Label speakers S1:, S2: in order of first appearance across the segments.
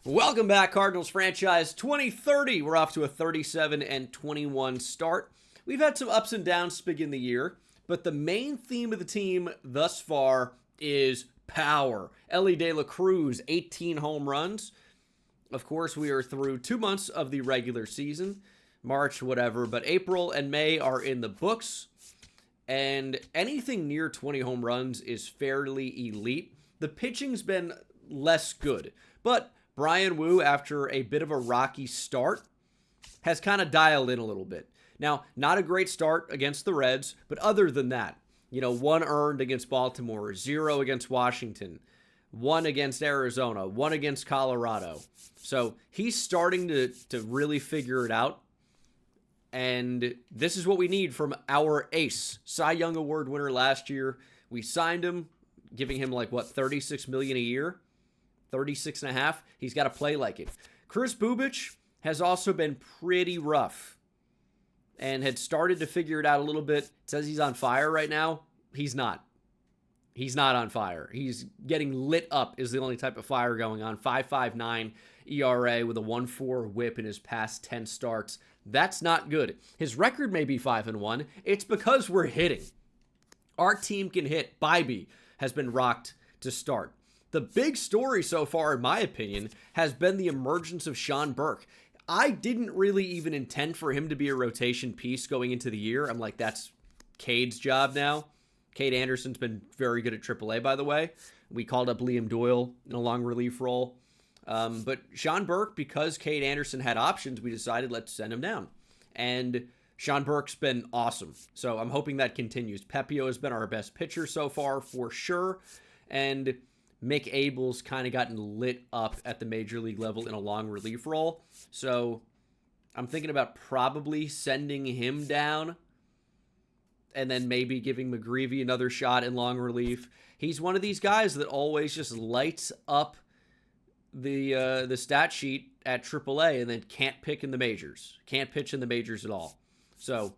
S1: Welcome back, Cardinals franchise 2030. We're off to a 37-21 start. We've had some ups and downs to begin the year, but the main theme of the team thus far is power. Elly De La Cruz, 18 home runs. Of course, we are through 2 months of the regular season, March, whatever, but April and May are in the books, and anything near 20 home runs is fairly elite. The pitching's been less good, but Bryan Woo, after a bit of a rocky start, has kind of dialed in a little bit. Now, not a great start against the Reds, but other than that, 1 earned against Baltimore, 0 against Washington, 1 against Arizona, 1 against Colorado. So he's starting to really figure it out. And this is what we need from our ace, Cy Young Award winner last year. We signed him, giving him $36 million a year. 36 and a half. He's got to play like it. Kris Bubic has also been pretty rough and had started to figure it out a little bit. It says he's on fire right now. He's not. He's not on fire. He's getting lit up is the only type of fire going on. 5.59 ERA with a 1.4 whip in his past 10 starts. That's not good. His record may be 5-1. It's because we're hitting. Our team can hit. Bybee has been rocked to start. The big story so far, in my opinion, has been the emergence of Shawn Burke. I didn't really even intend for him to be a rotation piece going into the year. I'm like, that's Cade's job now. Cade Anderson's been very good at AAA, by the way. We called up Liam Doyle in a long relief role. But Shawn Burke, because Cade Anderson had options, we decided let's send him down. And Shawn Burke's been awesome. So I'm hoping that continues. Pepio has been our best pitcher so far for sure. And Mick Abel's kind of gotten lit up at the major league level in a long relief role. So I'm thinking about probably sending him down and then maybe giving McGreevy another shot in long relief. He's one of these guys that always just lights up the stat sheet at AAA and then can't pitch in the majors at all. So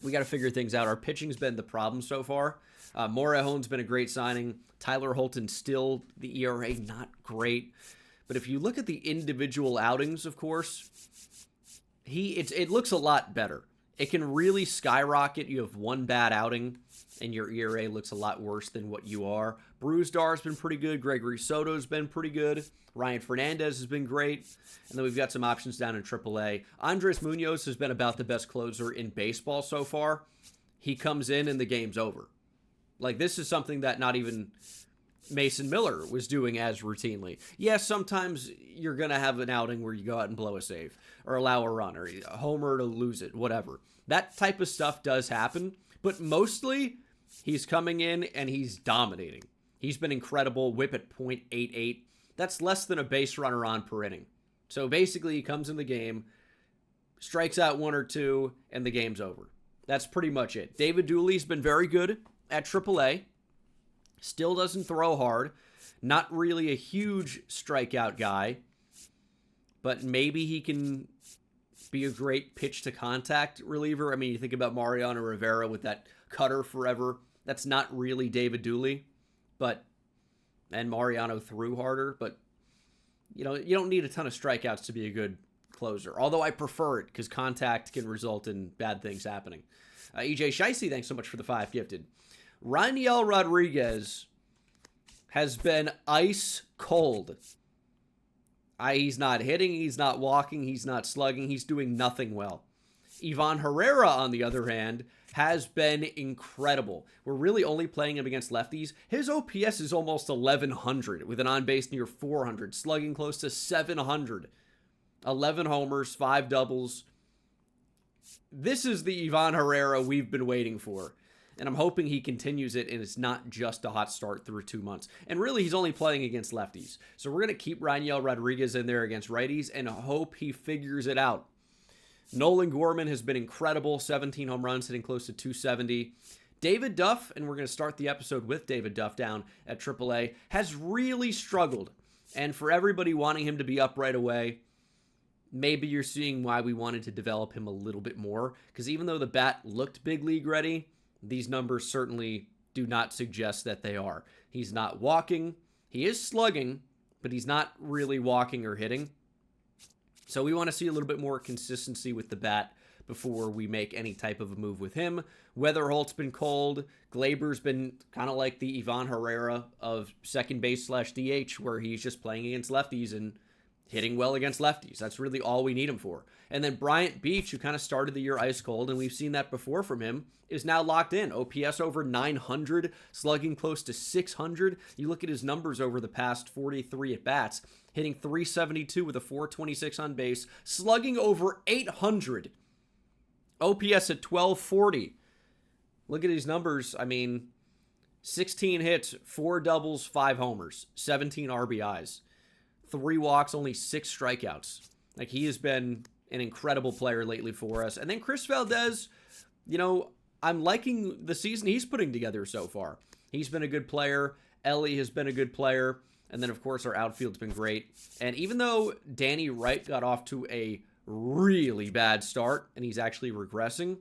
S1: we got to figure things out. Our pitching's been the problem so far. Morejon's been a great signing. Tyler Holton still, the ERA, not great. But if you look at the individual outings, of course, it looks a lot better. It can really skyrocket. You have one bad outing, and your ERA looks a lot worse than what you are. Brewstar's been pretty good. Gregory Soto's been pretty good. Ryan Fernandez has been great. And then we've got some options down in AAA. Andres Munoz has been about the best closer in baseball so far. He comes in and the game's over. This is something that not even Mason Miller was doing as routinely. Yes, sometimes you're going to have an outing where you go out and blow a save or allow a run or a homer to lose it, whatever. That type of stuff does happen, but mostly he's coming in and he's dominating. He's been incredible. Whip at .88. That's less than a base runner on per inning. So basically he comes in the game, strikes out 1 or 2, and the game's over. That's pretty much it. David Dooley's been very good at AAA. Still doesn't throw hard. Not really a huge strikeout guy. But maybe he can be a great pitch-to-contact reliever. I mean, you think about Mariano Rivera with that cutter forever. That's not really David Dooley. And Mariano threw harder. But, you don't need a ton of strikeouts to be a good closer. Although I prefer it because contact can result in bad things happening. EJ Shicey, thanks so much for the 5 gifted. Raniel Rodriguez has been ice cold. He's not hitting, he's not walking, he's not slugging, he's doing nothing well. Ivan Herrera, on the other hand, has been incredible. We're really only playing him against lefties. His OPS is almost 1,100 with an on-base near 400, slugging close to 700. 11 homers, 5 doubles. This is the Ivan Herrera we've been waiting for. And I'm hoping he continues it, and it's not just a hot start through 2 months. And really, he's only playing against lefties. So we're going to keep Raniel Rodriguez in there against righties and hope he figures it out. Nolan Gorman has been incredible. 17 home runs, hitting close to 270. David Duff, and we're going to start the episode with David Duff down at AAA, has really struggled. And for everybody wanting him to be up right away, maybe you're seeing why we wanted to develop him a little bit more. Because even though the bat looked big league ready, these numbers certainly do not suggest that they are. He's not walking. He is slugging, but he's not really walking or hitting. So we want to see a little bit more consistency with the bat before we make any type of a move with him. Weatherholt's been cold. Glaber's been kind of like the Ivan Herrera of second base / DH, where he's just playing against lefties and hitting well against lefties. That's really all we need him for. And then Bryant Beach, who kind of started the year ice cold, and we've seen that before from him, is now locked in. OPS over 900, slugging close to 600. You look at his numbers over the past 43 at-bats, hitting 372 with a 426 on base, slugging over 800. OPS at 1240. Look at these numbers. I mean, 16 hits, 4 doubles, 5 homers, 17 RBIs, 3 walks, only 6 strikeouts. Like, he has been an incredible player lately for us. And then Chris Valdez, you know, I'm liking the season he's putting together so far. He's been a good player. Ellie has been a good player. And then, of course, our outfield's been great. And even though Danny Wright got off to a really bad start, and he's actually regressing,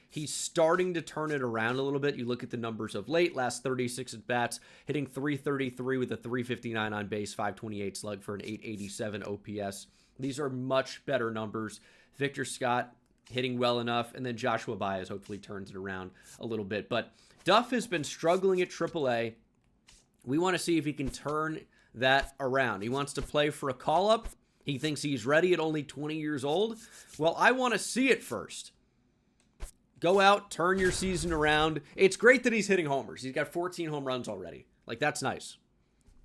S1: he's starting to turn it around a little bit. You look at the numbers of late, last 36 at-bats, hitting 333 with a 359 on base, 528 slug for an 887 OPS. These are much better numbers. Victor Scott hitting well enough, and then Joshua Baez hopefully turns it around a little bit. But Duff has been struggling at AAA. We want to see if he can turn that around. He wants to play for a call-up. He thinks he's ready at only 20 years old. Well, I want to see it first. Go out, turn your season around. It's great that he's hitting homers. He's got 14 home runs already. Like, that's nice.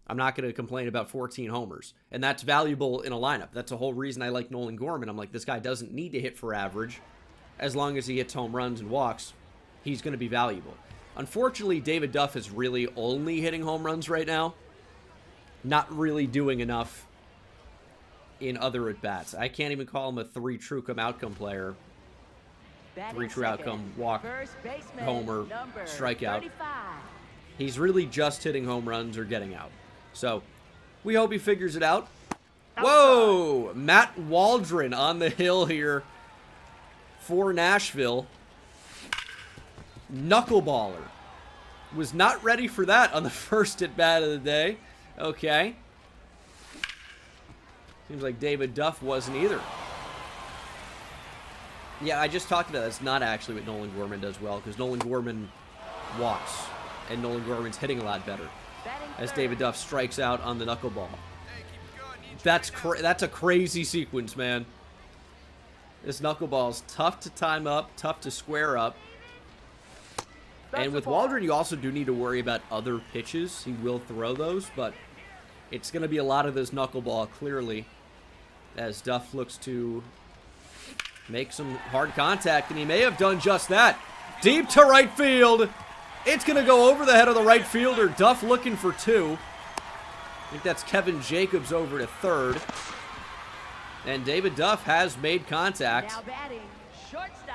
S1: I'm not going to complain about 14 homers. And that's valuable in a lineup. That's the whole reason I like Nolan Gorman. I'm like, this guy doesn't need to hit for average. As long as he hits home runs and walks, he's going to be valuable. Unfortunately, David Duff is really only hitting home runs right now. Not really doing enough in other at-bats. I can't even call him a 3 true come outcome player. 3 true outcome, walk, homer, strikeout. 35. He's really just hitting home runs or getting out. So, we hope he figures it out. Whoa! Matt Waldron on the hill here for Nashville. Knuckleballer. Was not ready for that on the first at-bat of the day. Okay. Seems like David Duff wasn't either. Yeah, I just talked about that. That's not actually what Nolan Gorman does well, because Nolan Gorman walks, and Nolan Gorman's hitting a lot better as David Duff strikes out on the knuckleball. That's a crazy sequence, man. This knuckleball's tough to time up, tough to square up. And with Waldron, you also do need to worry about other pitches. He will throw those, but it's going to be a lot of this knuckleball, clearly, as Duff looks to make some hard contact, and he may have done just that. Deep to right field. It's going to go over the head of the right fielder. Duff looking for 2. I think that's Kevin Jacobs over to third. And David Duff has made contact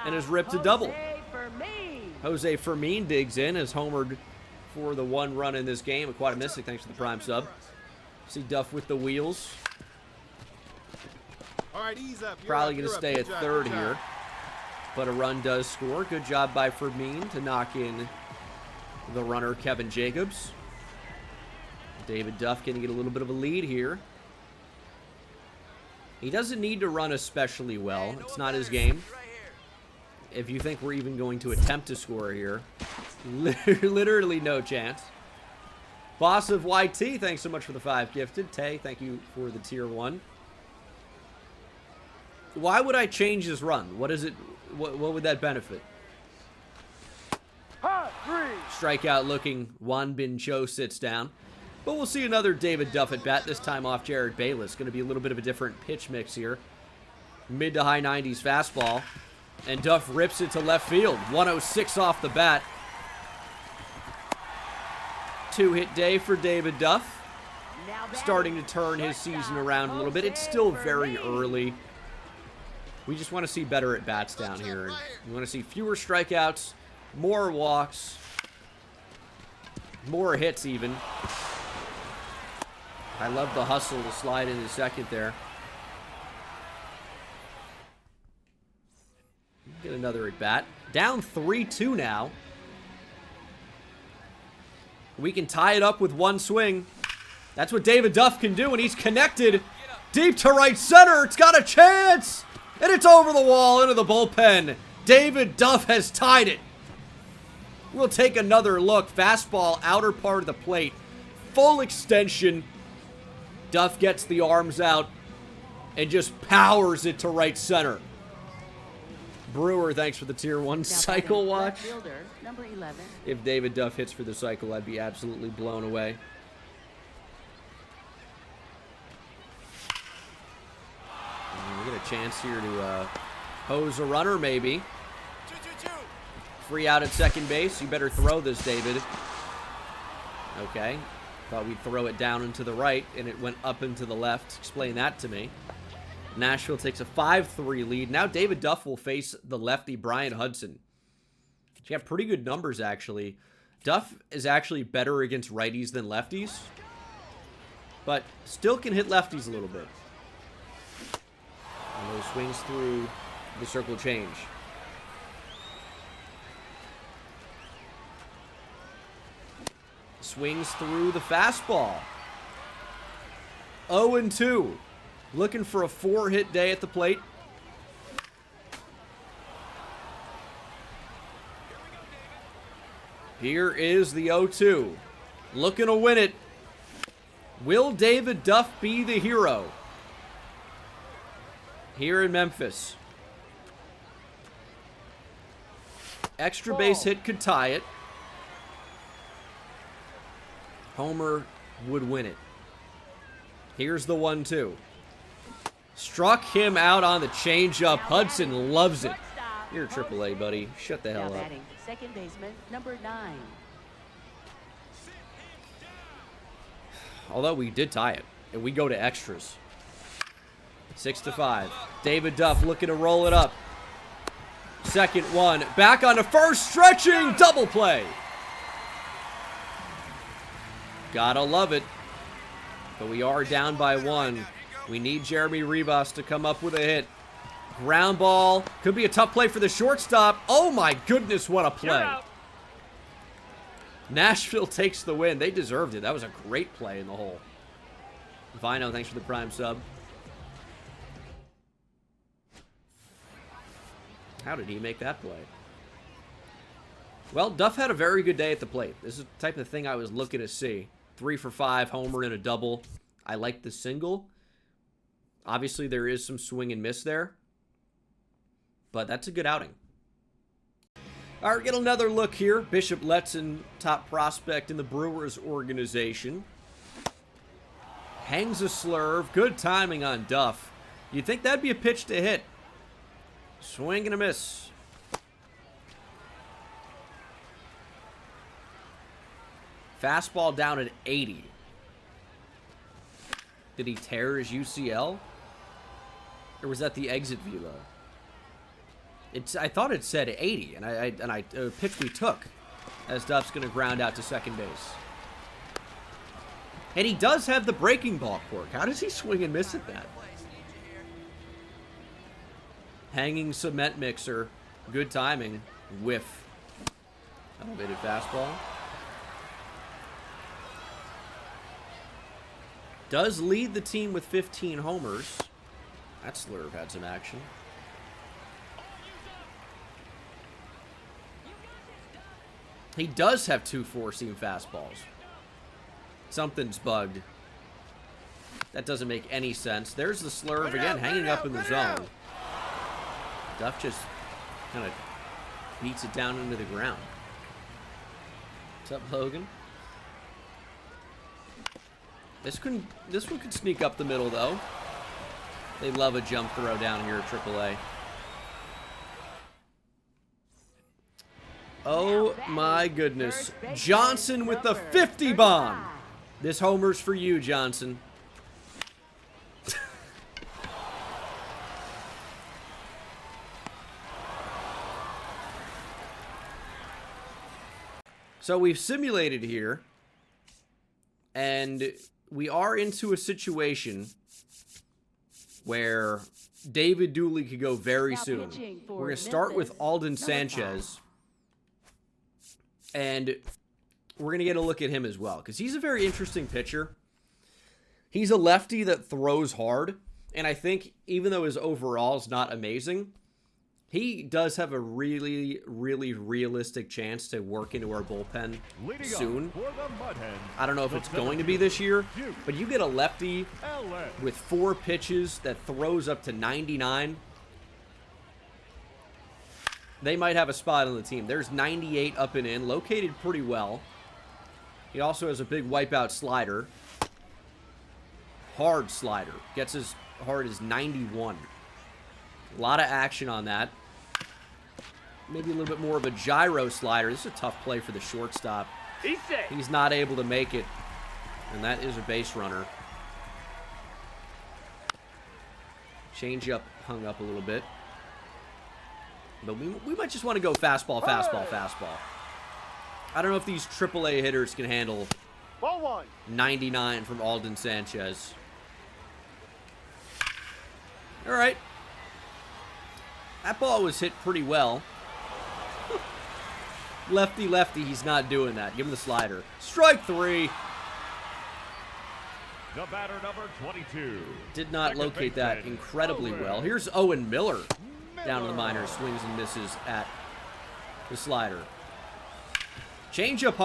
S1: and has ripped a double. Jose Fermin digs in, has homered for the 1 run in this game. Aquatimistic, thanks for the prime sub. See Duff with the wheels.
S2: All right, ease up.
S1: Probably going to stay at third here. But a run does score. Good job by Fermin to knock in the runner, Kevin Jacobs. David Duff going to get a little bit of a lead here. He doesn't need to run especially well. It's not his game. If you think we're even going to attempt to score here, literally no chance. Boss of YT, thanks so much for the 5 gifted. Tay, thank you for the tier 1. Why would I change this run? What is it? What would that benefit? Strikeout looking. Juan Bin Cho sits down. But we'll see another David Duff at bat, this time off Jared Bayless. Going to be a little bit of a different pitch mix here. Mid to high 90s fastball. And Duff rips it to left field. 106 off the bat. 2-hit day for David Duff. Starting to turn his season around a little bit. It's still very early. We just want to see better at-bats down here. We want to see fewer strikeouts, more walks, more hits even. I love the hustle to slide into second there. Get another at-bat. Down 3-2 now. We can tie it up with 1 swing. That's what David Duff can do, and he's connected deep to right center. It's got a chance, and it's over the wall into the bullpen. David Duff has tied it. We'll take another look. Fastball, outer part of the plate. Full extension. Duff gets the arms out and just powers it to right center. Brewer, thanks for the Tier 1 cycle watch.
S2: Number 11.
S1: If David Duff hits for the cycle, I'd be absolutely blown away. And we get a chance here to hose a runner, maybe.
S3: 2-2-2.
S1: Free out at second base. You better throw this, David. Okay. Thought we'd throw it down and to the right, and it went up and to the left. Explain that to me. Nashville takes a 5-3 lead. Now David Duff will face the lefty Brian Hudson. She got pretty good numbers, actually. Duff is actually better against righties than lefties, but still can hit lefties a little bit. And those swings through the circle change. Swings through the fastball. 0-2. Looking for a 4-hit day at the plate. Here is the 0-2. Looking to win it. Will David Duff be the hero here in Memphis? Extra base hit could tie it. Homer would win it. Here's the 1-2. Struck him out on the changeup. Hudson loves it. You're AAA, buddy. Shut the hell up.
S2: Second baseman, number 9.
S1: Although we did tie it, and we go to extras. 6-5. David Duff looking to roll it up. Second one. Back on to first. Stretching. Double play. Gotta love it. But we are down by 1. We need Jeremy Rivas to come up with a hit. Ground ball. Could be a tough play for the shortstop. Oh my goodness, what a play. Nashville takes the win. They deserved it. That was a great play in the hole. Vino, thanks for the prime sub. How did he make that play? Well, Duff had a very good day at the plate. This is the type of thing I was looking to see. 3 for 5, homer and a double. I like the single. Obviously, there is some swing and miss there. But that's a good outing. All right, get another look here. Bishop Letson, top prospect in the Brewers organization. Hangs a slurve. Good timing on Duff. You'd think that'd be a pitch to hit. Swing and a miss. Fastball down at 80. Did he tear his UCL? Or was that the exit velo? I thought it said 80, and I pitch we took as Duff's going to ground out to second base. And he does have the breaking ball quirk. How does he swing and miss at that? Hanging cement mixer. Good timing. Whiff. Elevated fastball. Does lead the team with 15 homers. That slurve had some action. He does have 2 four-seam fastballs. Something's bugged. That doesn't make any sense. There's the slurve again, hanging up in the zone. Duff just kind of beats it down into the ground. What's up, Logan? This one could sneak up the middle, though. They love a jump throw down here at AAA. Oh my goodness. Johnson with the 50 bomb. This homer's for you, Johnson. So we've simulated here, and we are into a situation where David Dooley could go very soon. We're going to start with Alden Sanchez, and we're going to get a look at him as well, because he's a very interesting pitcher. He's a lefty that throws hard, and I think even though his overall is not amazing, he does have a really, really realistic chance to work into our bullpen soon. I don't know if it's going to be this year, but you get a lefty with 4 pitches that throws up to 99. They might have a spot on the team. There's 98 up and in, located pretty well. He also has a big wipeout slider. Hard slider. Gets as hard as 91. A lot of action on that. Maybe a little bit more of a gyro slider. This is a tough play for the shortstop. He's not able to make it. And that is a base runner. Changeup hung up a little bit. But we might just want to go fastball, fastball, fastball. I don't know if these AAA hitters can handle 99 from Alden Sanchez. All right. That ball was hit pretty well. Lefty, lefty, he's not doing that. Give him the slider. Strike 3.
S3: The batter, number 22.
S1: Did not locate that incredibly well. Here's Owen Miller. Down in the minors, swings and misses at the slider. Changeup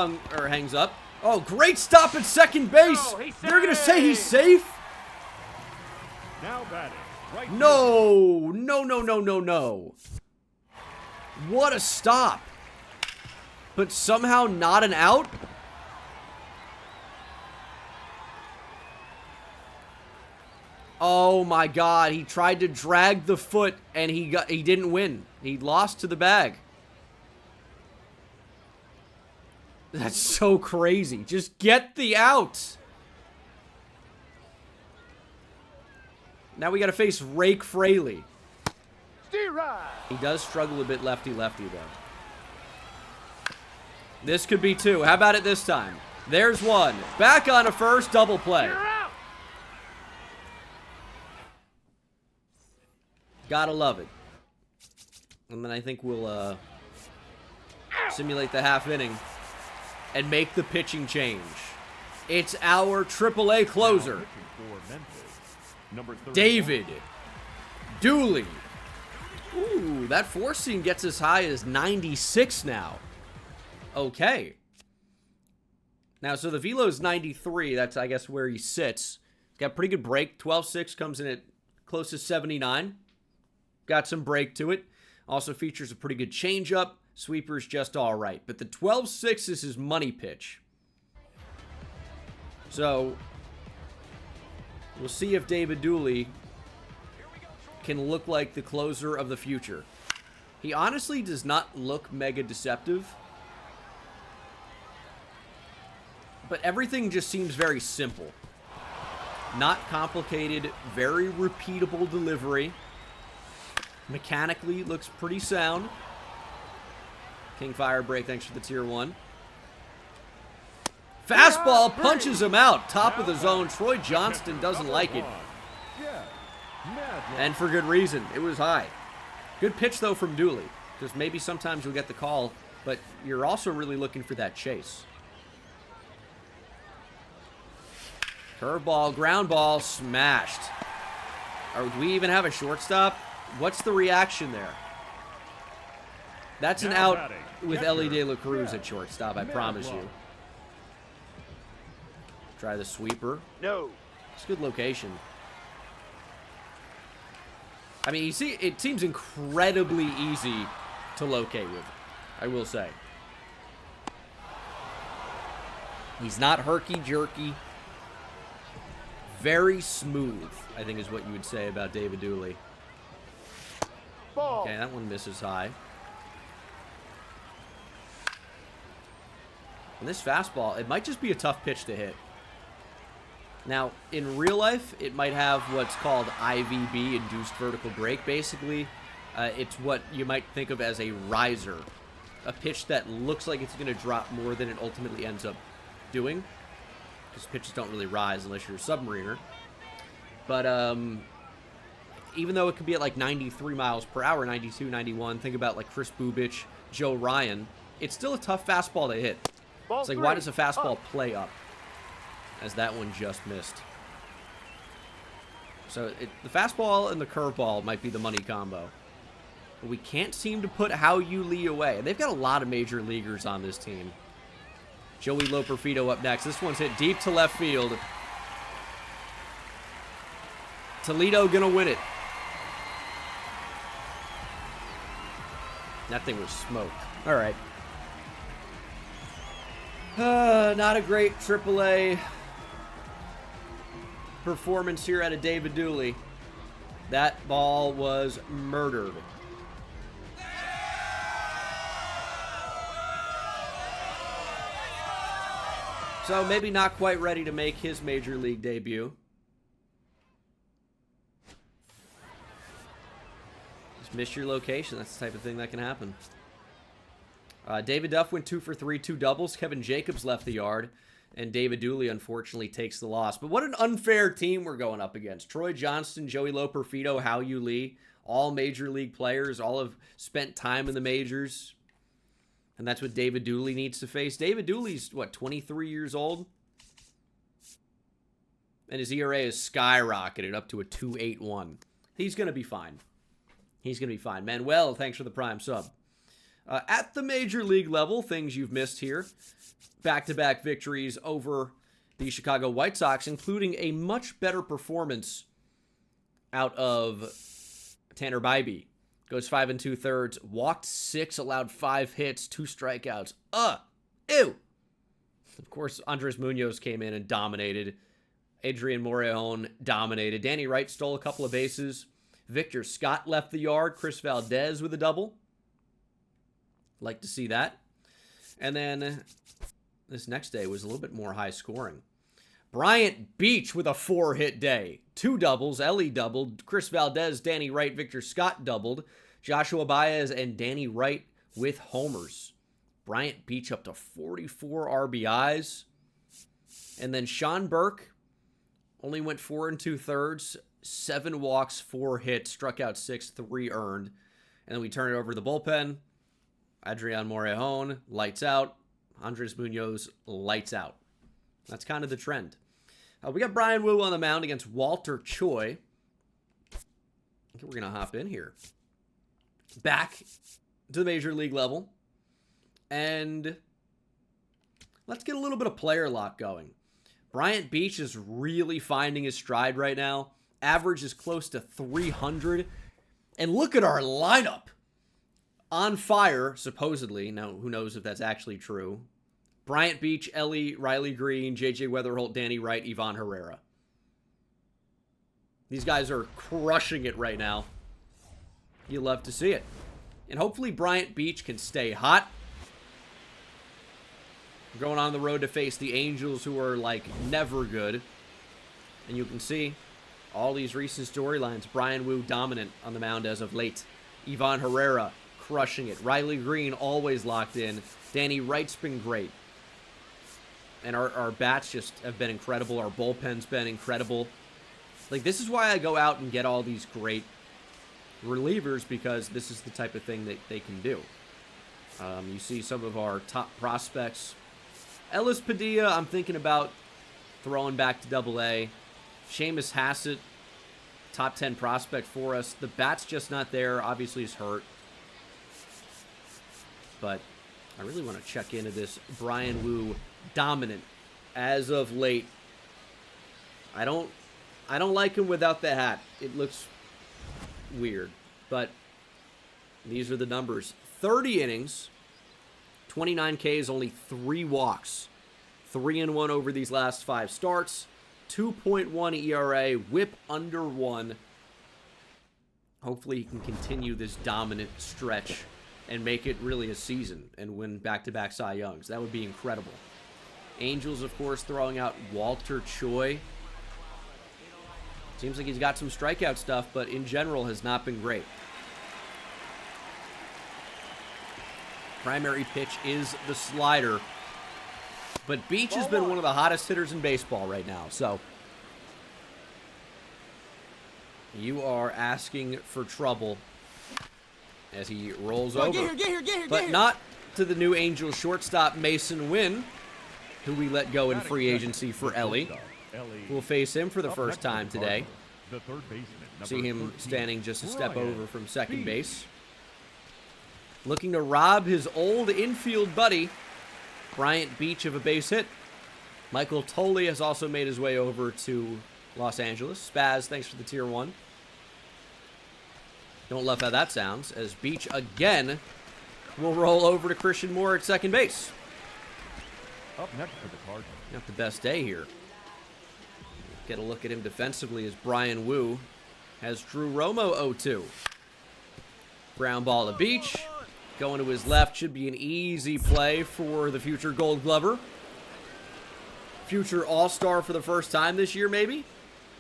S1: hangs up. Oh, great stop at second base. They're going to say he's safe?
S3: Now batting. Right
S1: No, no, no, no, no, no. What a stop. But somehow not an out? Oh my God, he tried to drag the foot and he didn't win. He lost to the bag. That's so crazy. Just get the out. Now we got to face Rake Fraley. He does struggle a bit lefty-lefty though. This could be 2. How about it this time? There's 1. Back on a first, double play. Gotta love it. And then I think we'll simulate the half inning and make the pitching change. It's our AAA closer, David Dooley. Ooh, that 4-seam gets as high as 96 now. Okay. Now, so the velo is 93. That's, I guess, where he sits. He's got pretty good break. 12.6 comes in at close to 79. Got some break to it. Also features a pretty good changeup. Sweeper's just all right. But the 12.6 is his money pitch. So, we'll see if David Dooley can look like the closer of the future. He honestly does not look mega deceptive. But everything just seems very simple. Not complicated, very repeatable delivery. Mechanically, looks pretty sound. King Fire break, thanks for the tier 1. Fastball punches him out. Top of the zone. Troy Johnston doesn't like it. And for good reason. It was high. Good pitch, though, from Dooley. Because maybe sometimes you'll get the call, but you're also really looking for that chase. Curveball, ground ball, smashed. Do we even have a shortstop? What's the reaction there? That's an out with Ellie De La Cruz at shortstop, I promise you. Try the sweeper.
S4: No.
S1: It's a good location. I mean, you see, it seems incredibly easy to locate with, I will say. He's not herky-jerky. Very smooth, I think is what you would say about David Dooley. Okay, that one misses high. And this fastball, it might just be a tough pitch to hit. Now, in real life, it might have what's called IVB, induced vertical break. Basically, it's what you might think of as a riser. A pitch that looks like it's going to drop more than it ultimately ends up doing. Because pitches don't really rise unless you're a submariner. But even though it could be at like 93 miles per hour, 92, 91, think about like Chris Bubich, Joe Ryan, it's still a tough fastball to hit. It's like, why does a fastball play up? As that one just missed. So the fastball and the curveball might be the money combo. But we can't seem to put How You Lee away. And they've got a lot of major leaguers on this team. Joey Loperfido up next. This one's hit deep to left field. Toledo gonna win it. That thing was smoked. All right. Not a great AAA performance here out of David Dooley. That ball was murdered. So maybe not quite ready to make his major league debut. Just miss your location. That's the type of thing that can happen. David Duff went 2 for 3, 2 doubles. Kevin Jacobs left the yard. And David Dooley, unfortunately, takes the loss. But what an unfair team we're going up against. Troy Johnston, Joey Loperfido, How You Lee, all major league players, all have spent time in the majors. And that's what David Dooley needs to face. David Dooley's, what, 23 years old? And his ERA is skyrocketed up to a 2.81. He's going to be fine. He's going to be fine. Manuel, thanks for the prime sub. At the major league level, things you've missed here. Back-to-back victories over the Chicago White Sox, including a much better performance out of Tanner Bybee. Goes 5 2/3, walked 6, allowed 5 hits, 2 strikeouts. Ew. Of course, Andres Munoz came in and dominated. Adrian Morejon dominated. Danny Wright stole a couple of bases. Victor Scott left the yard. Chris Valdez with a double. Like to see that. And then this next day was a little bit more high scoring. Bryant Beach with a 4-hit day. 2 doubles. Ellie doubled. Chris Valdez, Danny Wright, Victor Scott doubled. Joshua Baez and Danny Wright with homers. Bryant Beach up to 44 RBIs. And then Shawn Burke only went 4 2/3. 7 walks, 4 hits, struck out 6, 3 earned. And then we turn it over to the bullpen. Adrian Morejon, lights out. Andres Munoz, lights out. That's kind of the trend. We got Brian Wu on the mound against Walter Choi. I think we're going to hop in here. Back to the major league level. And let's get a little bit of player lock going. Bryant Beach is really finding his stride right now. Average is close to 300. And look at our lineup. On fire, supposedly. Now, who knows if that's actually true. Bryant Beach, Ellie, Riley Green, J.J. Weatherholt, Danny Wright, Ivan Herrera. These guys are crushing it right now. You love to see it. And hopefully Bryant Beach can stay hot. We're going on the road to face the Angels, who are like never good. And you can see all these recent storylines. Brian Wu dominant on the mound as of late. Ivan Herrera crushing it. Riley Green always locked in. Danny Wright's been great. And our bats just have been incredible. Our bullpen's been incredible. Like, this is why I go out and get all these great relievers, because this is the type of thing that they can do. You see some of our top prospects. Ellis Padilla, I'm thinking about throwing back to Double-A. Seamus Hassett, top 10 prospect for us. The bat's just not there. Obviously, he's hurt. But I really want to check into this Brian Wu dominant as of late. I don't like him without the hat. It looks weird. But these are the numbers. 30 innings, 29 Ks, only 3 walks. 3-1 over these last 5 starts. 2.1 ERA, whip under 1. Hopefully he can continue this dominant stretch and make it really a season and win back-to-back Cy Youngs. That would be incredible. Angels, of course, throwing out Walter Choi. Seems like he's got some strikeout stuff, but in general has not been great. Primary pitch is the slider. But Beach has been one of the hottest hitters in baseball right now, so you are asking for trouble as he rolls over.
S4: Get here,
S1: but not to the new Angels shortstop, Mason Wynn, who we let go in free agency for Ellie. We'll face him for the first time today.
S3: the third baseman.
S1: See him
S3: 13,
S1: standing just a step
S3: Brian
S1: over from second
S3: Beach.
S1: base. Looking to rob his old infield buddy, Bryant Beach, of a base hit. Michael Tolley has also made his way over to Los Angeles. Spaz, thanks for the tier 1. Don't love how that sounds, as Beach again will roll over to Christian Moore at second base.
S3: Up next for the Cardinals.
S1: Not the best day here. Get a look at him defensively as Brian Wu has Drew Romo 0-2. Ground ball to Beach. Going to his left should be an easy play for the future Gold Glover. Future All-Star for the first time this year, maybe?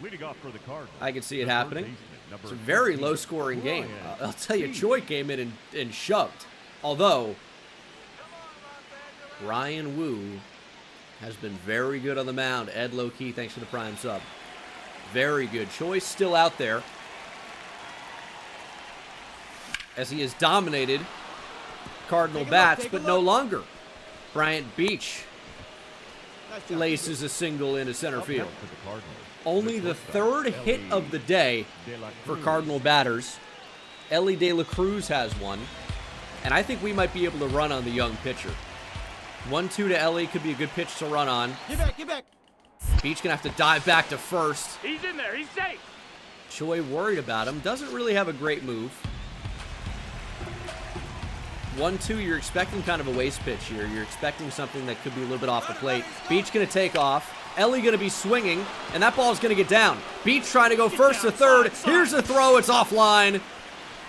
S3: Leading off for the Cardinals.
S1: I can see it
S3: the third
S1: happening.
S3: baseman, number
S1: It's a very
S3: 13,
S1: low-scoring game.
S3: Brian
S1: I'll tell you,
S3: Beach.
S1: Choi came in and shoved. Although, Ryan Wu has been very good on the mound. Ed Low-Key, thanks for the prime sub. Very good. Choi's still out there, as he has dominated Cardinal bats, but no longer. Bryant Beach laces a single into center
S3: Up
S1: field.
S3: next for the Cardinals.
S1: Only the third hit of the day for Cardinal batters. Ellie De La Cruz has one, and I think we might be able to run on the young pitcher. 1-2 to Ellie could be a good pitch to run on.
S4: Get back, get back.
S1: Beach gonna have to dive back to first.
S3: He's in there. He's safe.
S1: Choi worried about him. Doesn't really have a great move. 1-2, you're expecting kind of a waste pitch here. You're expecting something that could be a little bit off the plate. Beach gonna take off. Ellie gonna be swinging, and that ball's gonna get down. Beach trying to go first to third. Here's a throw. It's offline.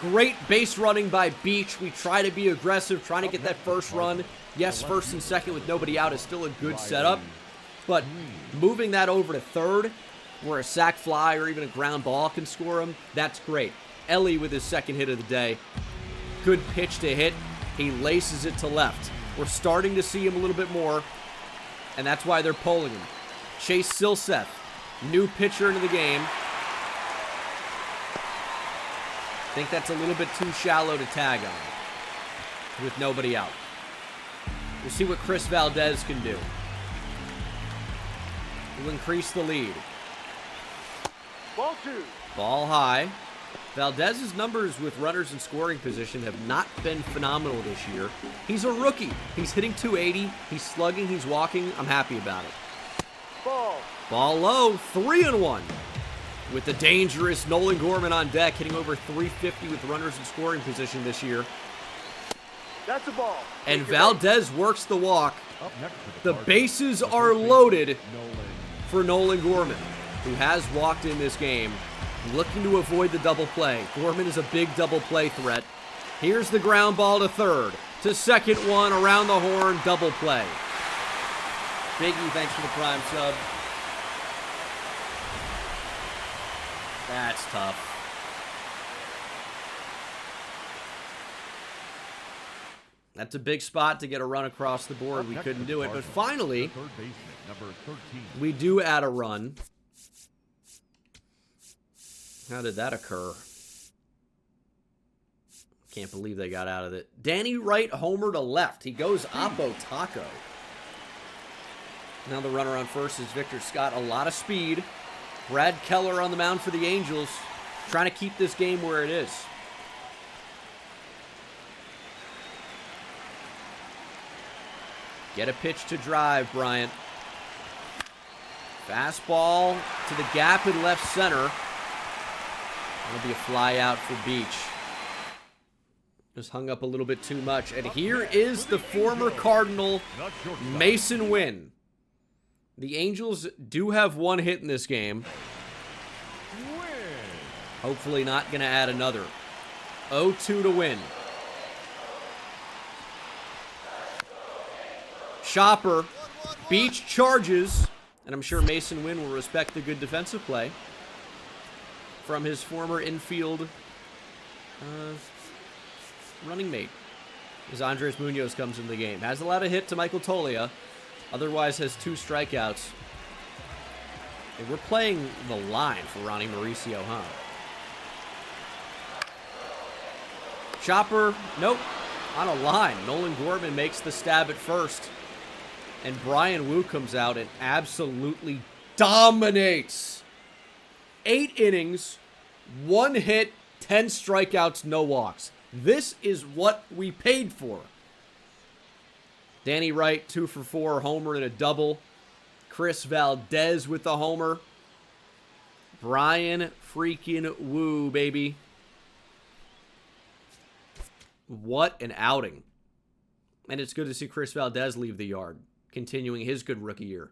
S1: Great base running by Beach. We try to be aggressive, trying to get that first run. Yes, first and second with nobody out is still a good setup, but moving that over to third, where a sac fly or even a ground ball can score him, that's great. Ellie with his second hit of the day. Good pitch to hit. He laces it to left. We're starting to see him a little bit more, and that's why they're polling him. Chase Silseth, new pitcher into the game. I think that's a little bit too shallow to tag on with nobody out. We'll see what Chris Valdez can do. We'll increase the lead.
S4: Ball 2.
S1: Ball high. Valdez's numbers with runners in scoring position have not been phenomenal this year. He's a rookie. He's hitting 280. He's slugging. He's walking. I'm happy about it.
S4: Ball.
S1: Ball low. 3-1. With the dangerous Nolan Gorman on deck, hitting over 350 with runners in scoring position this year.
S4: That's a ball.
S1: And
S4: Take your
S1: Valdez works the walk.
S3: Up next for
S1: The
S3: Cardinals,
S1: bases
S3: the
S1: are
S3: third baseman,
S1: loaded
S3: Nolan.
S1: for Nolan Gorman, who has walked in this game, looking to avoid the double play. Gorman is a big double play threat. Here's the ground ball to third. To second one, around the horn, double play. Biggie, thanks for the prime sub. That's tough. That's a big spot to get a run across the board.
S3: Up
S1: We
S3: next
S1: couldn't
S3: for the
S1: do it, but
S3: Cardinals,
S1: finally,
S3: the third baseman, number 13.
S1: we do add a run. How did that occur? Can't believe they got out of it. Danny Wright, homer to left. He goes Oppo Taco. Now the runner on first is Victor Scott. A lot of speed. Brad Keller on the mound for the Angels, trying to keep this game where it is. Get a pitch to drive, Bryant. Fastball to the gap in left center. That'll be a fly out for Beach. Just hung up a little bit too much. And here is the former Cardinal,
S3: The shortstop.
S1: Mason Wynn. The Angels do have one hit in this game.
S3: Win.
S1: Hopefully not going to add another. 0-2 to win. Chopper. Beach charges. And I'm sure Mason Wynn will respect the good defensive play from his former infield running mate. As Andres Munoz comes into the game. Has allowed a hit to Michael Toglia. Otherwise has 2 strikeouts. And we're playing the line for Ronnie Mauricio, huh? Chopper, nope, on a line. Nolan Gorman makes the stab at first. And Brian Wu comes out and absolutely dominates. 8 innings, 1 hit, 10 strikeouts, no walks. This is what we paid for. Danny Wright, 2 for 4, homer and a double. Chris Valdez with the homer. Brian freaking Woo, baby. What an outing. And it's good to see Chris Valdez leave the yard, continuing his good rookie year.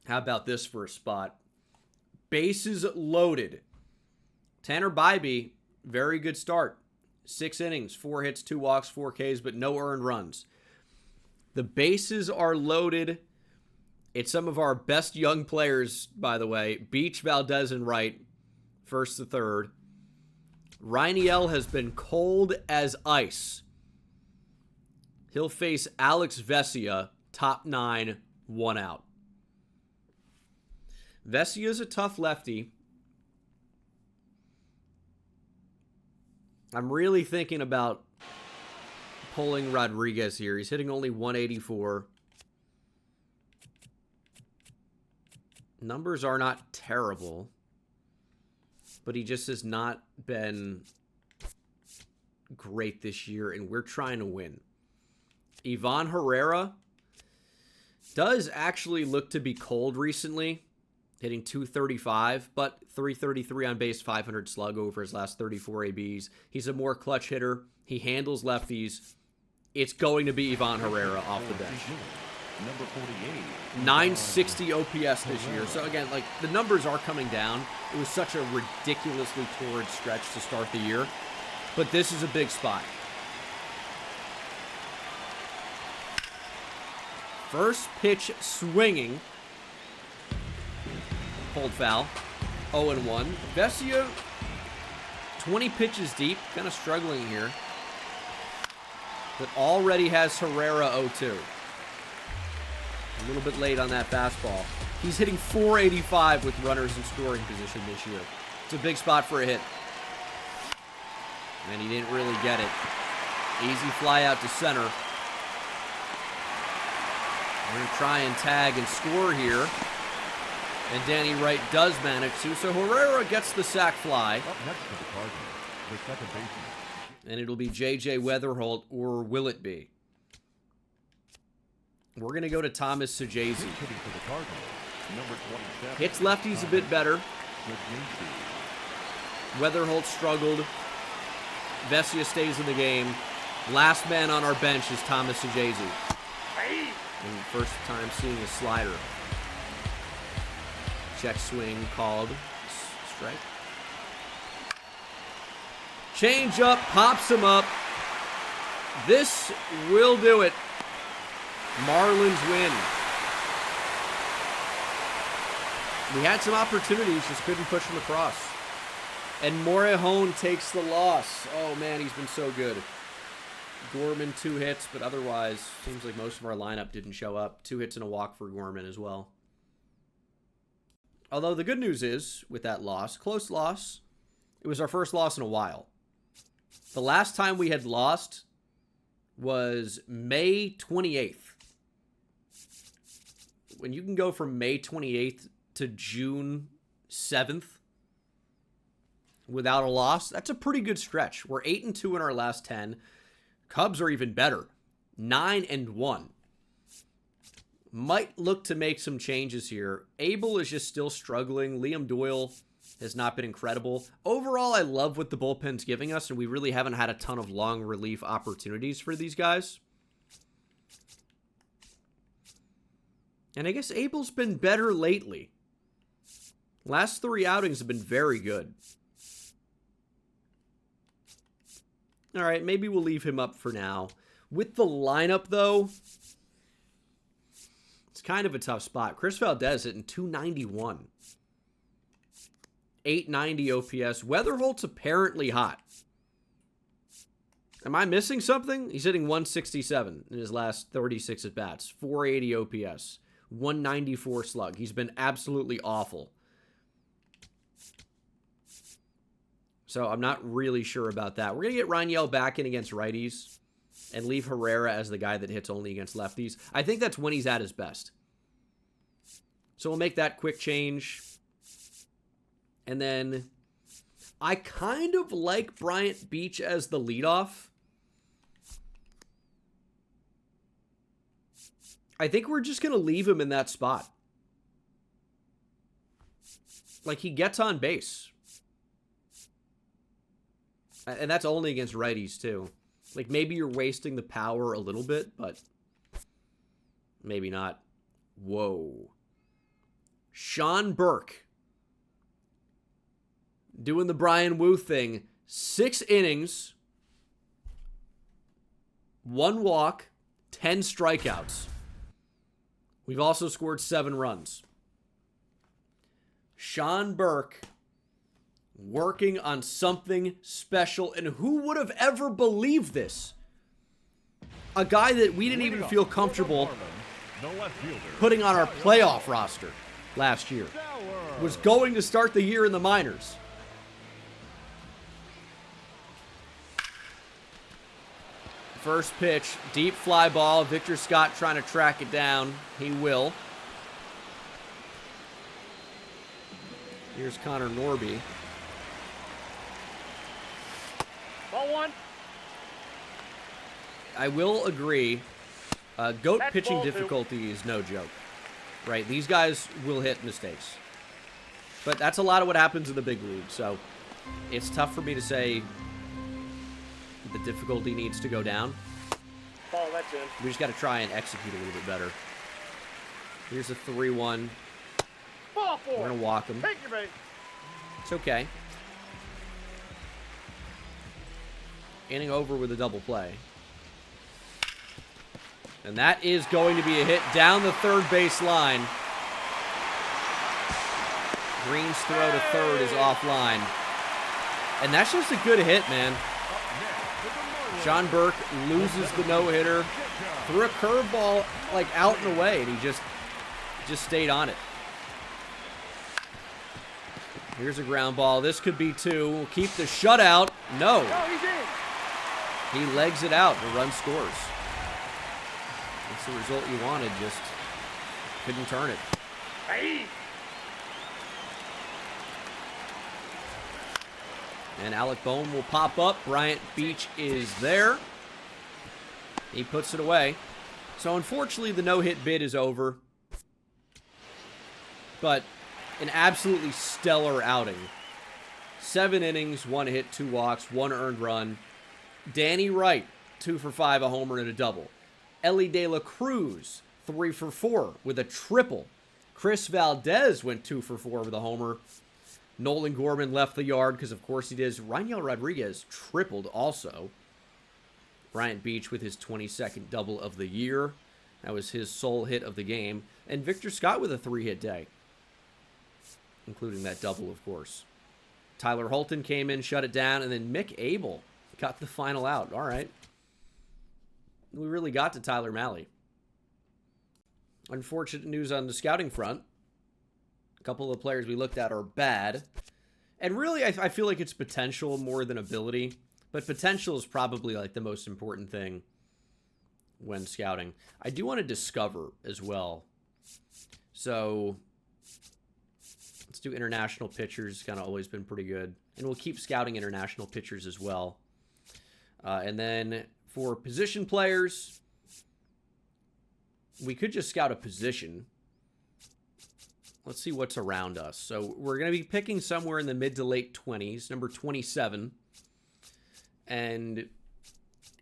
S1: How about this for a spot? Bases loaded. Tanner Bybee, very good start. 6 innings, 4 hits, 2 walks, 4 Ks, but no earned runs. The bases are loaded. It's some of our best young players, by the way. Beach, Valdez, and Wright, first to third. Riniel has been cold as ice. He'll face Alex Vesia, top 9, 1 out. Vesia's a tough lefty. I'm really thinking about pulling Rodriguez here. He's hitting only 184. Numbers are not terrible, but he just has not been great this year, and we're trying to win. Ivan Herrera does actually look to be cold recently, hitting 235, but 333 on base, 500 slug over his last 34 ABs. He's a more clutch hitter. He handles lefties. It's going to be Ivan Herrera off the bench.
S3: Number 48.
S1: 960 OPS this year. So again, like, the numbers are coming down. It was such a ridiculously torrid stretch to start the year. But this is a big spot. First pitch swinging. Pulled foul. 0-1. Vesia, 20 pitches deep. Kind of struggling here. But already has Herrera 0-2. A little bit late on that fastball. He's hitting 485 with runners in scoring position this year. It's a big spot for a hit. And he didn't really get it. Easy fly out to center. We're going to try and tag and score here. And Danny Wright does manage to. So Herrera gets the sac fly.
S3: Up next for the Cardinals, the second baseman.
S1: And it'll be J.J. Weatherholt, or will it be? We're going to go to Thomas Sajazi.
S3: Hitting for the Cardinals, number 27.
S1: Hits lefties a bit better. Weatherholt struggled. Vesia stays in the game. Last man on our bench is Thomas Sajazi. And first time seeing a slider. Check swing called. Strike. Change up, pops him up. This will do it. Marlins win. We had some opportunities, just couldn't push them across. And Morejon takes the loss. Oh man, he's been so good. Gorman 2 hits, but otherwise seems like most of our lineup didn't show up. 2 hits and a walk for Gorman as well. Although the good news is, with that loss, close loss, it was our first loss in a while. The last time we had lost was May 28th. When you can go from May 28th to June 7th without a loss, that's a pretty good stretch. We're 8-2 in our last 10. Cubs are even better. 9-1. Might look to make some changes here. Abel is just still struggling. Liam Doyle has not been incredible. Overall, I love what the bullpen's giving us, and we really haven't had a ton of long relief opportunities for these guys. And I guess Abel's been better lately. Last 3 outings have been very good. All right, maybe we'll leave him up for now. With the lineup, though, it's kind of a tough spot. Chris Valdez hitting 291. 890 OPS. Weatherholt's apparently hot. Am I missing something? He's hitting 167 in his last 36 at-bats. 480 OPS. 194 slug. He's been absolutely awful. So I'm not really sure about that. We're going to get Riniel back in against righties and leave Herrera as the guy that hits only against lefties. I think that's when he's at his best. So we'll make that quick change. And then I kind of like Bryant Beach as the leadoff. I think we're just going to leave him in that spot. Like, he gets on base. And that's only against righties, too. Like, maybe you're wasting the power a little bit, but maybe not. Whoa. Shawn Burke. Doing the Brian Wu thing. 6 innings. 1 walk. 10 strikeouts. We've also scored 7 runs. Shawn Burke working on something special. And who would have ever believed this? A guy that we didn't even feel comfortable putting on our playoff roster last year was going to start the year in the minors. First pitch, deep fly ball. Victor Scott trying to track it down. He will. Here's Connor Norby.
S4: Ball 1.
S1: I will agree. GOAT
S4: That's
S1: pitching
S4: ball 2.
S1: difficulty is no joke. Right? These guys will hit mistakes. But that's a lot of what happens in the big league. So it's tough for me to say the difficulty needs to go down.
S4: Ball, that's in.
S1: We just got to try and execute a little bit better. Here's a 3-1.
S4: Ball 4.
S1: We're going to walk him.
S4: Take your base.
S1: It's okay. Inning over with a double play. And that is going to be a hit down the third base line. Green's throw to third is offline. And that's just a good hit, man. Shawn Burke loses the no-hitter. Threw a curveball like out and away, and he just stayed on it. Here's a ground ball. This could be 2. We'll keep the shutout. No.
S4: No, he's in.
S1: He legs it out. The run scores. That's the result you wanted. Just couldn't turn it.
S4: Hey.
S1: And Alec Bohm will pop up. Bryant Beach is there. He puts it away. So unfortunately, the no-hit bid is over. But an absolutely stellar outing. 7 innings, 1 hit, 2 walks, 1 earned run. Danny Wright, 2 for 5, a homer and a double. Ellie De La Cruz, 3 for 4 with a triple. Chris Valdez went 2 for 4 with a homer. Nolan Gorman left the yard because, of course, he did. Raniel Rodriguez tripled also. Bryant Beach with his 22nd double of the year. That was his sole hit of the game. And Victor Scott with a 3-hit day, including that double, of course. Tyler Holton came in, shut it down, and then Mick Abel got the final out. All right. We really got to Tyler Mahle. Unfortunate news on the scouting front. A couple of players we looked at are bad. And really, I feel like it's potential more than ability. But potential is probably like the most important thing when scouting. I do want to discover as well. So let's do international pitchers. Kind of always been pretty good. And we'll keep scouting international pitchers as well. And then for position players, we could just scout a position. Let's see what's around us. So we're going to be picking somewhere in the mid to late 20s, number 27. And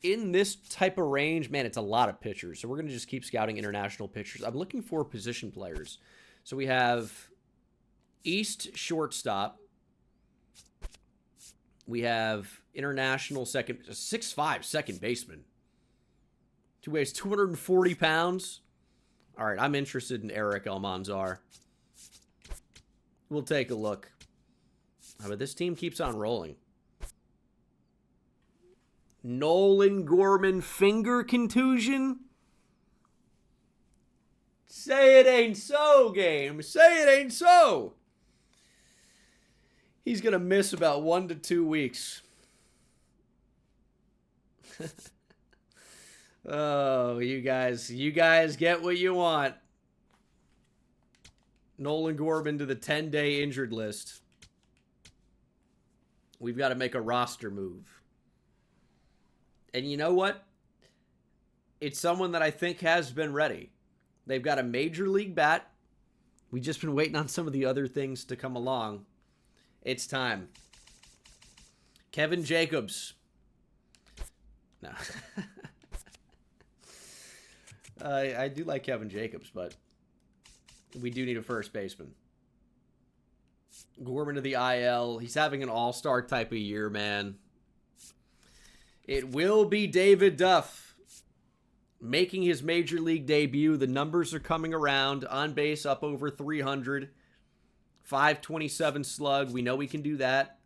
S1: in this type of range, man, it's a lot of pitchers. So we're going to just keep scouting international pitchers. I'm looking for position players. So we have East shortstop. We have international 6'5" second baseman. 2 weighs 240 pounds. All right, I'm interested in Eric Almanzar. We'll take a look. But this team keeps on rolling. Nolan Gorman finger contusion? Say it ain't so, game. Say it ain't so. He's going to miss about 1 to 2 weeks. Oh, you guys get what you want. Nolan Gorman to the 10-day injured list. we've got to make a roster move. And you know what? It's someone that I think has been ready. They've got a major league bat. We've just been waiting on some of the other things to come along. It's time. Kevin Jacobs. No. I do like Kevin Jacobs, but we do need a first baseman. Gorman to the IL. He's having an all-star type of year, man. It will be David Duff making his major league debut. The numbers are coming around. On base up over 300. 527 slug. We know we can do that.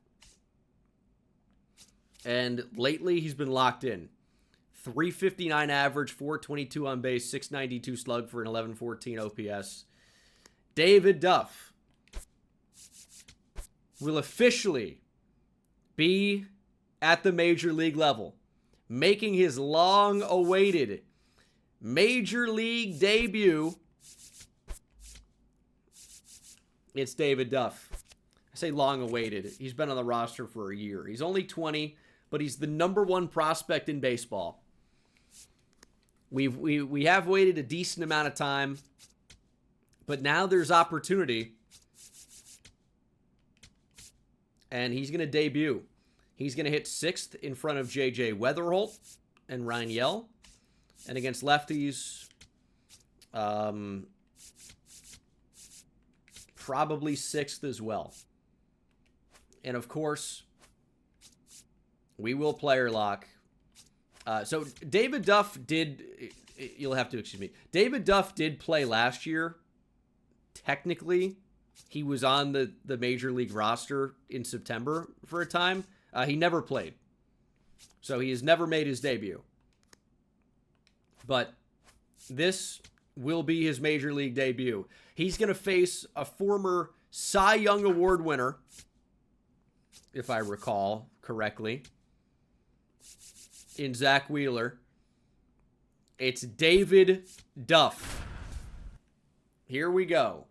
S1: And lately he's been locked in. 359 average, 422 on base, 692 slug for an 1114 OPS. David Duff will officially be at the major league level, making his long-awaited major league debut. It's David Duff. I say long-awaited. He's been on the roster for a year. He's only 20, but he's the #1 prospect in baseball. We have waited a decent amount of time, but now there's opportunity, and he's going to debut. He's going to hit 6th in front of J.J. Weatherholt and Ryan Yell, and against lefties, probably 6th as well. And of course, we will player lock. So David Duff did, you'll have to excuse me. David Duff did play last year. Technically, he was on the major league roster in September for a time. He never played. So he has never made his debut. But this will be his major league debut. He's going to face a former Cy Young Award winner, if I recall correctly, in Zach Wheeler. It's David Duff. Here we go.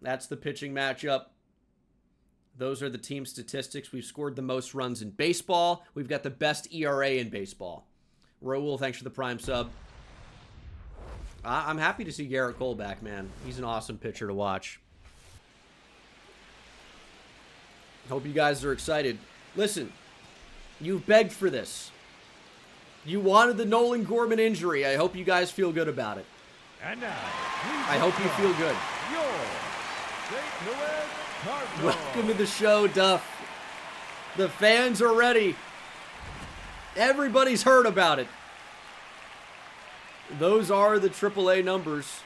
S1: That's the pitching matchup. Those are the team statistics. We've scored the most runs in baseball. We've got the best ERA in baseball. Raul, thanks for the prime sub. I'm happy to see Garrett Cole back, man. He's an awesome pitcher to watch. Hope you guys are excited. Listen, you've begged for this. You wanted the Nolan Gorman injury. I hope you guys feel good about it.
S3: And now,
S1: I hope you feel good.
S3: your St. Louis Cardinals.
S1: Welcome to the show, Duff. The fans are ready. Everybody's heard about it. Those are the AAA numbers.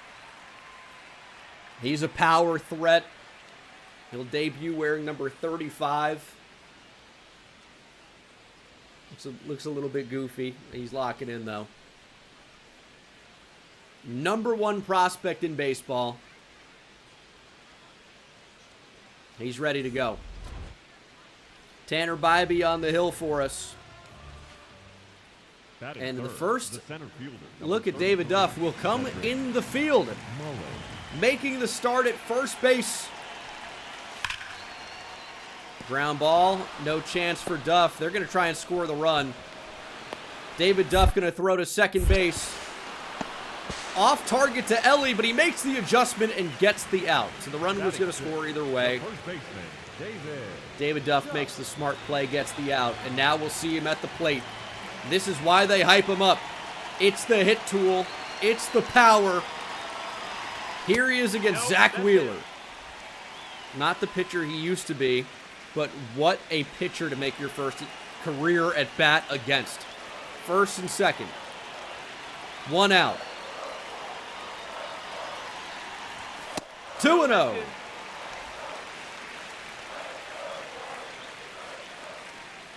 S1: He's a power threat. He'll wearing number 35. Looks a little bit goofy. He's locking in, though. #1 prospect in baseball. He's ready to go. Tanner Bybee on the hill for us. And the first look at David Duff will come in the field, making the start at first base. Ground ball, no chance for Duff. They're going to try and score the run. David Duff going to throw to second base. Off target to Ellie, but he makes the adjustment and gets the out. So the run was going to score either way. David Duff makes the smart play, gets the out, and now we'll see him at the plate. This is why they hype him up. It's the hit tool. It's the power. Here he is against Zach Wheeler. Not the pitcher he used to be, but what a pitcher to make your first career at bat against. First and second. 1 out. 2-0.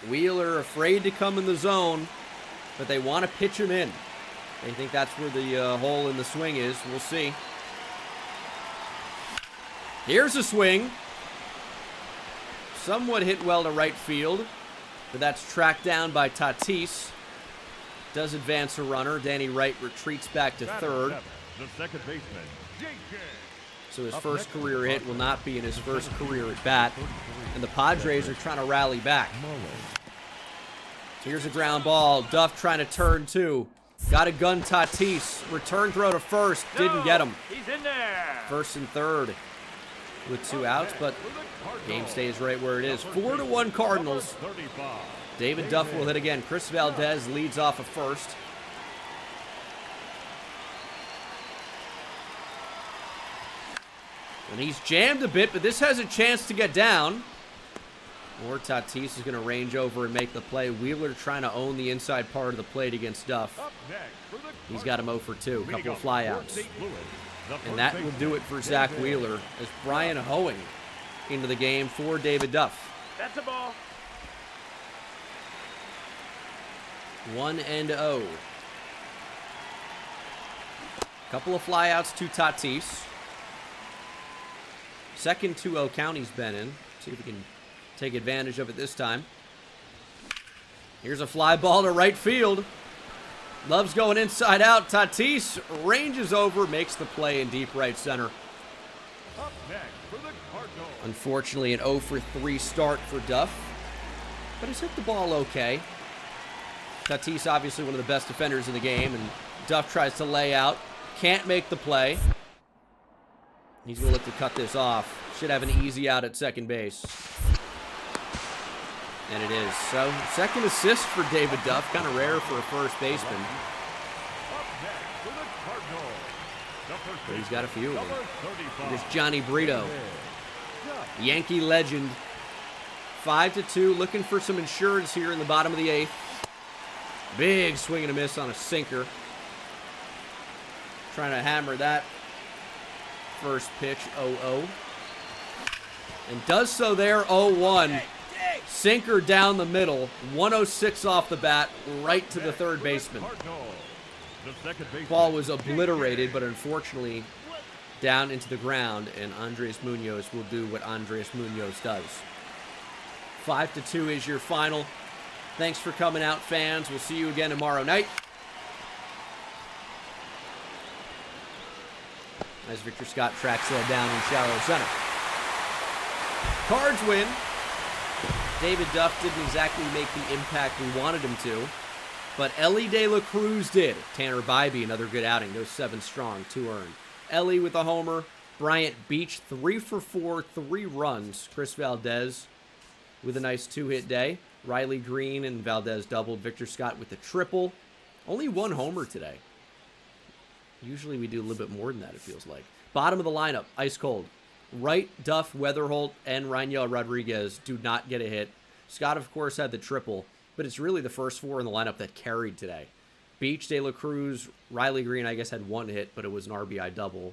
S1: Wheeler afraid to come in the zone, but they want to pitch him in. They think that's where the hole in the swing is. We'll see. Here's a swing. Somewhat hit well to right field, but that's tracked down by Tatis. Does advance a runner. Danny Wright retreats back to third.
S3: The second baseman, Jenkins.
S1: So his first career hit will not be in his first career at bat. And the Padres are trying to rally back. Here's a ground ball. Duff trying to turn two. Got a gun Tatis. Return throw to first. Didn't get him.
S4: He's in there.
S1: First and third with 2 outs, but game stays right where it is. 4-1 Cardinals. David Duff will hit again. Chris Valdez leads off of first. And he's jammed a bit, but this has a chance to get down. Or Tatis is going to range over and make the play. Wheeler trying to own the inside part of the plate against Duff. He's got him 0 for 2, a couple of flyouts. And that will do it for Zach Wheeler as Brian Hoeing into the game for David Duff.
S4: That's a ball.
S1: 1-0. Couple of flyouts to Tatis. Second 2-0 count he's been in. See if we can take advantage of it this time. Here's a fly ball to right field. Love's going inside out. Tatis ranges over, makes the play in deep right center.
S3: Up next for the Cardinals.
S1: Unfortunately, an 0 for 3 start for Duff, but he's hit the ball okay. Tatis obviously one of the best defenders in the game, and Duff tries to lay out. Can't make the play. He's going to look to cut this off. Should have an easy out at second base. And it is. So, second assist for David Duff. Kind of rare for a first baseman.
S3: Up next for the Cardinals.
S1: But he's got a few of them. Here's Johnny Brito. Yankee legend. 5-2. Looking for some insurance here in the bottom of the 8th. Big swing and a miss on a sinker. Trying to hammer that. First pitch, 0-0. And does so there, 0-1. Sinker down the middle, 106 off the bat, right to the third baseman. Ball was obliterated, but unfortunately down into the ground, and Andres Munoz will do what Andres Munoz does. 5-2 is your final. Thanks for coming out, fans. We'll see you again tomorrow night. As Victor Scott tracks that down in shallow center. Cards win. David Duff didn't exactly make the impact we wanted him to, but Ellie De La Cruz did. Tanner Bybee, another good outing. Goes 7 strong, 2 earned. Ellie with a homer. Bryant Beach, 3 for 4, 3 runs. Chris Valdez with a nice 2-hit day. Riley Green and Valdez doubled. Victor Scott with a triple. Only 1 homer today. Usually we do a little bit more than that, it feels like. Bottom of the lineup, ice cold. Wright, Duff, Weatherholt, and Raniel Rodriguez do not get a hit. Scott, of course, had the triple, but it's really the first 4 in the lineup that carried today. Beach, De La Cruz, Riley Green, I guess, had 1 hit, but it was an RBI double.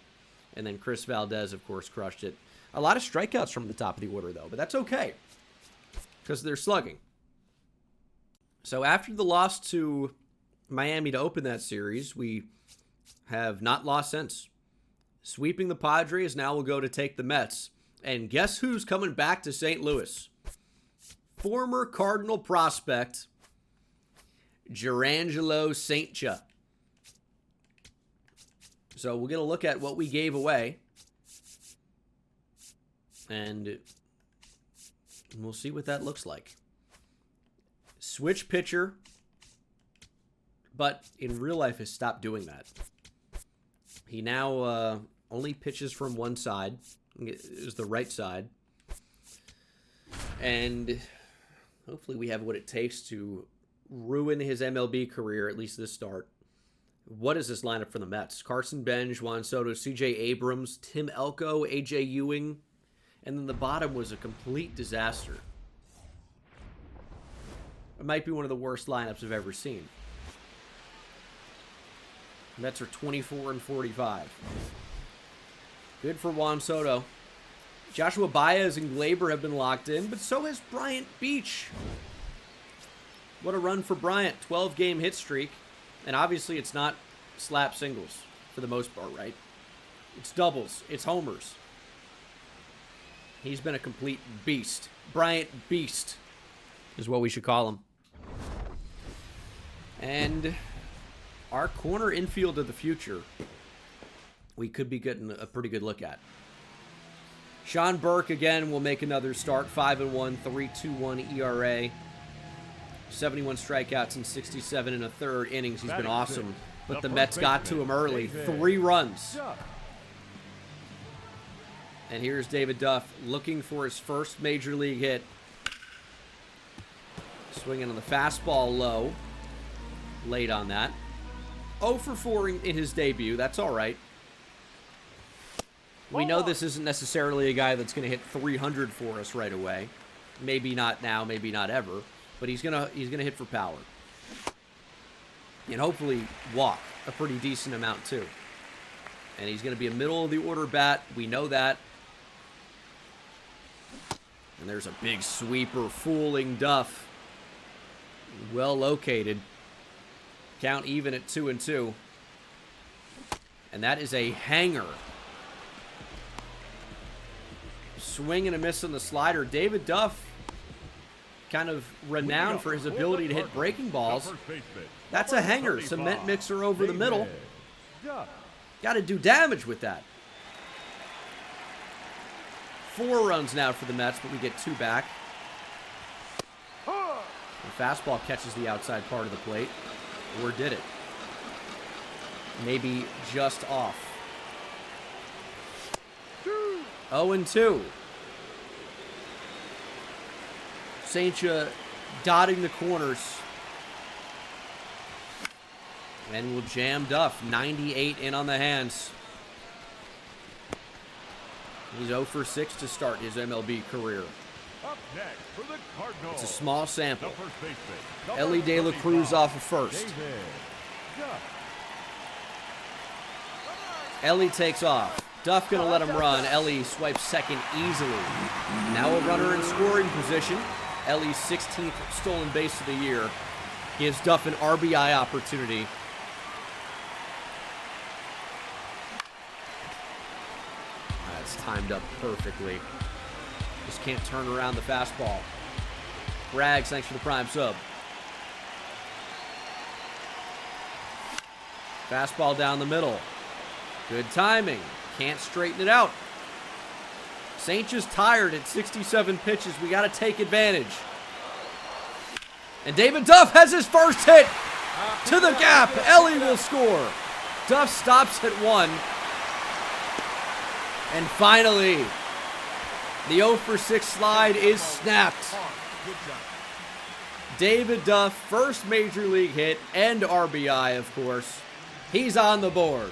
S1: And then Chris Valdez, of course, crushed it. A lot of strikeouts from the top of the order, though, but that's okay because they're slugging. So after the loss to Miami to open that series, we have not lost since. Sweeping the Padres, now we'll go to take the Mets. And guess who's coming back to St. Louis? Former Cardinal prospect, Gerangelo Saintcha. So we're going to look at what we gave away. And we'll see what that looks like. Switch pitcher, but in real life has stopped doing that. He now only pitches from one side. Is the right side. And hopefully we have what it takes to ruin his MLB career, at least this start. What is this lineup for the Mets? Carson Bench, Juan Soto, C.J. Abrams, Tim Elko, A.J. Ewing. And then the bottom was a complete disaster. It might be one of the worst lineups I've ever seen. Mets are 24-45. Good for Juan Soto. Joshua Baez and Glaber have been locked in, but so has Bryant Beach. What a run for Bryant. 12-game hit streak. And obviously it's not slap singles for the most part, right? It's doubles. It's homers. He's been a complete beast. Bryant Beast is what we should call him. And our corner infield of the future, we could be getting a pretty good look at. Shawn Burke again will make another start. 5-1, 3.21 ERA. 71 strikeouts in 67 and a third innings. He's been awesome. But the Mets got to him early. 3 runs. And here's David Duff looking for his first major league hit. Swinging on the fastball low. Late on that. 0 for 4 in his debut. That's all right. We know this isn't necessarily a guy that's going to hit 300 for us right away. Maybe not now, maybe not ever. But he's gonna hit for power. And hopefully walk a pretty decent amount too. And he's going to be a middle of the order bat. We know that. And there's a big sweeper fooling Duff. Well located. Count even at 2-2. And that is a hanger. Swing and a miss on the slider. David Duff, kind of renowned for his ability to hit breaking balls. That's a hanger. Cement mixer over the middle. Got to do damage with that. 4 runs now for the Mets, but we get 2 back. The fastball catches the outside part of the plate. Or did it? Maybe just off. 0-2. Saintia dotting the corners. And will jam Duff. 98 in on the hands. He's 0 for 6 to start his MLB career.
S3: Up next for the Cardinals.
S1: It's a small sample.
S3: The first baseman,
S1: Ellie De La Cruz off of first. Ellie takes off. Duff gonna let him run. Ellie swipes second easily. Now a runner in scoring position. Ellie's 16th stolen base of the year gives Duff an RBI opportunity. That's timed up perfectly. Just can't turn around the fastball. Rags, thanks for the prime sub. Fastball down the middle. Good timing. Can't straighten it out. Saint just tired at 67 pitches. We got to take advantage. And David Duff has his first hit to the gap. Ellie will score. Duff stops at 1. And finally, the 0 for 6 slide is snapped. David Duff, first major league hit and RBI, of course. He's on the board.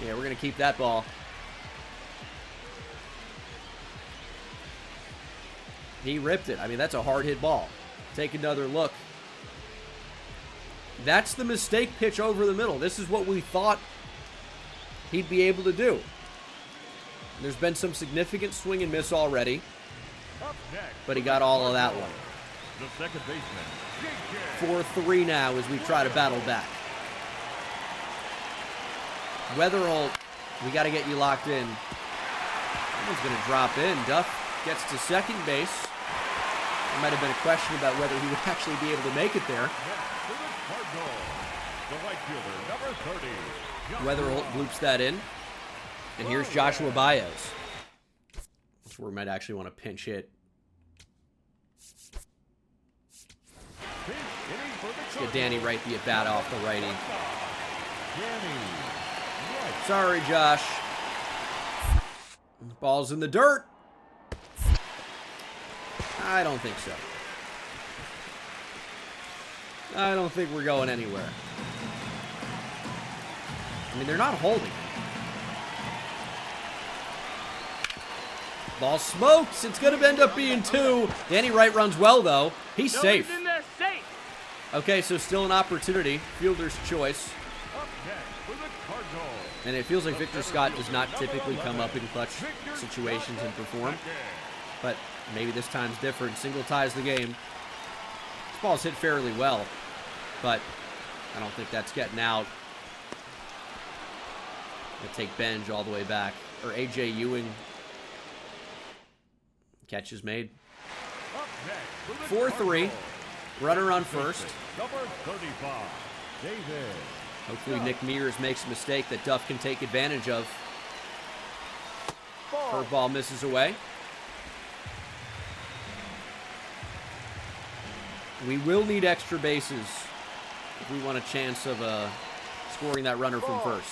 S1: Yeah, we're going to keep that ball. He ripped it. I mean, that's a hard hit ball. Take another look. That's the mistake pitch over the middle. This is what we thought he'd be able to do. There's been some significant swing and miss already, but he got all of that one.
S3: The second baseman,
S1: 4-3 now as we try to battle back. Weatherholt, we got to get you locked in. He's going to drop in. Duff gets to second base. There might have been a question about whether he would actually be able to make it there. Weatherholt bloops that in. And here's Joshua Baez. That's where we might actually want to pinch hit. Let's get Danny Wright the at-bat off the righty. Sorry, Josh. Ball's in the dirt. I don't think so. I don't think we're going anywhere. I mean, they're not holding. Ball smokes. It's going to end up being 2. Danny Wright runs well, though. He's safe. Okay, so still an opportunity. Fielder's choice. And it feels like Victor Scott does not typically come up in clutch situations and perform. But maybe this time's different. Single ties the game. This ball's hit fairly well. But I don't think that's getting out. Gonna take Benj all the way back. Or A.J. Ewing. Catch is made. 4-3. Runner on first.
S3: Number 35, David.
S1: Hopefully Nick Mears makes a mistake that Duff can take advantage of. Curveball misses away. We will need extra bases if we want a chance of scoring that runner from first.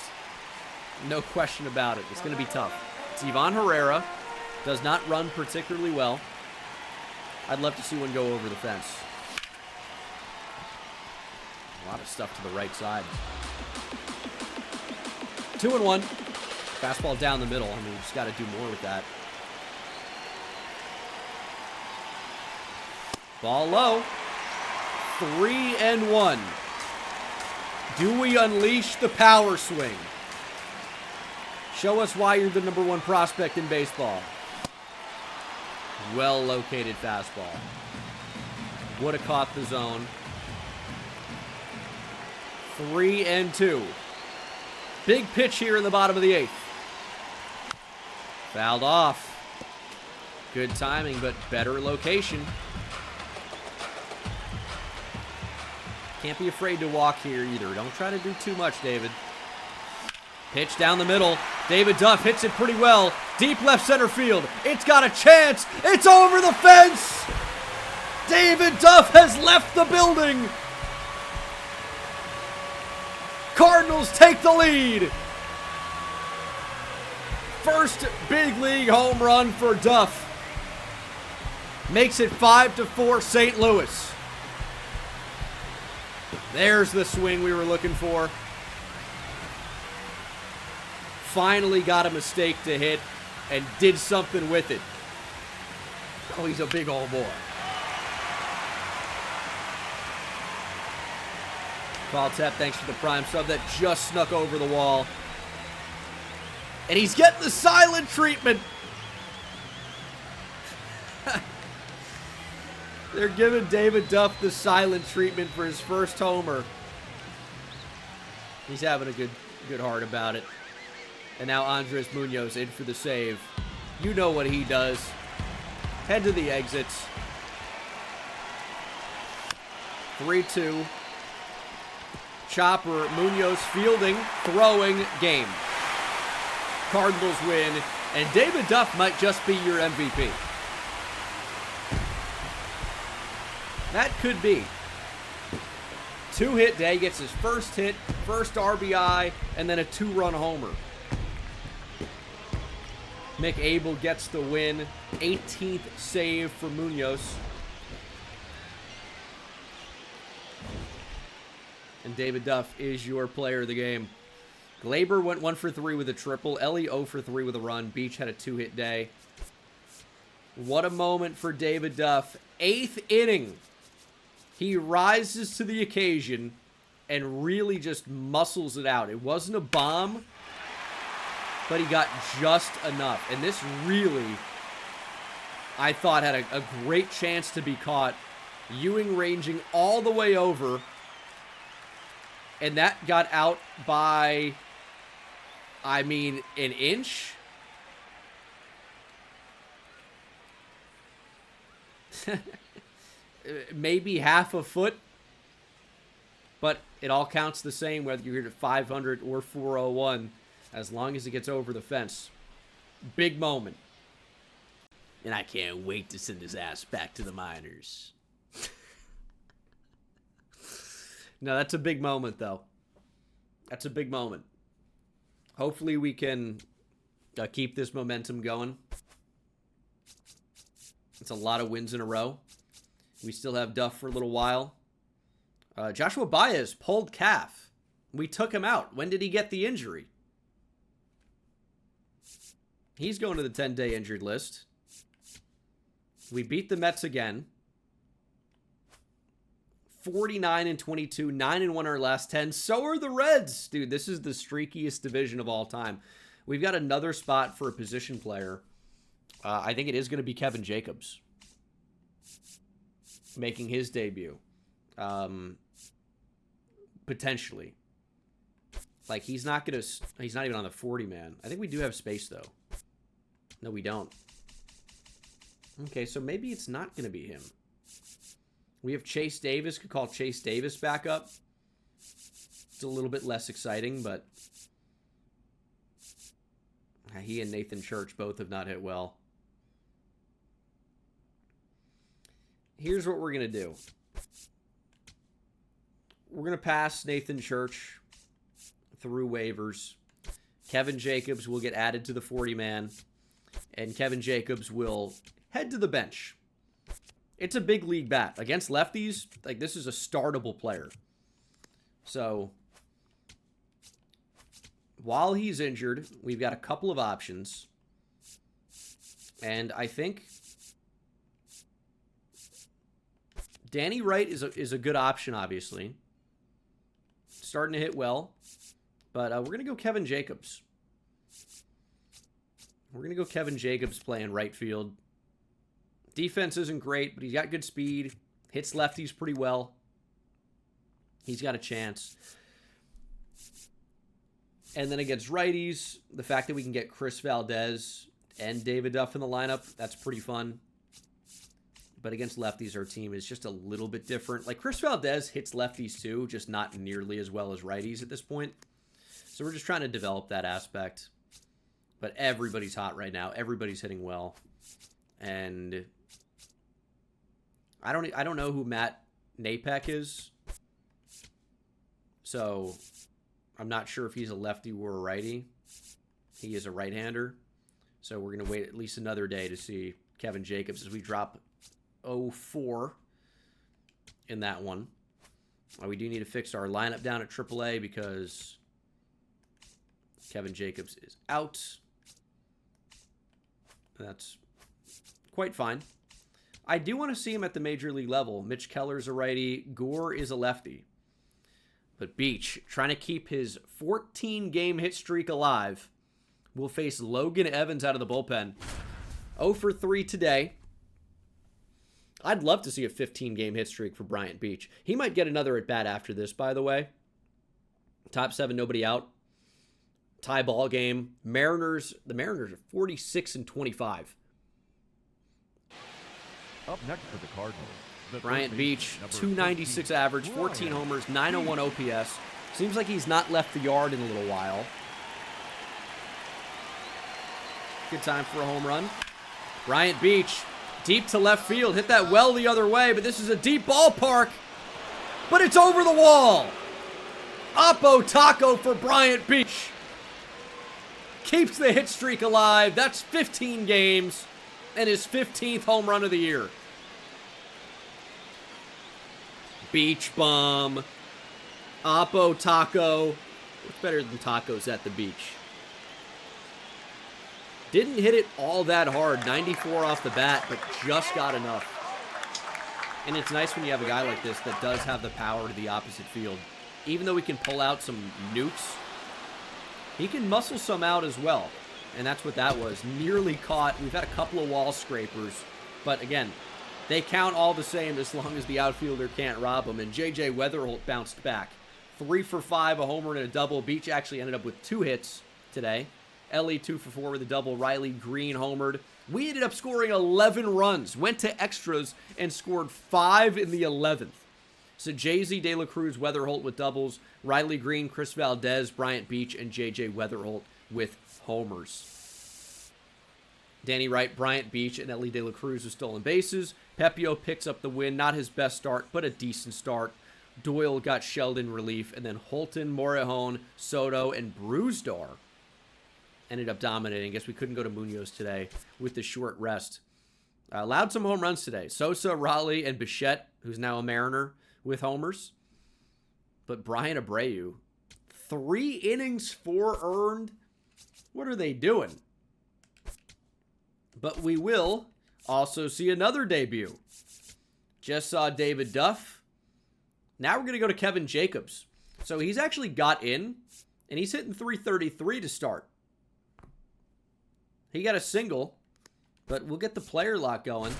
S1: No question about it. It's going to be tough. It's Ivan Herrera. Does not run particularly well. I'd love to see one go over the fence. A lot of stuff to the right side. 2-1. Fastball down the middle. I mean, we just got to do more with that. Ball low. 3-1. Do we unleash the power swing? Show us why you're the #1 prospect in baseball. Well-located fastball. Would have caught the zone. 3-2. Big pitch here in the bottom of the 8th. Fouled off. Good timing, but better location. Can't be afraid to walk here either. Don't try to do too much, David. Pitch down the middle. David Duff hits it pretty well. Deep left center field. It's got a chance. It's over the fence. David Duff has left the building. Cardinals take the lead. First big league home run for Duff. Makes it 5-4 St. Louis. There's the swing we were looking for. Finally got a mistake to hit and did something with it. Oh, he's a big old boy. Tep, thanks for the prime sub. That just snuck over the wall. And he's getting the silent treatment. They're giving David Duff the silent treatment for his first homer. He's having a good heart about it. And now Andres Munoz in for the save. You know what he does. Head to the exits. 3-2. Chopper, Munoz fielding, throwing, game. Cardinals win, and David Duff might just be your MVP. That could be. 2-hit day, gets his first hit, first RBI, and then a 2-run homer. Mick Abel gets the win. 18th save for Munoz. And David Duff is your player of the game. Glaber went 1 for 3 with a triple. Ellie 0 for 3 with a run. Beach had a 2-hit day. What a moment for David Duff. 8th inning. He rises to the occasion and really just muscles it out. It wasn't a bomb, but he got just enough. And this really, I thought, had a great chance to be caught. Ewing ranging all the way over. And that got out by, I mean, an inch. Maybe half a foot. But it all counts the same whether you're at 500 or 401, as long as it gets over the fence. Big moment. And I can't wait to send his ass back to the minors. No, that's a big moment, though. That's a big moment. Hopefully we can keep this momentum going. It's a lot of wins in a row. We still have Duff for a little while. Joshua Baez pulled calf. We took him out. When did he get the injury? He's going to the 10-day injured list. We beat the Mets again. 49-22, 9-1 our last 10. So are the Reds. Dude, this is the streakiest division of all time. We've got another spot for a position player. I think it is going to be Kevin Jacobs making his debut. Potentially. Like, he's not even on the 40 man. I think we do have space, though. No, we don't. Okay, so maybe it's not going to be him. We have Chase Davis. Could call Chase Davis back up. It's a little bit less exciting, but He and Nathan Church both have not hit well. Here's what we're going to do. We're going to pass Nathan Church through waivers. Kevin Jacobs will get added to the 40-man. And Kevin Jacobs will head to the bench. It's a big league bat. Against lefties, like, this is a startable player. So, while he's injured, we've got a couple of options. And I think Danny Wright is a good option, obviously. Starting to hit well. But we're going to go Kevin Jacobs. We're going to go Kevin Jacobs playing right field. Defense isn't great, but he's got good speed. Hits lefties pretty well. He's got a chance. And then against righties, the fact that we can get Chris Valdez and David Duff in the lineup, that's pretty fun. But against lefties, our team is just a little bit different. Like, Chris Valdez hits lefties too, just not nearly as well as righties at this point. So we're just trying to develop that aspect. But everybody's hot right now. Everybody's hitting well. And I don't know who Matt Napek is. So I'm not sure if he's a lefty or a righty. He is a right-hander. So we're going to wait at least another day to see Kevin Jacobs as we drop 0-4 in that one. We do need to fix our lineup down at AAA because Kevin Jacobs is out. That's quite fine. I do want to see him at the major league level. Mitch Keller's a righty. Gore is a lefty. But Beach, trying to keep his 14-game hit streak alive, will face Logan Evans out of the bullpen. 0 for 3 today. I'd love to see a 15-game hit streak for Bryant Beach. He might get another at-bat after this, by the way. Top 7, nobody out. Tie ball game. The Mariners are 46-25.
S3: Up next for the Cardinals.
S1: Bryant Beach, 296 average, 14 homers, 901 OPS. Seems like he's not left the yard in a little while. Good time for a home run. Bryant Beach, deep to left field. Hit that well the other way, but this is a deep ballpark. But it's over the wall. Oppo Taco for Bryant Beach. Keeps the hit streak alive. That's 15 games and his 15th home run of the year. Beach bomb. Oppo Taco. What's better than tacos at the beach? Didn't hit it all that hard. 94 off the bat, but just got enough. And it's nice when you have a guy like this that does have the power to the opposite field. Even though he can pull out some nukes, he can muscle some out as well. And that's what that was. Nearly caught. We've had a couple of wall scrapers. But again, they count all the same as long as the outfielder can't rob them. And J.J. Weatherholt bounced back. 3 for 5, a homer and a double. Beach actually ended up with 2 hits today. Ellie 2 for 4 with a double. Riley Green homered. We ended up scoring 11 runs. Went to extras and scored 5 in the 11th. So Jay-Z, De La Cruz, Weatherholt with doubles. Riley Green, Chris Valdez, Bryant Beach, and J.J. Weatherholt with homers. Danny Wright, Bryant Beach, and Ellie De La Cruz with stolen bases. Pepio picks up the win. Not his best start, but a decent start. Doyle got shelled in relief. And then Holton, Morejon, Soto, and Bruzdar ended up dominating. I guess we couldn't go to Munoz today with the short rest. Allowed some home runs today. Sosa, Raleigh, and Bichette, who's now a Mariner, with homers. But Brian Abreu, 3 innings, 4 earned. What are they doing? But we will also see another debut. Just saw David Duff. Now we're going to go to Kevin Jacobs. So he's actually got in, and he's hitting .333 to start. He got a single, but we'll get the player lock going.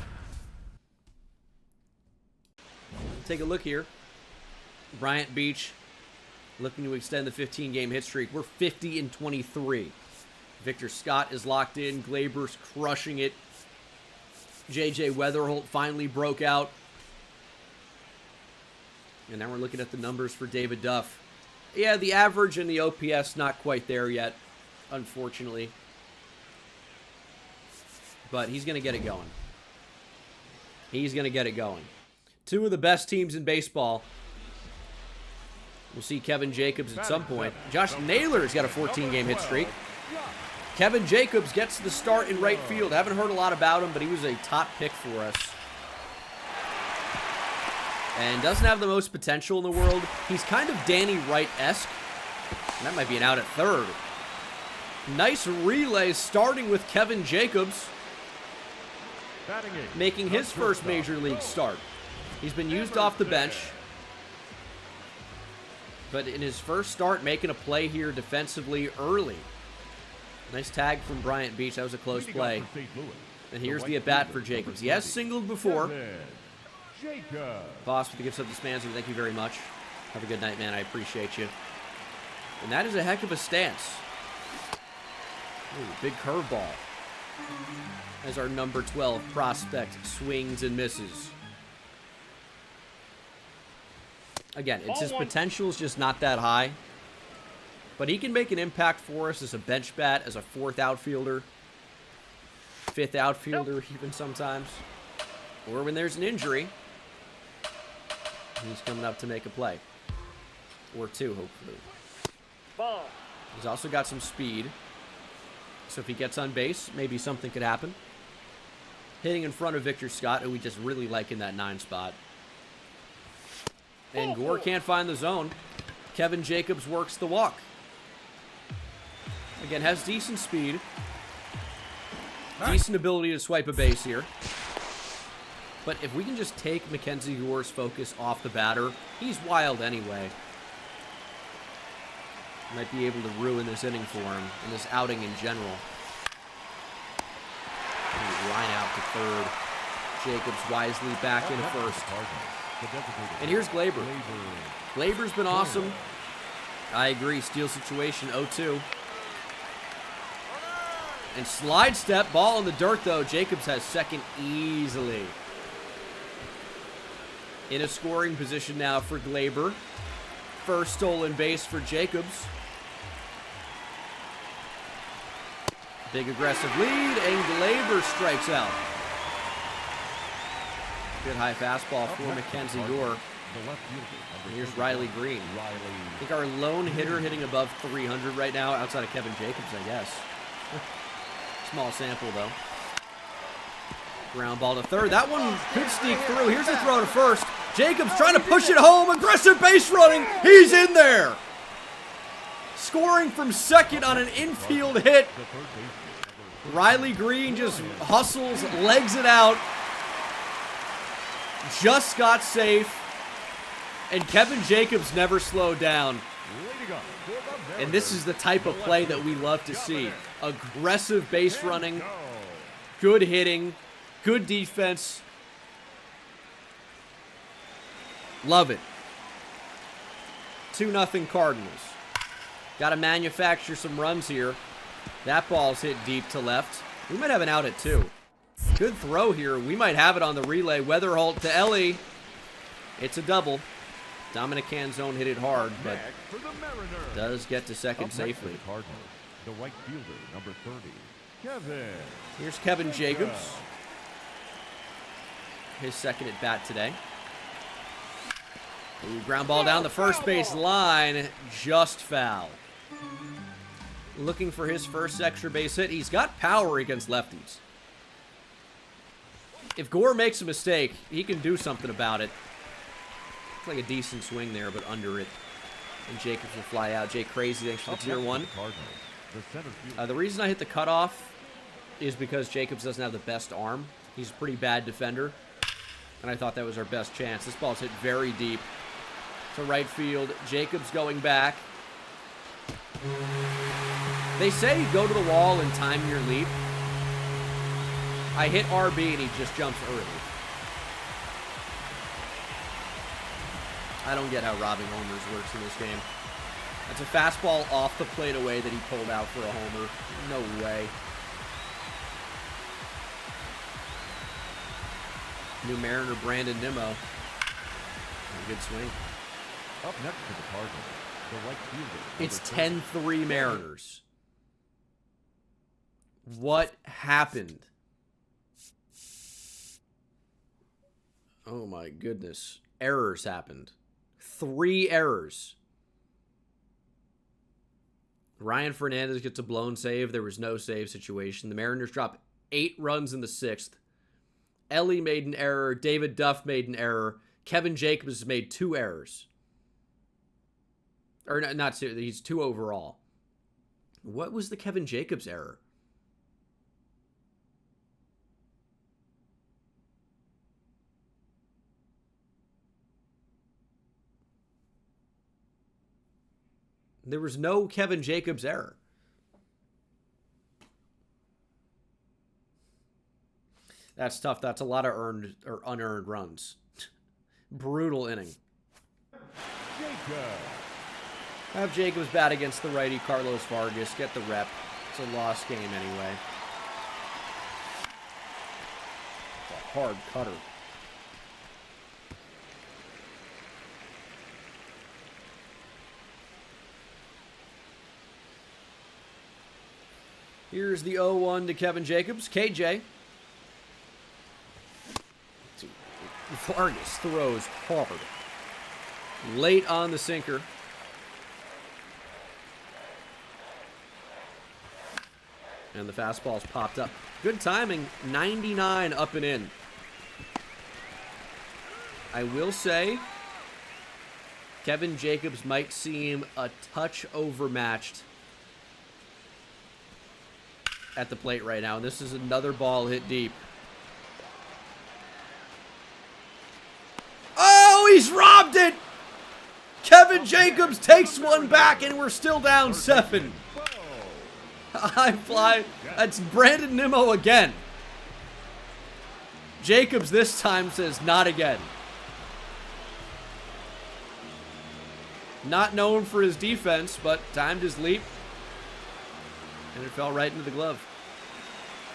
S1: Take a look here. Bryant Beach looking to extend the 15-game hit streak. We're 50-23. Victor Scott is locked in. Glaber's crushing it. J.J. Weatherholt finally broke out. And now we're looking at the numbers for David Duff. Yeah, the average and the OPS not quite there yet, unfortunately. but he's going to get it going. He's going to get it going. Two of the best teams in baseball. We'll see Kevin Jacobs at some point. Josh Naylor's got a 14-game hit streak. Kevin Jacobs gets the start in right field. Haven't heard a lot about him, but he was a top pick for us. And doesn't have the most potential in the world. He's kind of Danny Wright-esque. That might be an out at third. Nice relay starting with Kevin Jacobs, making his first major league start. He's been used off the bench, but in his first start, making a play here defensively early. Nice tag from Bryant Beach. That was a close play. And here's the at-bat for Jacobs. He has singled before. Boss with the gifts of the Spanzer. Thank you very much. Have a good night, man. I appreciate you. And that is a heck of a stance. Ooh, big curveball. As our number 12 prospect swings and misses. Again, it's his potential is just not that high. But he can make an impact for us as a bench bat, as a fourth outfielder, fifth outfielder even sometimes. Or when there's an injury, he's coming up to make a play. Or two, hopefully. He's also got some speed. So if he gets on base, maybe something could happen. Hitting in front of Victor Scott, who we just really like in that 9 spot. And Gore can't find the zone. Kevin Jacobs works the walk. Again, has decent speed. Decent ability to swipe a base here. But if we can just take Mackenzie Gore's focus off the batter, he's wild anyway. Might be able to ruin this inning for him, and this outing in general. Line out to third. Jacobs wisely back in first. And here's Glaber. Glaber's been awesome. I agree. Steal situation, 0-2. And slide step, ball in the dirt, though. Jacobs has second easily. In a scoring position now for Glaber. First stolen base for Jacobs. Big aggressive lead, and Glaber strikes out. Good high fastball for Mackenzie Gore. And here's Riley Green. I think our lone hitter hitting above 300 right now, outside of Kevin Jacobs, I guess. Small sample, though. Ground ball to third. That one could sneak through. Here's a throw to first. Jacobs trying to push it home. Aggressive base running. He's in there. Scoring from second on an infield hit. Riley Green just hustles, legs it out. Just got safe. And Kevin Jacobs never slowed down. And this is the type of play that we love to see. Aggressive base running, good hitting, good defense. Love it. 2-0 Cardinals. Got to manufacture some runs here. That ball's hit deep to left. We might have an out at 2. Good throw here. We might have it on the relay. Weatherholt to Ellie. It's a double. Dominic Canzone hit it hard, but does get to second safely.
S3: The right fielder, number 30, Kevin.
S1: Here's Kevin Jacobs. His second at bat today. Ooh, ground ball down the first base line. Just foul. Looking for his first extra base hit. He's got power against lefties. If Gore makes a mistake, he can do something about it. Looks like a decent swing there, but under it. And Jacobs will fly out. Jay Crazy, thanks for the tier 1. The reason I hit the cutoff is because Jacobs doesn't have the best arm. He's a pretty bad defender. And I thought that was our best chance. This ball's hit very deep to right field. Jacobs going back. They say go to the wall and time your leap. I hit RB and he just jumps early. I don't get how robbing homers works in this game. That's a fastball off the plate away that he pulled out for a homer. No way. New Mariner Brandon Nimmo. Good swing.
S3: Up next to the Cardinals, the right fielder.
S1: It's 10-3 Mariners. What happened? Oh my goodness. Errors happened. 3 errors. Ryan Fernandez gets a blown save. There was no save situation. The Mariners drop 8 runs in the 6th. Ellie made an error. David Duff made an error. Kevin Jacobs made 2 errors. Or not 2. He's 2 overall. What was the Kevin Jacobs error? There was no Kevin Jacobs error. That's tough. That's a lot of earned or unearned runs. Brutal inning.
S3: Jacob.
S1: Have Jacobs bat against the righty Carlos Vargas. Get the rep. It's a lost game anyway. It's a hard cutter. Here's the 0-1 to Kevin Jacobs. KJ. Vargas throws hard. Late on the sinker. And the fastball's popped up. Good timing. 99 up and in. I will say, Kevin Jacobs might seem a touch overmatched at the plate right now. And this is another ball hit deep. Oh, he's robbed it! Kevin Jacobs takes one back, and we're still down 7. High fly. That's Brandon Nimmo again. Jacobs this time says not again. Not known for his defense, but timed his leap. And it fell right into the glove.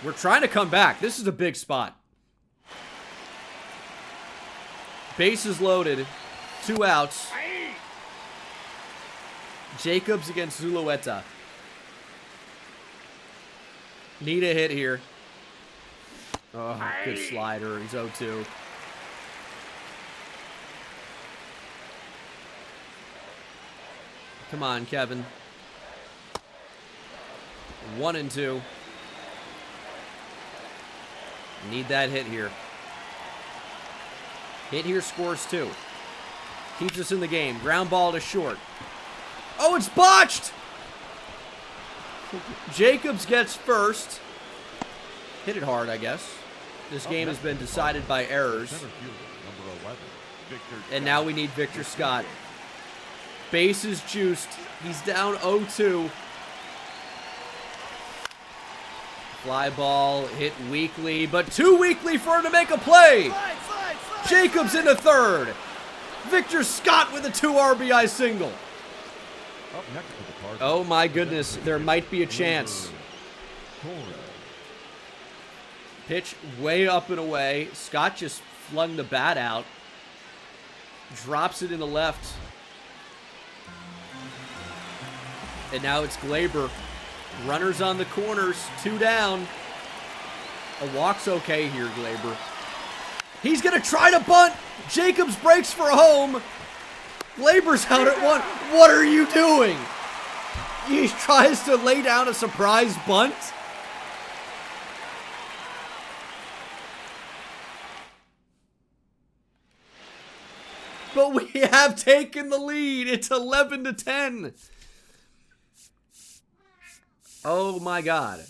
S1: We're trying to come back. This is a big spot. Bases loaded. 2 outs. Jacobs against Zulueta. Need a hit here. Oh, good slider. He's 0-2. Come on, Kevin. 1-2. Need that hit here. Hit here scores 2. Keeps us in the game. Ground ball to short. Oh, it's botched! Jacobs gets first. Hit it hard, I guess. This game has been decided by errors. And now we need Victor Scott. Bases juiced. He's down 0-2. Fly ball hit weakly, but too weakly for him to make a play. Jacobs into third. Victor Scott with a 2 RBI single. Oh my goodness, there might be a chance. Pitch way up and away. Scott just flung the bat out. Drops it in the left. And now it's Glaber. Runners on the corners, 2 down. A walk's okay here, Glaber. He's going to try to bunt. Jacobs breaks for home. Glaber's out at 1. What are you doing? He tries to lay down a surprise bunt. But we have taken the lead. It's 11-10. Oh my God.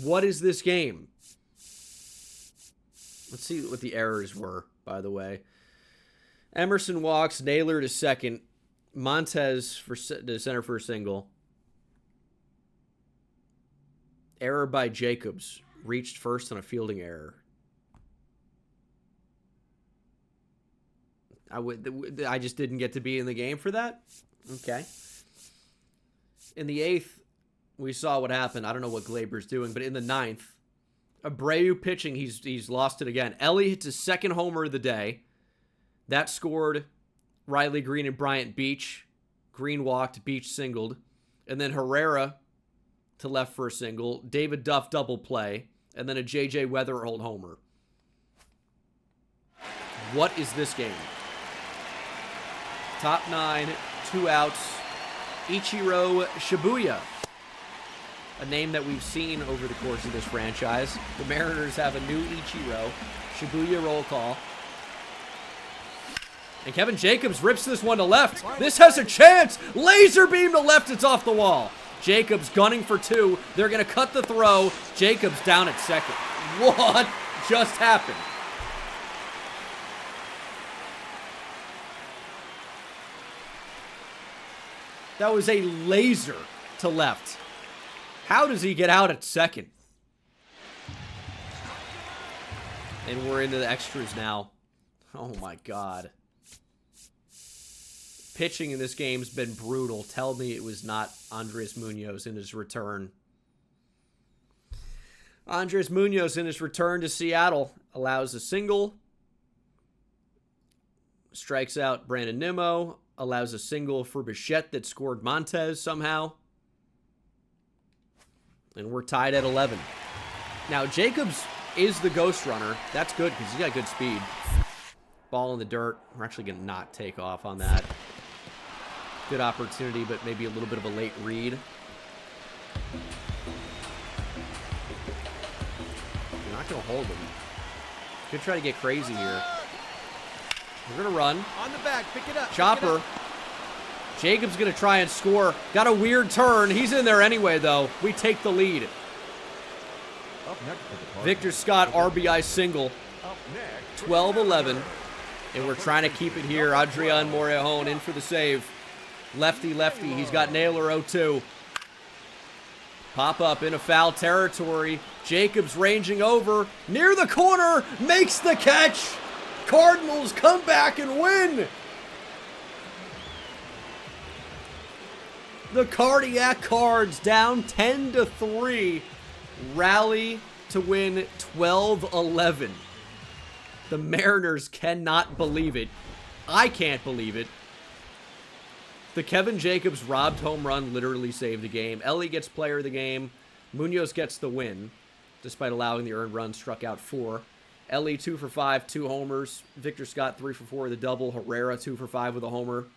S1: What is this game? Let's see what the errors were, by the way. Emerson walks, Naylor to second, Montez to center for a single. Error by Jacobs. Reached first on a fielding error. I just didn't get to be in the game for that? Okay. In the 8th, we saw what happened. I don't know what Glaber's doing, but in the 9th, Abreu pitching, he's lost it again. Ellie hits his 2nd homer of the day. That scored Riley Green and Bryant Beach. Green walked, Beach singled. And then Herrera to left for a single. David Duff double play. And then a J.J. Weatherhold homer. What is this game? Top 9, 2 outs. Ichiro Shibuya. A name that we've seen over the course of this franchise. The Mariners have a new Ichiro. Shibuya roll call. And Kevin Jacobs rips this one to left. This has a chance. Laser beam to left. It's off the wall. Jacobs gunning for 2. They're going to cut the throw. Jacobs down at second. What just happened? That was a laser to left. How does he get out at second? And we're into the extras now. Oh my God. Pitching in this game's been brutal. Tell me it was not Andres Munoz in his return. Andres Munoz in his return to Seattle allows a single. Strikes out Brandon Nimmo. Allows a single for Bichette that scored Montez somehow. And we're tied at 11. Now, Jacobs is the ghost runner. That's good because he's got good speed. Ball in the dirt. We're actually going to not take off on that. Good opportunity, but maybe a little bit of a late read. We're not going to hold him. Could try to get crazy here. We're going to run.
S5: On the back, pick it up.
S1: Chopper. Jacobs going to try and score. Got a weird turn. He's in there anyway, though. We take the lead.
S3: Up next for the Cardinals.
S1: Victor Scott, RBI single.
S3: Up next.
S1: 12-11. And we're trying to keep it here. Adrian Morejon in for the save. Lefty, lefty. He's got Naylor 0-2. Pop up into foul territory. Jacobs ranging over. Near the corner. Makes the catch. Cardinals come back and win. The Cardiac Cards down 10-3. Rally to win 12-11. The Mariners cannot believe it. I can't believe it. The Kevin Jacobs robbed home run literally saved the game. Ellie gets player of the game. Munoz gets the win, despite allowing the earned run, struck out 4. Ellie 2 for 5, 2 homers. Victor Scott 3 for 4 with a double. Herrera 2 for 5 with a homer. Or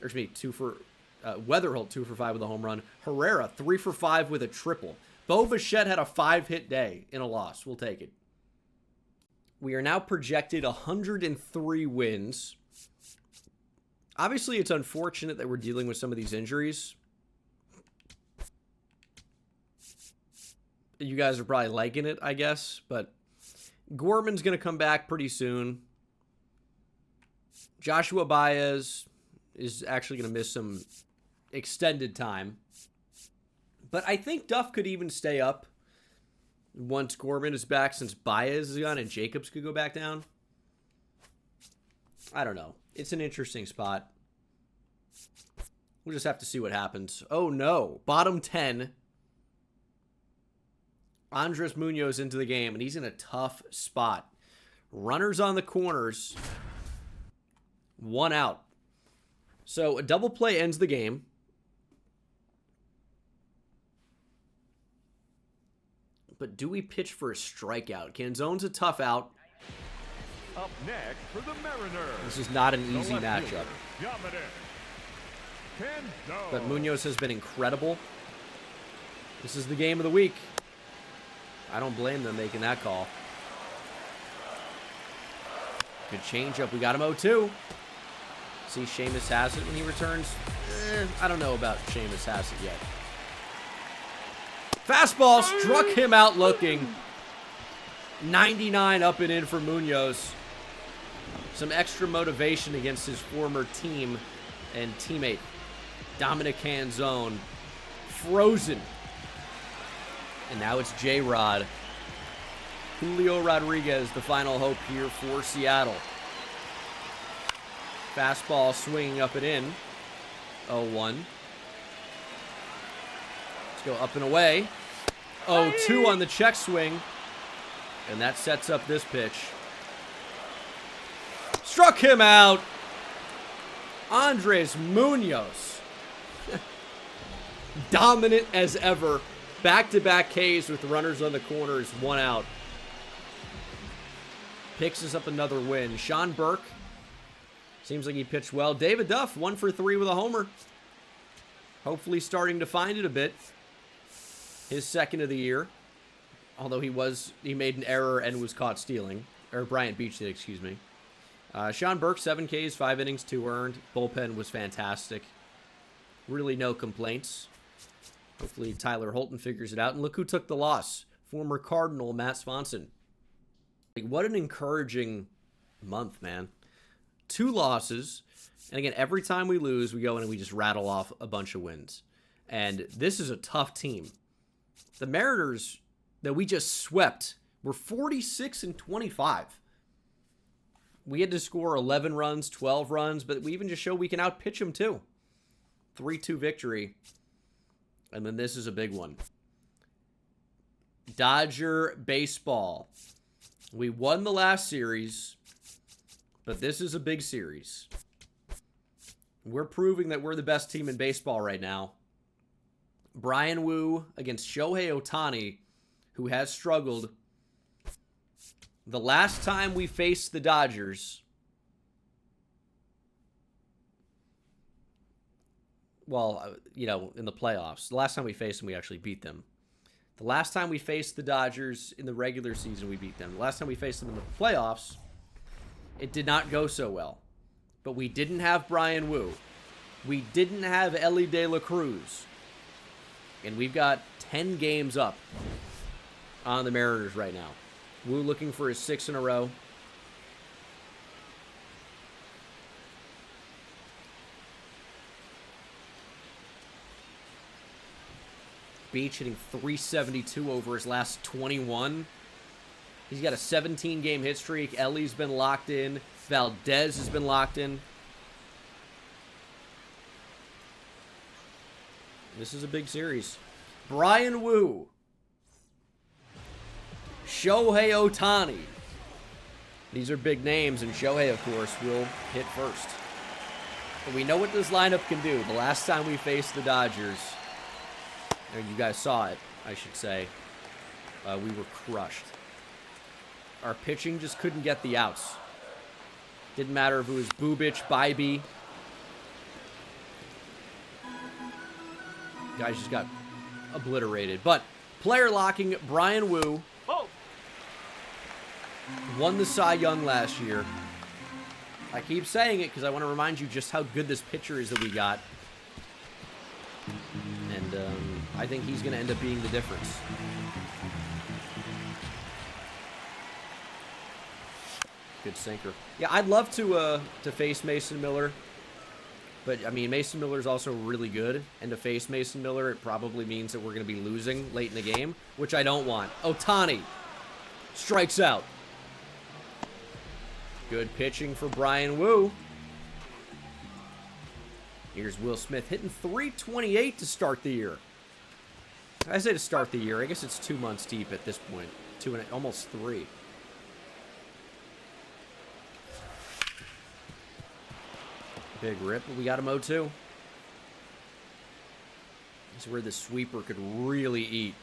S1: excuse me, 2 for Weatherholt 2 for 5 with a home run. Herrera 3 for 5 with a triple. Bo Bichette had a 5-hit day in a loss. We'll take it. We are now projected 103 wins. Obviously, it's unfortunate that we're dealing with some of these injuries. You guys are probably liking it, I guess, but Gorman's going to come back pretty soon. Joshua Baez is actually going to miss some extended time. But I think Duff could even stay up once Gorman is back, since Baez is gone and Jacobs could go back down. I don't know. It's an interesting spot. We'll just have to see what happens. Oh, no. Bottom 10. Andres Munoz into the game, and he's in a tough spot. Runners on the corners. 1 out. So a double play ends the game. But do we pitch for a strikeout? Canzone's a tough out.
S3: Up next for the Mariners.
S1: This is not an easy
S3: The left
S1: matchup.
S3: fielder, Dominic Canzone.
S1: But Munoz has been incredible. This is the game of the week. I don't blame them making that call. Good changeup. We got him 0-2. See, Seamus has it when he returns. I don't know about Seamus has it yet. Fastball struck him out looking. 99 up and in for Munoz. Some extra motivation against his former team and teammate, Dominic Canzone. Frozen. And now it's J-Rod. Julio Rodriguez, the final hope here for Seattle. Fastball swinging up and in. 0-1. Let's go up and away. 0-2 on the check swing. And that sets up this pitch. Struck him out. Andres Munoz. Dominant as ever. Back-to-back Ks with runners on the corners. 1 out. picks us up another win. Shawn Burke, seems like he pitched well. David Duff, 1 for 3 with a homer. Hopefully starting to find it a bit. His second of the year. Although he made an error and was caught stealing. Or Bryant Beach did, excuse me. Shawn Burke, 7 Ks, 5 innings, 2 earned. Bullpen was fantastic. Really no complaints. Hopefully Tyler Holton figures it out. And look who took the loss. Former Cardinal Matt Swanson. Like, what an encouraging month, man. 2 losses. And again, every time we lose, we go in and we just rattle off a bunch of wins. And this is a tough team. The Mariners that we just swept were 46-25. We had to score 11 runs, 12 runs, but we even just show we can outpitch them too. 3-2 victory. And then this is a big one. Dodger baseball. We won the last series, but this is a big series. We're proving that we're the best team in baseball right now. Brian Wu against Shohei Ohtani, who has struggled. The last time we faced the Dodgers, well, in the playoffs. The last time we faced them, we actually beat them. The last time we faced the Dodgers in the regular season, we beat them. The last time we faced them in the playoffs, it did not go so well. But we didn't have Brian Wu. We didn't have Ellie De La Cruz. And we've got 10 games up on the Mariners right now. Wu looking for his 6th in a row. Beach hitting .372 over his last 21. He's got a 17-game hit streak. Ellie's been locked in. Valdez has been locked in. This is a big series. Brian Wu. Shohei Ohtani. These are big names, and Shohei, of course, will hit first. But we know what this lineup can do. The last time we faced the Dodgers, or you guys saw it, I should say, we were crushed. Our pitching just couldn't get the outs. Didn't matter if it was Bubic, Bybee. Guys just got obliterated. But player locking, Brian Wu won the Cy Young last year. I keep saying it because I want to remind you just how good this pitcher is that we got. And I think he's going to end up being the difference. Good sinker. Yeah, I'd love to face Mason Miller. But, I mean, Mason Miller's also really good. And to face Mason Miller, it probably means that we're going to be losing late in the game, which I don't want. Ohtani strikes out. Good pitching for Brian Wu. Here's Will Smith hitting .328 to start the year. I say to start the year. I guess it's 2 months deep at this point. Almost 3. Big rip, but we got him 0-2. This is where the sweeper could really eat.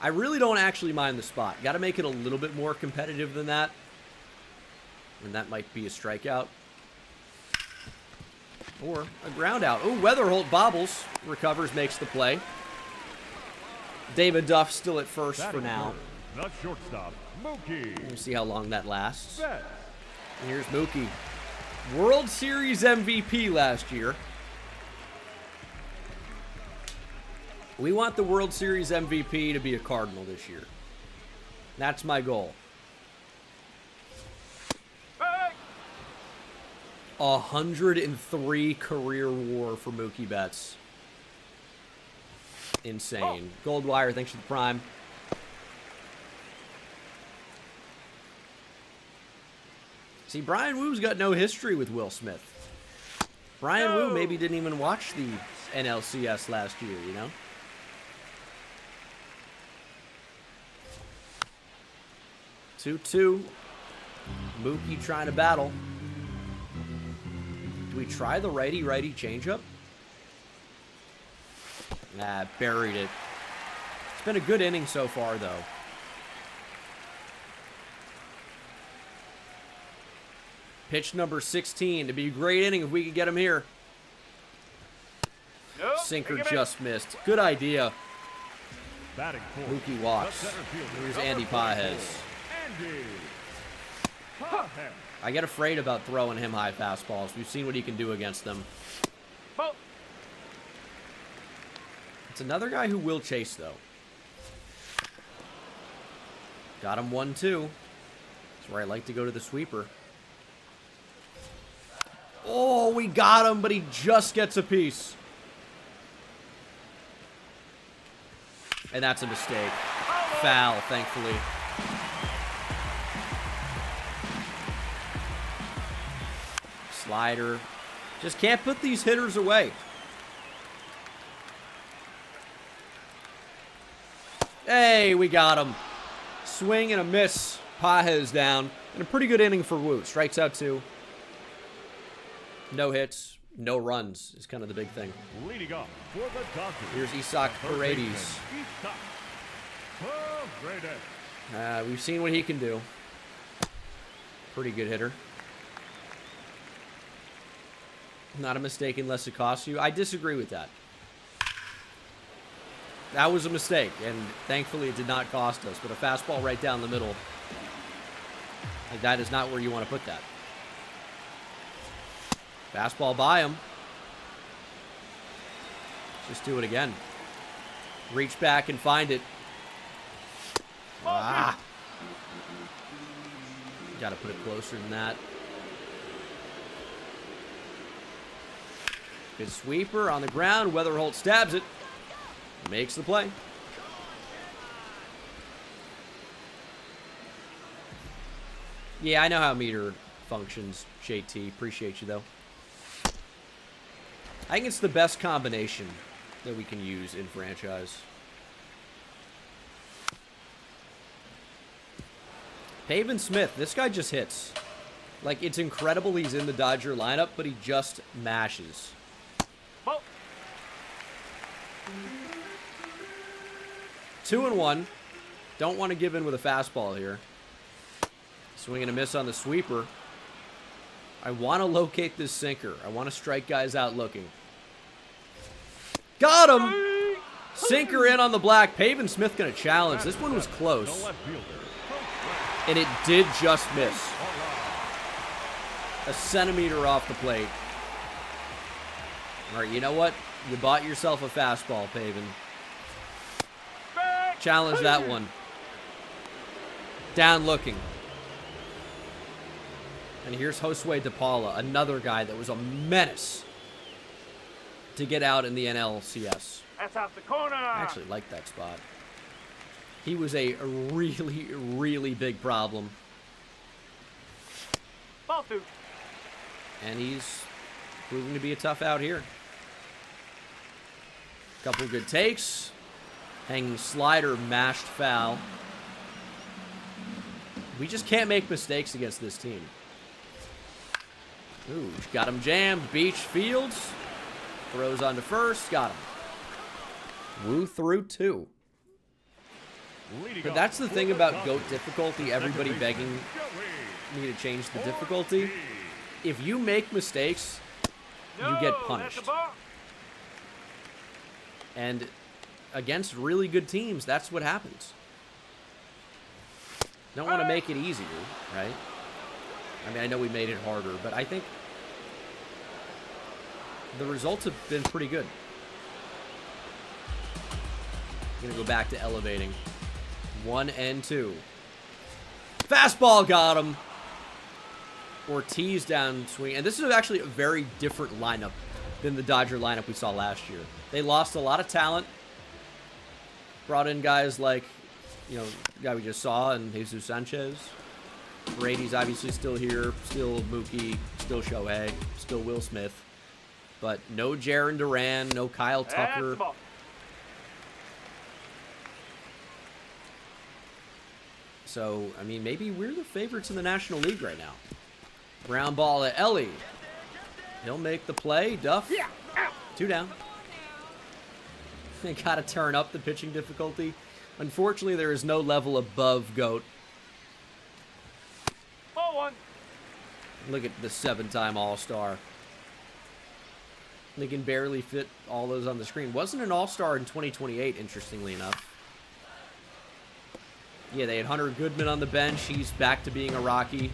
S1: I really don't actually mind the spot. Got to make it a little bit more competitive than that. And that might be a strikeout. Or a ground out. Oh, Weatherholt bobbles. Recovers, makes the play. David Duff still at first for now.
S3: The shortstop, Mookie.
S1: We'll see how long that lasts.
S3: Set.
S1: And here's Mookie. World Series MVP last year. We want the World Series MVP to be a Cardinal this year. That's my goal. 103 career WAR for Mookie Betts. Insane. Goldwire, thanks for the prime. See, Brian Wu's got no history with Will Smith. Brian Wu maybe didn't even watch the NLCS last year, you know? Two. Mookie trying to battle. Do we try the righty-righty changeup? Nah, buried it. It's been a good inning so far, though. Pitch number 16. To be a great inning if we could get him here.
S4: Nope.
S1: Sinker just missed. Good idea.
S3: Batting fourth.
S1: Mookie walks.
S3: The center fielder,
S1: Here's
S3: number
S1: Andy
S3: 44,
S1: Pages.
S3: Andy Pages.
S1: I get afraid about throwing him high fastballs. We've seen what he can do against them.
S4: Ball.
S1: It's another guy who will chase, though. Got him 1-2. That's where I like to go to the sweeper. Oh, we got him, but he just gets a piece. And that's a mistake. Foul, thankfully. Slider. Just can't put these hitters away. Hey, we got him. Swing and a miss. Pages down. And a pretty good inning for Wu. Strikes out 2. No hits, no runs is kind of the big thing.
S3: Leading off for the Dodgers.
S1: Here's Isaac Paredes. We've seen what he can do. Pretty good hitter. Not a mistake unless it costs you. I disagree with that. That was a mistake, and thankfully it did not cost us. But a fastball right down the middle, like that is not where you want to put that. Fastball by him. Just do it again. Reach back and find it. Ah. Got to put it closer than that. Good sweeper on the ground. Weatherholt stabs it. Makes the play. Yeah, I know how meter functions, JT. Appreciate you, though. I think it's the best combination that we can use in franchise. Pavin Smith, this guy just hits. Like, it's incredible he's in the Dodger lineup, but he just mashes.
S4: Ball.
S1: 2-1. Don't want to give in with a fastball here. Swing and a miss on the sweeper. I want to locate this sinker. I want to strike guys out looking. Got him! Sinker in on the black. Pavin Smith going to challenge. This one was close. And it did just miss. A centimeter off the plate. All right, you know what? You bought yourself a fastball, Pavin. Challenge that one. Down looking. And here's Josue DePaula, another guy that was a menace to get out in the NLCS.
S4: That's out the corner.
S1: I actually like that spot. He was a really, really big problem.
S4: Ball 2.
S1: And he's proving to be a tough out here. Couple good takes. Hanging slider, mashed foul. We just can't make mistakes against this team. Ooh, got him jammed. Beach Fields. Throws on to first. Got him. Wu through 2. But that's the thing about GOAT difficulty. Everybody begging me to change the difficulty. If you make mistakes, you get punished. And against really good teams, that's what happens. Don't want to make it easier, right? I mean, I know we made it harder, but I think the results have been pretty good. I'm going to go back to elevating. 1 and 2. Fastball got him. Ortiz down swing. And this is actually a very different lineup than the Dodger lineup we saw last year. They lost a lot of talent. Brought in guys like, you know, the guy we just saw and Jesus Sanchez. Brady's obviously still here. Still Mookie. Still Shohei. Still Will Smith. But no Jaron Duran. No Kyle Tucker. So, I mean, maybe we're the favorites in the National League right now. Ground ball at Ellie. He'll make the play. Duff. 2 down. They got to turn up the pitching difficulty. Unfortunately, there is no level above GOAT.
S4: Ball 1.
S1: Look at the 7-time All-Star. They can barely fit all those on the screen. Wasn't an All-Star in 2028, interestingly enough. Yeah, they had Hunter Goodman on the bench. He's back to being a Rocky.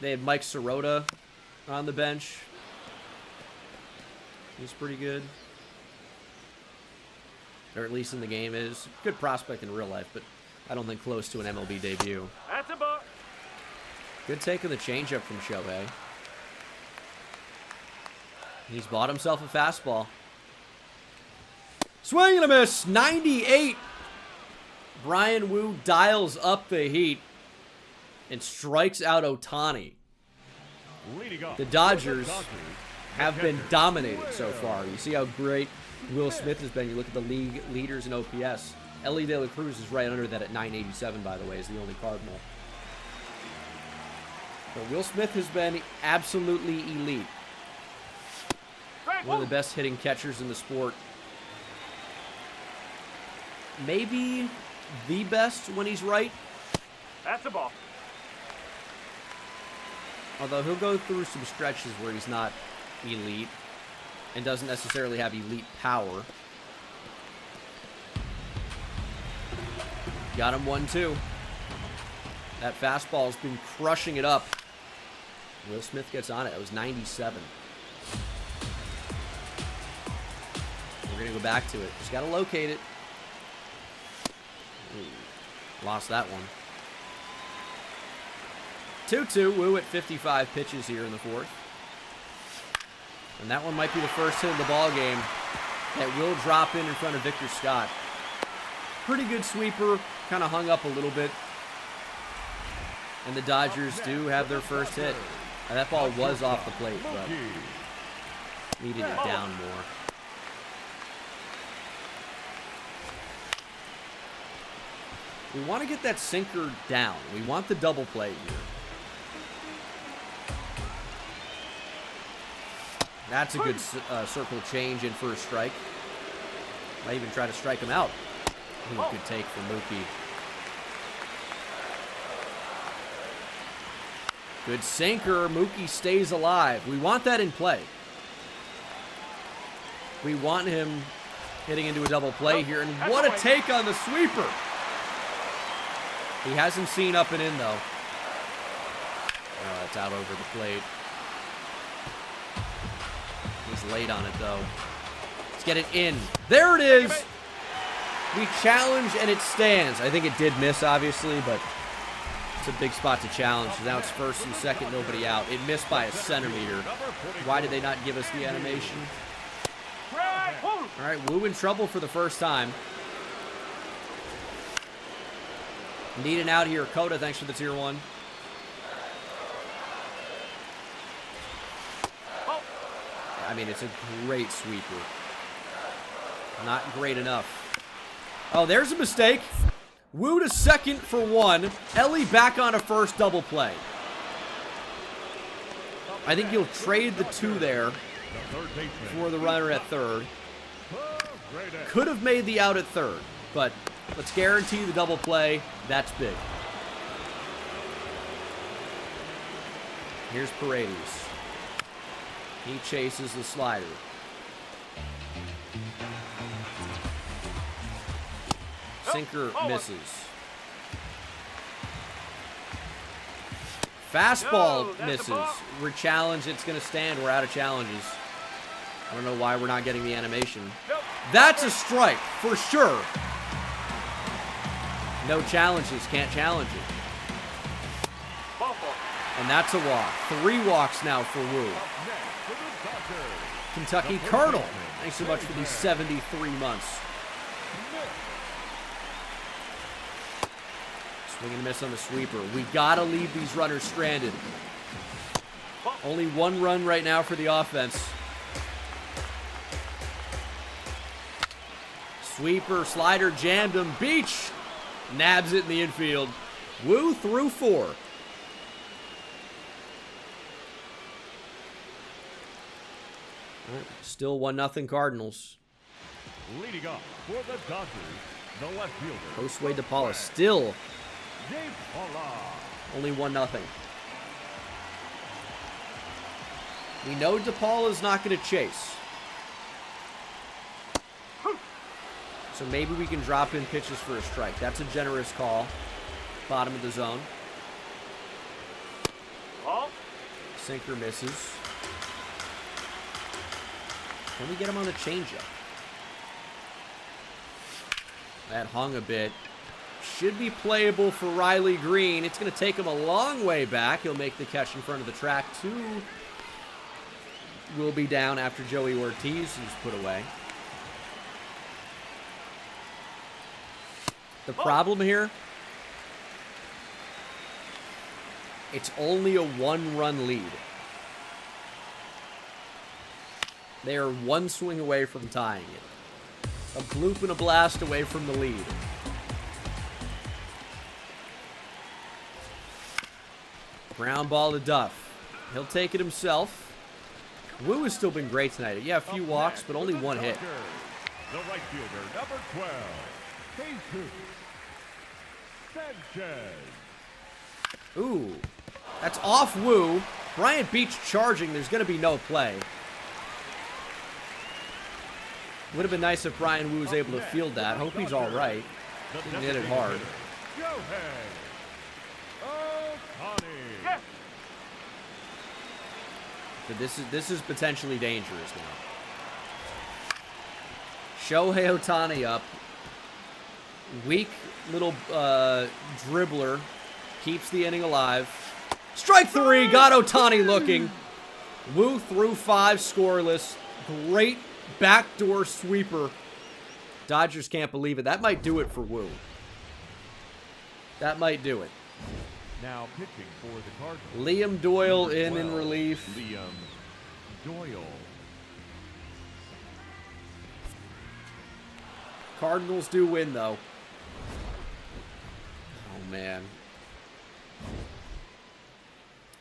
S1: They had Mike Sirota on the bench. He's pretty good. Or at least in the game is. Good prospect in real life, but I don't think close to an MLB debut.
S4: That's a ball.
S1: Good take of the changeup from Shohei. He's bought himself a fastball. Swing and a miss. 98. Brian Wu dials up the heat and strikes out Ohtani. The Dodgers have been dominated so far. You see how great Will Smith has been. You look at the league leaders in OPS. Ellie De La Cruz is right under that at 987, by the way, is the only Cardinal. But Will Smith has been absolutely elite. One of the best hitting catchers in the sport. Maybe the best when he's right.
S4: That's a ball.
S1: Although he'll go through some stretches where he's not elite and doesn't necessarily have elite power. Got him 1-2. That fastball's been crushing it up. Will Smith gets on it. It was 97. We're going to go back to it. Just got to locate it. Ooh, lost that one. 2-2. Wu at 55 pitches here in the fourth. And that one might be the first hit of the ball game that will drop in front of Victor Scott. Pretty good sweeper. Kind of hung up a little bit. And the Dodgers do have their first hit. Now, that ball was off the plate, but needed it down more. We want to get that sinker down. We want the double play here. That's a good circle change in for a strike. Might even try to strike him out. Ooh, good take from Mookie. Good sinker. Mookie stays alive. We want that in play. We want him hitting into a double play here. And what a take on the sweeper. He has him seen up and in, though. Oh, it's out over the plate. He's late on it, though. Let's get it in. There it is. We challenge, and it stands. I think it did miss, obviously, but it's a big spot to challenge. Now it's first and second, nobody out. It missed by a centimeter. Why did they not give us the animation? All right, Wu in trouble for the first time. Need an out here. Coda, thanks for the tier 1. I mean, it's a great sweeper. Not great enough. Oh, there's a mistake. Wu to second for 1. Ellie back on a first double play. I think you'll trade the 2 there for the runner at third. Could have made the out at third, but let's guarantee the double play. That's big. Here's Paredes. He chases the slider. Sinker misses. Fastball misses. We're challenged. It's going to stand. We're out of challenges. I don't know why we're not getting the animation. That's a strike for sure. No challenges. Can't challenge it. And that's a walk. 3 walks now for Wu. Kentucky Colonel. Thanks so much for these 73 months. Swing and miss on the sweeper. We gotta leave these runners stranded. Only 1 run right now for the offense. Sweeper, slider, jammed him. Beach nabs it in the infield. Wu through 4. Still 1-0 Cardinals.
S3: Leading up for the Dodgers, the left fielder.
S1: Josue DePaula still Only 1-0. We know DePaula's not going to chase. So maybe we can drop in pitches for a strike. That's a generous call. Bottom of the zone.
S4: Ball.
S1: Sinker misses. Can we get him on the changeup? That hung a bit. Should be playable for Riley Green. It's going to take him a long way back. He'll make the catch in front of the track. 2 will be down after Joey Ortiz, who's put away. The problem here, it's only a 1-run lead. They are 1 swing away from tying it. A bloop and a blast away from the lead. Ground ball to Duff. He'll take it himself. Wu has still been great tonight. Yeah, a few walks, but only 1 hit.
S3: The right fielder, number 12, Jesus Sanchez.
S1: Ooh, that's off Wu. Bryant Beach charging. There's going to be no play. Would have been nice if Brian Wu was able to field that. Hope he's all right. He hit it hard. So this is potentially dangerous now. Shohei Ohtani up. Weak little dribbler. Keeps the inning alive. Strike 3. Got Ohtani looking. Wu threw 5 scoreless. Great backdoor sweeper. Dodgers can't believe it. That might do it for Wu. That might do it.
S3: Now pitching for the Cardinals.
S1: Liam Doyle in relief.
S3: Liam Doyle.
S1: Cardinals do win, though. Oh, man.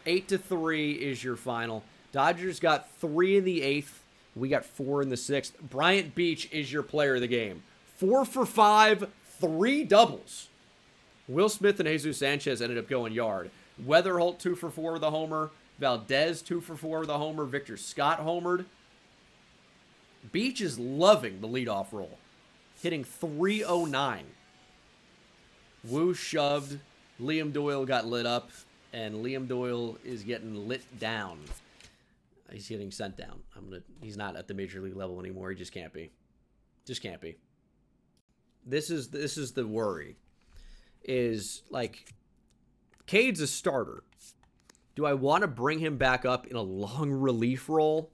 S1: 8-3 is your final. Dodgers got 3 in the 8th. We got 4 in the 6th. Bryant Beach is your player of the game. 4 for 5, 3 doubles. Will Smith and Jesus Sanchez ended up going yard. Weatherholt 2 for 4 with a homer. Valdez 2 for 4 with a homer. Victor Scott homered. Beach is loving the leadoff role, hitting .309. Wu shoved. Liam Doyle got lit up, and Liam Doyle is getting lit down. He's getting sent down. He's not at the major league level anymore. He just can't be. Just can't be. This is the worry. Is like, Cade's a starter. Do I want to bring him back up in a long relief role?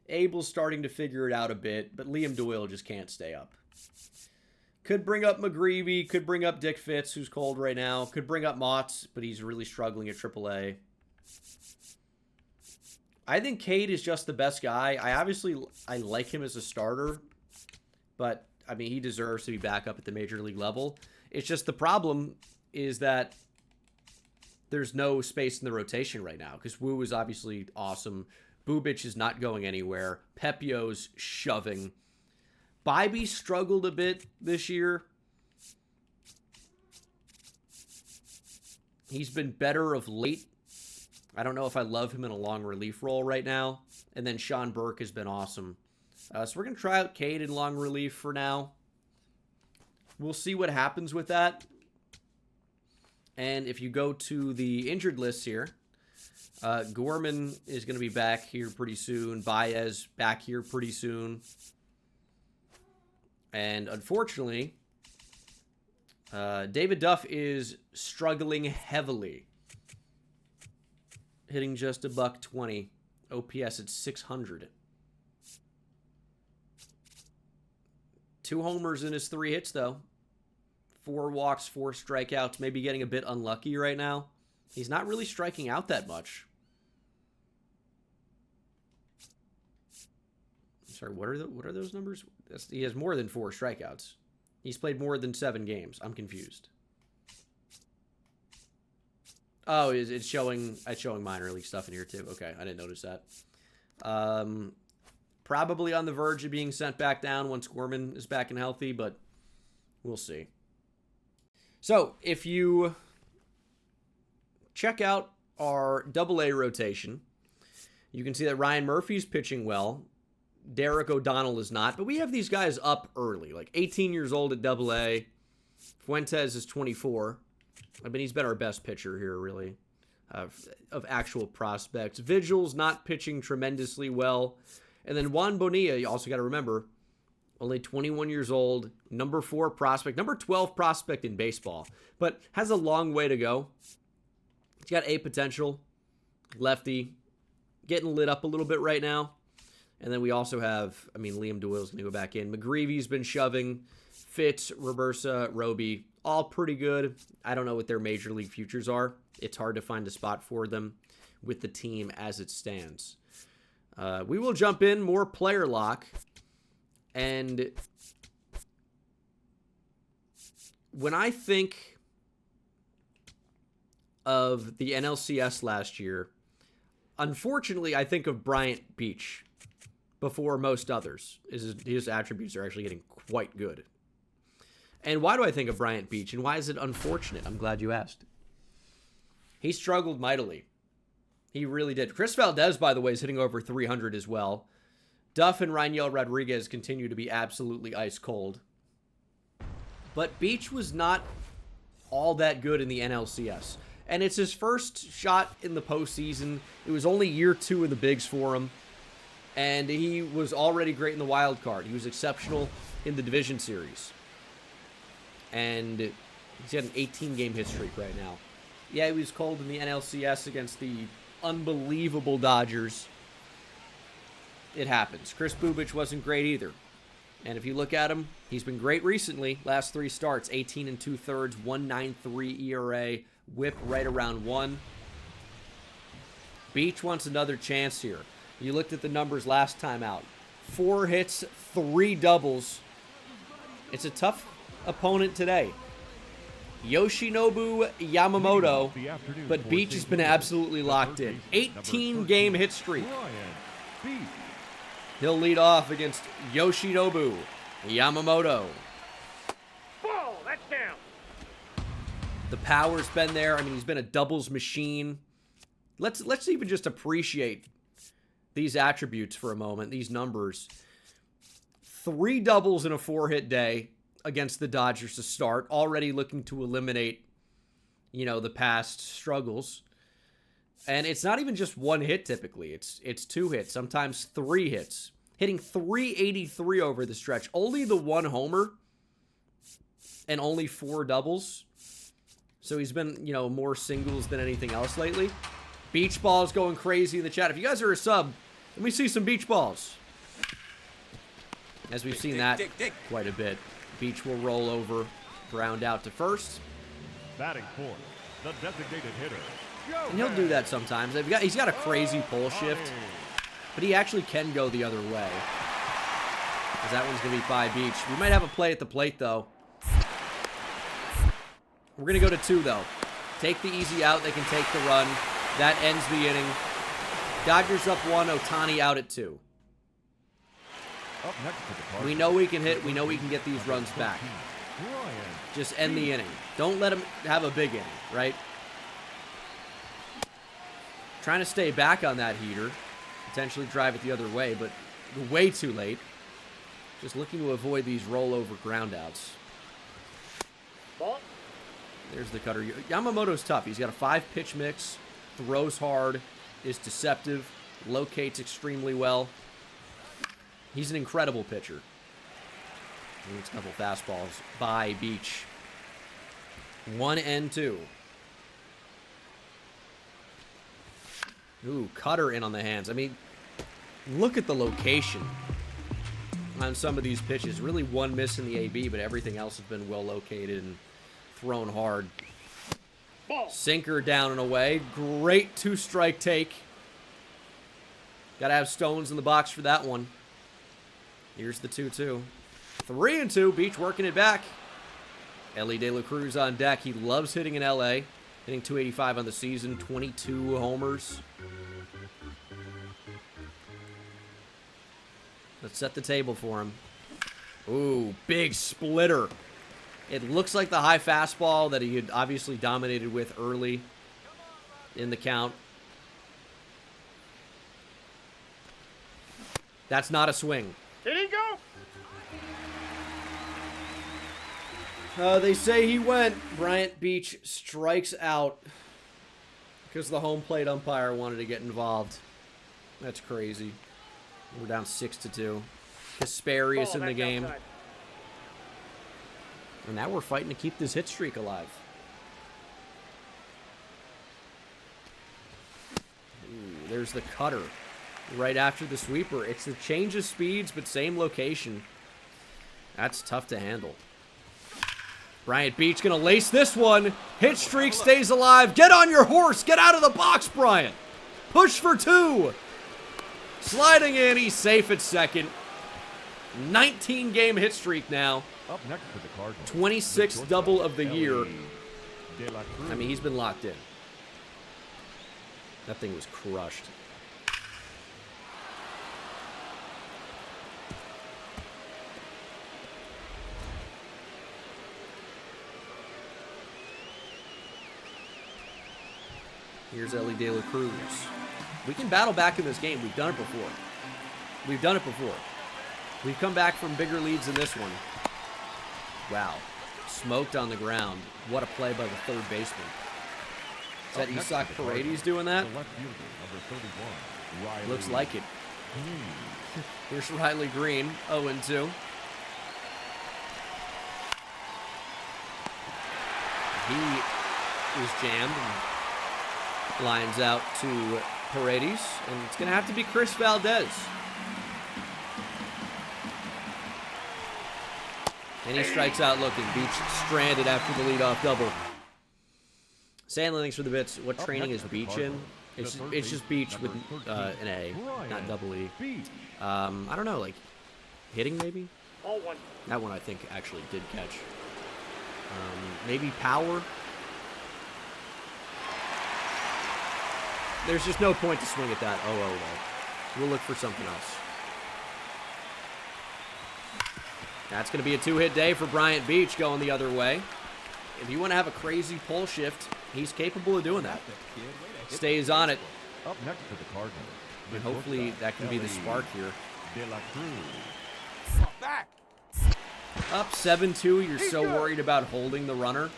S1: Abel's starting to figure it out a bit, but Liam Doyle just can't stay up. Could bring up McGreevy, could bring up Dick Fitz, who's cold right now. Could bring up Motts, but he's really struggling at AAA. I think Cade is just the best guy. I like him as a starter, but I mean, he deserves to be back up at the major league level. It's just the problem is that there's no space in the rotation right now because Wu is obviously awesome. Bubic is not going anywhere. Pepio's shoving. Bybee struggled a bit this year. He's been better of late. I don't know if I love him in a long relief role right now. And then Shawn Burke has been awesome. So we're going to try out Cade in long relief for now. We'll see what happens with that. And if you go to the injured list here, Gorman is going to be back here pretty soon. Baez back here pretty soon. And unfortunately, David Duff is struggling heavily. Hitting just a $120. OPS at 600. 2 homers in his 3 hits, though. 4 walks, 4 strikeouts. Maybe getting a bit unlucky right now. He's not really striking out that much. Sorry, what are those numbers? He has more than 4 strikeouts. He's played more than 7 games. I'm confused. Oh, it's showing minor league stuff in here too. Okay, I didn't notice that. Probably on the verge of being sent back down once Gorman is back and healthy, but we'll see. So if you check out our AA rotation, you can see that Ryan Murphy's pitching well. Derek O'Donnell is not, but we have these guys up early, like 18 years old at AA. Fuentes is 24. I mean, he's been our best pitcher here, really, of actual prospects. Vigil's not pitching tremendously well. And then Juan Bonilla, you also got to remember, only 21 years old, number 4 prospect, number 12 prospect in baseball, but has a long way to go. He's got A potential, lefty, getting lit up a little bit right now. And then we also have, I mean, Liam Doyle's going to go back in. McGreevy's been shoving. Fitz, Robersa, Roby, all pretty good. I don't know what their major league futures are. It's hard to find a spot for them with the team as it stands. We will jump in more player lock. And when I think of the NLCS last year, unfortunately, I think of Bryant Beach before most others. His attributes are actually getting quite good. And why do I think of Bryant Beach, and why is it unfortunate? I'm glad you asked. He struggled mightily. He really did. Chris Valdez, by the way, is hitting over 300 as well. Duff and Raniel Rodriguez continue to be absolutely ice cold. But Beach was not all that good in the NLCS. And it's his first shot in the postseason. It was only year 2 in the bigs for him. And he was already great in the wild card. He was exceptional in the division series. And he's got an 18-game hit streak right now. Yeah, he was cold in the NLCS against the unbelievable Dodgers. It happens. Chris Bubich wasn't great either. And if you look at him, he's been great recently. Last 3 starts, 18 2/3, 1.93 ERA, whip right around 1. Beach wants another chance here. You looked at the numbers last time out. 4 hits, 3 doubles. It's a tough opponent today. Yoshinobu Yamamoto, but Beach has been absolutely locked in. 18-game hit streak. He'll lead off against Yoshinobu Yamamoto.
S4: Ball, that's down.
S1: The power's been there. I mean, he's been a doubles machine. Let's even just appreciate these attributes for a moment, these numbers. 3 doubles in a 4-hit day against the Dodgers to start, already looking to eliminate, the past struggles. And it's not even just 1 hit typically. It's 2 hits, sometimes 3 hits. Hitting .383 over the stretch. Only the 1 homer and only 4 doubles. So he's been, more singles than anything else lately. Beach balls going crazy in the chat. If you guys are a sub, let me see some beach balls. As we've seen that quite a bit. Beach will roll over, ground out to first.
S3: Batting fourth, the designated hitter.
S1: And he'll do that sometimes. He's got a crazy pull shift, but he actually can go the other way. Because that one's going to be by Beach. We might have a play at the plate, though. We're going to go to 2, though. Take the easy out. They can take the run. That ends the inning. Dodgers up 1, Ohtani out at 2.
S3: Up next to the Cardinals.
S1: We know we can hit. We know we can get these runs back. Just end the inning. Don't let him have a big inning, right? Trying to stay back on that heater. Potentially drive it the other way, but way too late. Just looking to avoid these rollover groundouts.
S4: Ball.
S1: There's the cutter. Yamamoto's tough. He's got a 5-pitch mix. Throws hard. Is deceptive. Locates extremely well. He's an incredible pitcher. Needs a couple fastballs by Beach. 1-2. Ooh, cutter in on the hands. I mean, look at the location on some of these pitches. Really 1 miss in the AB, but everything else has been well located and thrown hard.
S4: Ball.
S1: Sinker down and away. Great 2-strike take. Got to have Stones in the box for that one. Here's the 2-2. 3-2. Beach working it back. Ellie De La Cruz on deck. He loves hitting in LA. Hitting .285 on the season. 22 homers. Let's set the table for him. Ooh, big splitter. It looks like the high fastball that he had obviously dominated with early in the count. That's not a swing.
S4: Did he go?
S1: They say he went. Bryant Beach strikes out because the home plate umpire wanted to get involved. That's crazy. We're down 6-2. Kasperius in the
S4: That's
S1: game.
S4: outside.
S1: And now we're fighting to keep this hit streak alive. Ooh, there's the cutter right after the sweeper. It's the change of speeds, but same location. That's tough to handle. Bryant Beach going to lace this one. Hit streak stays alive. Get on your horse. Get out of the box, Bryant. Push for 2. Sliding in. He's safe at second. 19-game hit streak now.
S3: Up next for the Cardinals.
S1: 26th double of the year.
S3: De La Cruz.
S1: I mean, he's been locked in. That thing was crushed. Here's Ellie De La Cruz. We can battle back in this game. We've done it before. We've come back from bigger leads than this one. Wow. Smoked on the ground. What a play by the third baseman. Is that Isak Paredes doing that?
S3: The left fielder, number 31, Riley
S1: Looks like it.
S3: Green.
S1: Here's Riley Green, 0-2. He is jammed and lines out to Paredes, and it's going to have to be Chris Valdez. And he strikes out looking. Beach stranded after the leadoff double. Sandlin, thanks for the bits. What training is Beach in? It's just Beach with an A, not double E. I don't know, like hitting maybe?
S4: All one.
S1: That one I think actually did catch. Maybe power? There's just no point to swing at that 0-0 though. We'll look for something else. That's going to be a 2-hit day for Bryant Beach going the other way. If you want to have a crazy pull shift, he's capable of doing that. Stays on it.
S3: Up next for the Cardinals.
S1: And hopefully that can be the spark here.
S3: De La Cruz.
S4: Back.
S1: Up 7-2. You're so worried about holding the runner.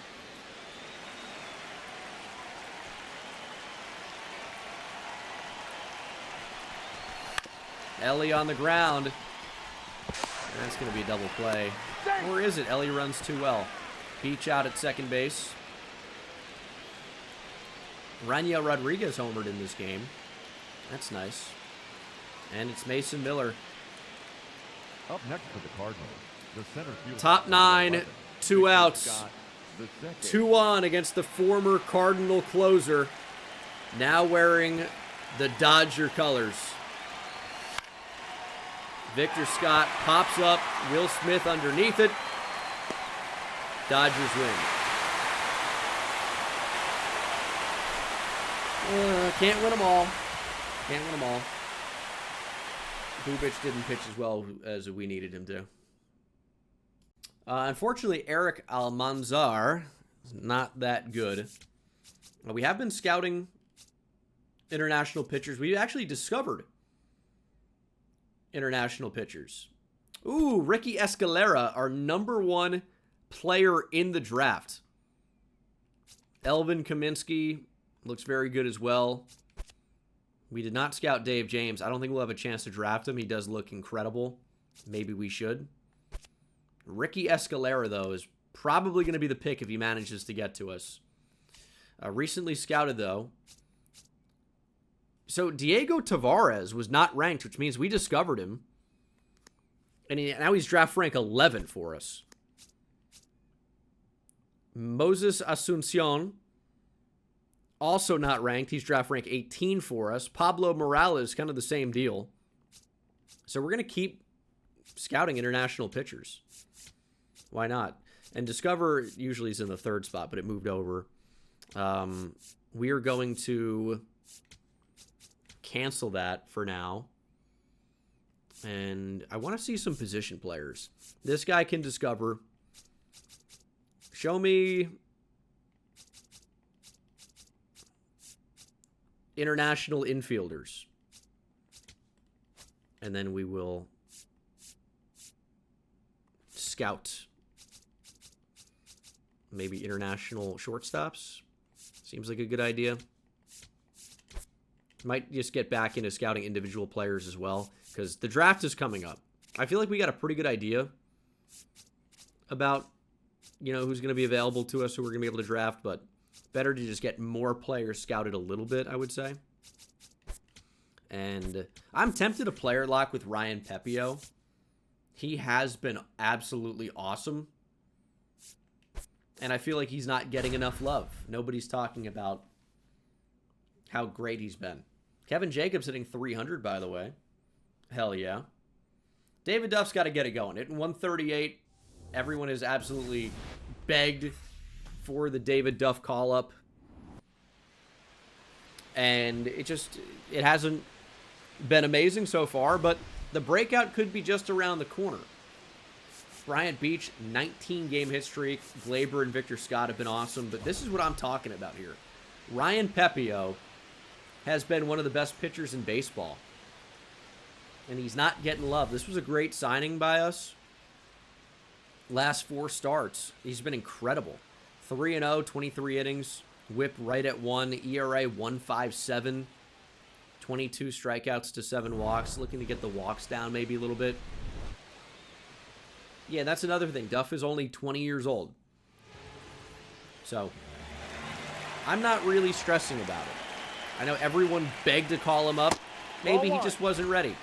S1: Ellie on the ground. That's going to be a double play. Or is it? Ellie runs too well. Beach out at second base. Rania Rodriguez homered in this game. That's nice. And it's Mason Miller.
S3: Up next for the Cardinals. The center fielder.
S1: Top 9, 2 outs.
S3: Scott, the second.
S1: 2 on against the former Cardinal closer. Now wearing the Dodger colors. Victor Scott pops up. Will Smith underneath it. Dodgers win. Can't win them all. Can't win them all. Bubic didn't pitch as well as we needed him to. Unfortunately, Eric Almanzar is not that good. We have been scouting international pitchers. We actually discovered international pitchers. Ooh, Ricky Escalera, our #1 player in the draft. Elvin Kaminsky looks very good as well. We did not scout Dave James. I don't think we'll have a chance to draft him. He does look incredible. Maybe we should. Ricky Escalera, though, is probably going to be the pick if he manages to get to us. Recently scouted, though. So Diego Tavares was not ranked, which means we discovered him. And now he's draft rank 11 for us. Moses Asuncion, also not ranked. He's draft rank 18 for us. Pablo Morales, kind of the same deal. So we're going to keep scouting international pitchers. Why not? And Discover usually is in the 3rd spot, but it moved over. We are going to cancel that for now. And I want to see some position players. This guy can Discover. Show me international infielders. And then we will scout maybe international shortstops. Seems like a good idea. Might just get back into scouting individual players as well, because the draft is coming up. I feel like we got a pretty good idea about, who's going to be available to us, who we're going to be able to draft, but better to just get more players scouted a little bit, I would say. And I'm tempted to player lock with Ryan Pepio. He has been absolutely awesome. And I feel like he's not getting enough love. Nobody's talking about how great he's been. Kevin Jacobs hitting 300, by the way. Hell yeah. David Duff's got to get it going. Hitting 138. Everyone has absolutely begged for the David Duff call-up. And it hasn't been amazing so far, but the breakout could be just around the corner. Bryant Beach, 19-game hit streak. Glaber and Victor Scott have been awesome, but this is what I'm talking about here. Ryan Pepio has been one of the best pitchers in baseball, and he's not getting love. This was a great signing by us. Last 4 starts, he's been incredible. 3-0, 23 innings, whip right at 1, ERA 1.57, 22 strikeouts to 7 walks. Looking to get the walks down maybe a little bit. Yeah, that's another thing. Duff is only 20 years old. So, I'm not really stressing about it. I know everyone begged to call him up. Maybe he just wasn't ready.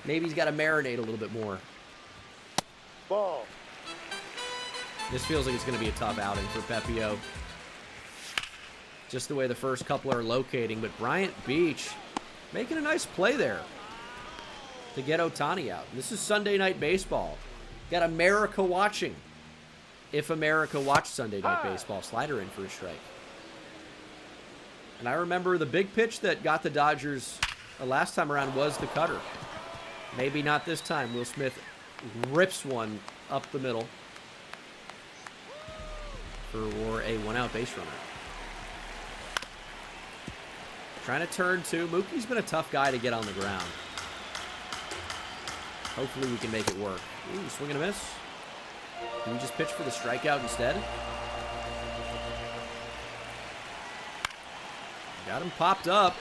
S1: Maybe he's got to marinate a little bit more.
S4: Ball.
S1: This feels like it's going to be a tough outing for Pepio. Just the way the first couple are locating. But Bryant Beach making a nice play there to get Ohtani out. This is Sunday Night Baseball. Got America watching. If America watched Sunday Night Baseball. Slider in for a strike. And I remember the big pitch that got the Dodgers last time around was the cutter. Maybe not this time. Will Smith rips one up the middle for a 1-out base runner. Trying to turn 2. Mookie's been a tough guy to get on the ground. Hopefully we can make it work. Ooh, swing and a miss. Do we just pitch for the strikeout instead? Got him popped up.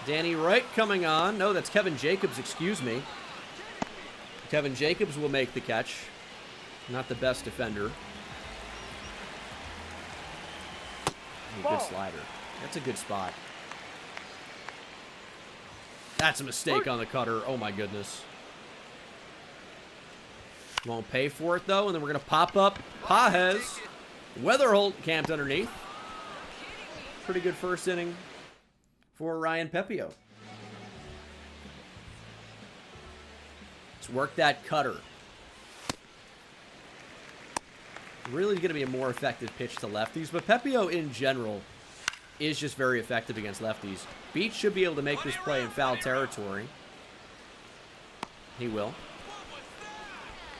S1: Danny Wright coming on. No, that's Kevin Jacobs, excuse me. Kevin Jacobs will make the catch. Not the best defender. Ooh, good slider. That's a good spot. That's a mistake on the cutter. Oh my goodness. Won't pay for it though, and then we're going to pop up Pajes. Weatherholt camped underneath. Pretty good first inning for Ryan Pepio. Let's work that cutter. Really going to be a more effective pitch to lefties, but Pepio in general is just very effective against lefties. Beach should be able to make this play in foul territory. He will.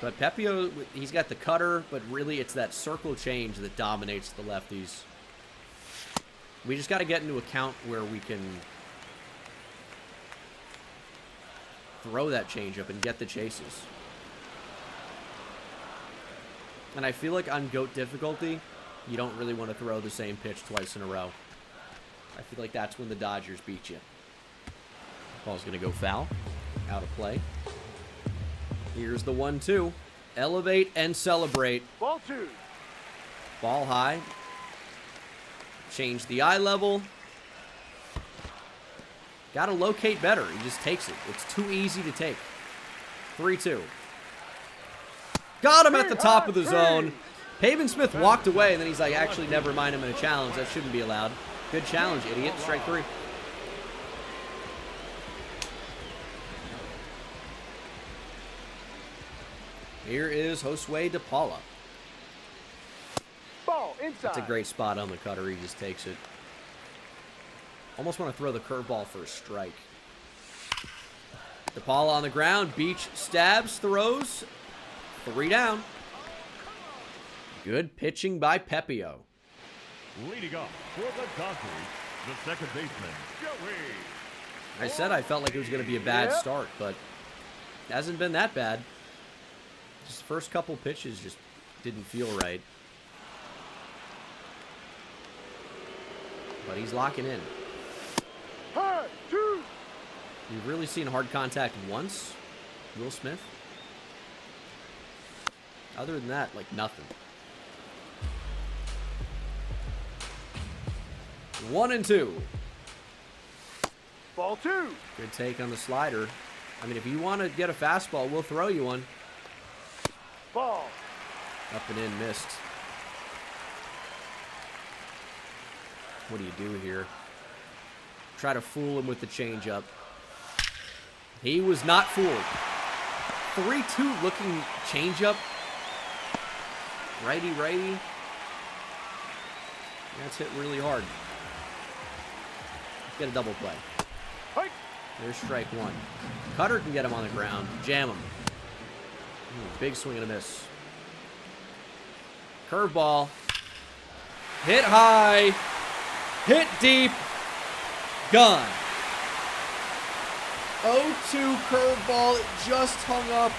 S1: But Pepio, he's got the cutter, but really it's that circle change that dominates the lefties. We just got to get into a count where we can throw that changeup and get the chases. And I feel like on GOAT difficulty, you don't really want to throw the same pitch twice in a row. I feel like that's when the Dodgers beat you. Ball's going to go foul. Out of play. Here's the 1-2. Elevate and celebrate.
S4: Ball 2.
S1: Ball high. Change the eye level. Got to locate better. He just takes it. It's too easy to take. 3-2. Got him at the top of the zone. Pavin Smith walked away, and then he's like, actually, never mind, I'm in a challenge. That shouldn't be allowed. Good challenge, idiot. Strike 3. Here is Josue De Paula.
S4: Ball inside.
S1: That's a great spot on the cutter. He just takes it. Almost want to throw the curveball for a strike. De Paula on the ground. Beach stabs, throws. 3 down. Good pitching by Pepio.
S3: Leading up for the Dodgers, the second baseman, Joey.
S1: I said I felt like it was going to be a bad
S4: Yep.
S1: start, but it hasn't been that bad. Just the first couple pitches just didn't feel right. But he's locking in.
S4: High, 2.
S1: You've really seen hard contact once, Will Smith. Other than that, like nothing. 1-2.
S4: Ball 2.
S1: Good take on the slider. I mean, if you want to get a fastball, we'll throw you one.
S4: Ball.
S1: Up and in, missed. What do you do here? Try to fool him with the changeup. He was not fooled. 3-2 looking changeup. Righty, righty. That's hit really hard. Get a double play.
S4: Hike.
S1: There's strike one. Cutter can get him on the ground. Jam him. Ooh, big swing and a miss. Curveball. Hit high. Hit deep. Gone. 0-2 curveball. It just hung up.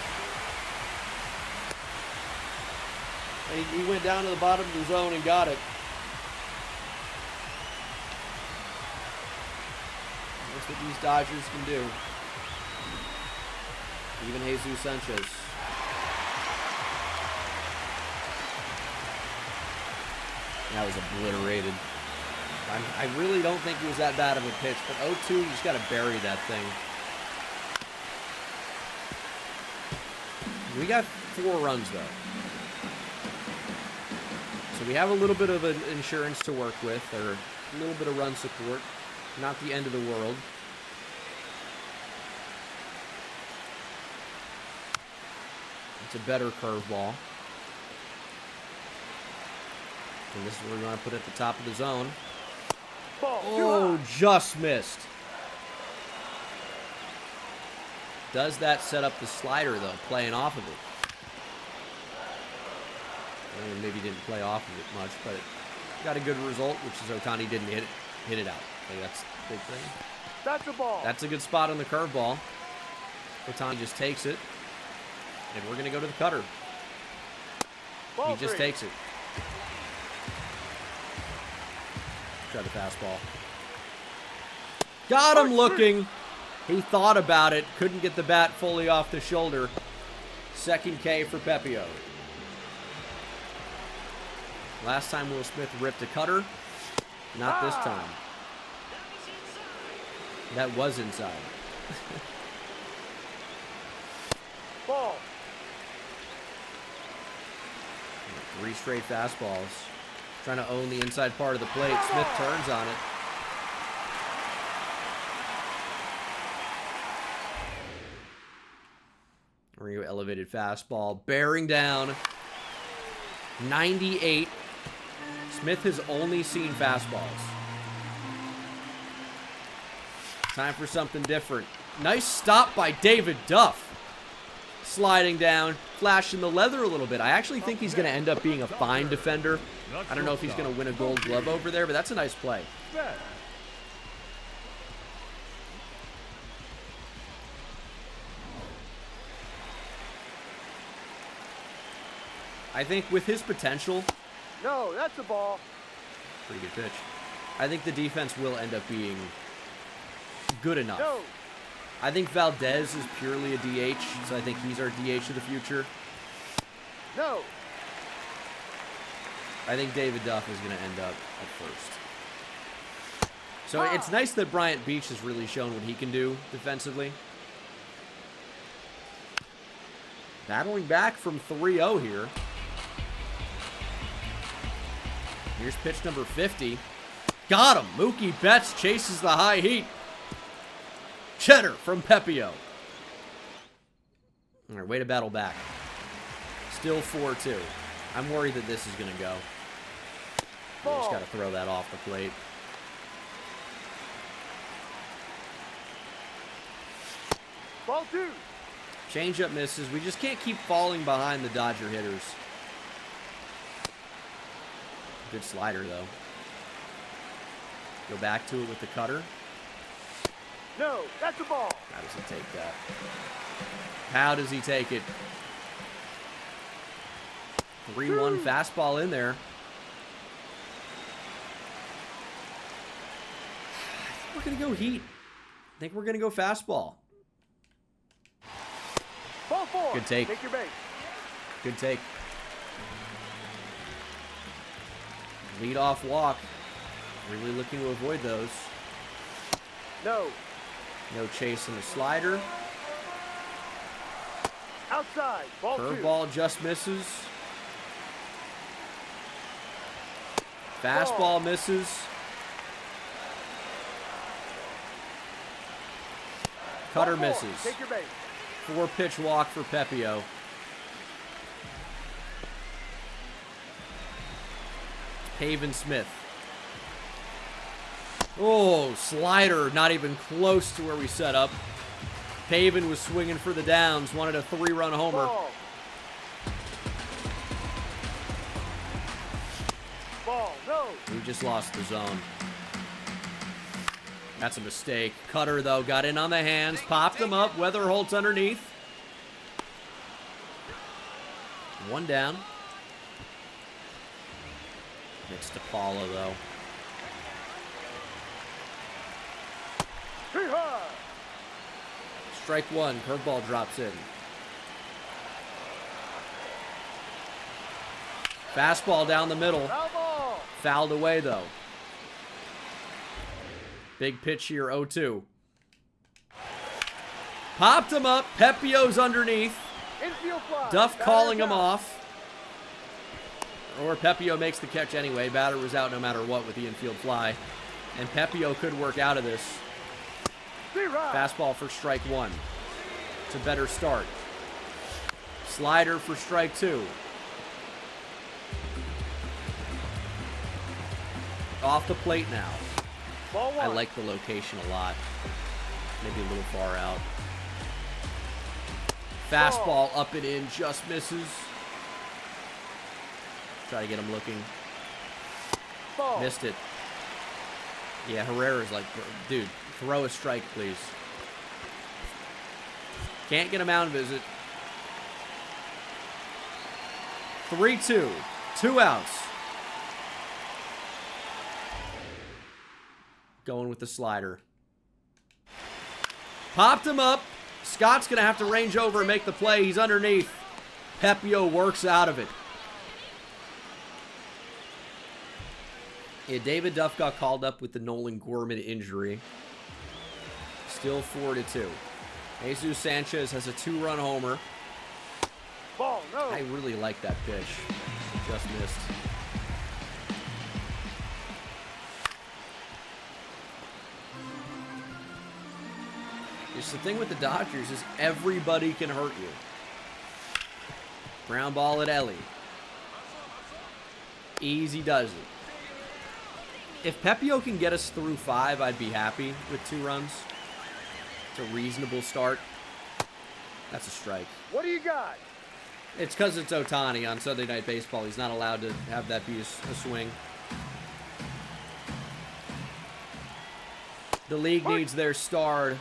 S1: And he went down to the bottom of the zone and got it. That's what these Dodgers can do. Even Jesus Sanchez. That was obliterated. I really don't think it was that bad of a pitch, but 0-2, you just got to bury that thing. We got 4 runs, though. So we have a little bit of an insurance to work with, or a little bit of run support. Not the end of the world. It's a better curveball. And this is where we want to put it at the top of the zone.
S4: Ball.
S1: Oh, just missed. Does that set up the slider, though, playing off of it? I mean, maybe didn't play off of it much, but it got a good result, which is Ohtani didn't hit it out. I think that's the big thing.
S4: That's a ball.
S1: That's a good spot on the curveball. Ohtani just takes it, and we're going to go to the cutter.
S4: Ball
S1: He just
S4: 3.
S1: takes it. Try the fastball. Got him looking. He thought about it. Couldn't get the bat fully off the shoulder. Second K for Pepio. Last time Will Smith ripped a cutter. Not this time. That was inside.
S4: Ball.
S1: 3 straight fastballs. Trying to own the inside part of the plate. Smith turns on it. Rio elevated fastball. Bearing down. 98. Smith has only seen fastballs. Time for something different. Nice stop by David Duff. Sliding down, flashing the leather a little bit. I actually think he's going to end up being a fine defender. I don't know if he's going to win a gold glove over there, but that's a nice play.
S3: Set.
S1: I think with his potential,
S4: No, that's a ball.
S1: pretty good pitch. I think the defense will end up being good enough.
S4: No.
S1: I think Valdez is purely a DH, so I think he's our DH of the future.
S4: No.
S1: I think David Duff is going to end up at first. So it's nice that Bryant Beach has really shown what he can do defensively. Battling back from 3-0 here. Here's pitch number 50. Got him. Mookie Betts chases the high heat. Cheddar from Pepio. All right, way to battle back. Still 4-2. I'm worried that this is going to go. You just got to throw that off the plate.
S4: Ball 2.
S1: Changeup misses. We just can't keep falling behind the Dodger hitters. Good slider, though. Go back to it with the cutter.
S4: No, that's a ball.
S1: How does he take that? How does he take it? 3-1 fastball in there. I think we're going to go heat. I think we're going to go fastball.
S4: Ball 4.
S1: Good take.
S4: Take your base.
S1: Good take. Lead off walk. Really looking to avoid those.
S4: No.
S1: No chasing the slider.
S4: Outside. Ball 2.
S1: Curveball just misses. Fastball misses. Cutter
S4: Ball 4.
S1: misses.
S4: Take your base.
S1: 4-pitch walk for Pepio. Pavin Smith. Oh, slider, not even close to where we set up. Pavin was swinging for the downs, wanted a 3-run homer.
S4: Ball. Ball. No.
S1: We just lost the zone. That's a mistake. Cutter, though, got in on the hands, popped them up. Weatherholt's underneath. 1 down. It's DePaula, though.
S4: Too high.
S1: Strike 1. Curveball drops in. Fastball down the middle.
S4: Foul ball.
S1: Fouled away, though. Big pitch here, 0-2. Popped him up. Pepio's underneath.
S4: Infield fly.
S1: Duff
S4: Batter
S1: calling him
S4: down.
S1: off. Or Pepio makes the catch anyway. Batter was out no matter what with the infield fly. And Pepio could work out of this.
S4: Right.
S1: Fastball for strike 1. It's a better start. Slider for strike 2. Off the plate now.
S4: Ball 1.
S1: I like the location a lot. Maybe a little far out. Fastball up and in, just misses. Try to get him looking.
S4: Ball.
S1: Missed it. Yeah, Herrera's like, dude, throw a strike, please. Can't get a mound visit. 3-2. 2 outs. Going with the slider. Popped him up. Scott's going to have to range over and make the play. He's underneath. Pepio works out of it. Yeah, David Duff got called up with the Nolan Gorman injury. Still 4-2. Jesus Sanchez has a 2-run homer.
S4: Ball. No.
S1: I really like that pitch. Just missed. It's the thing with the Dodgers is everybody can hurt you. Ground ball at Ellie. Easy does it. If Pepio can get us through 5, I'd be happy with 2 runs. It's a reasonable start. That's a strike.
S4: What do you got?
S1: It's because it's Ohtani on Sunday Night Baseball. He's not allowed to have that be a swing. The league needs their star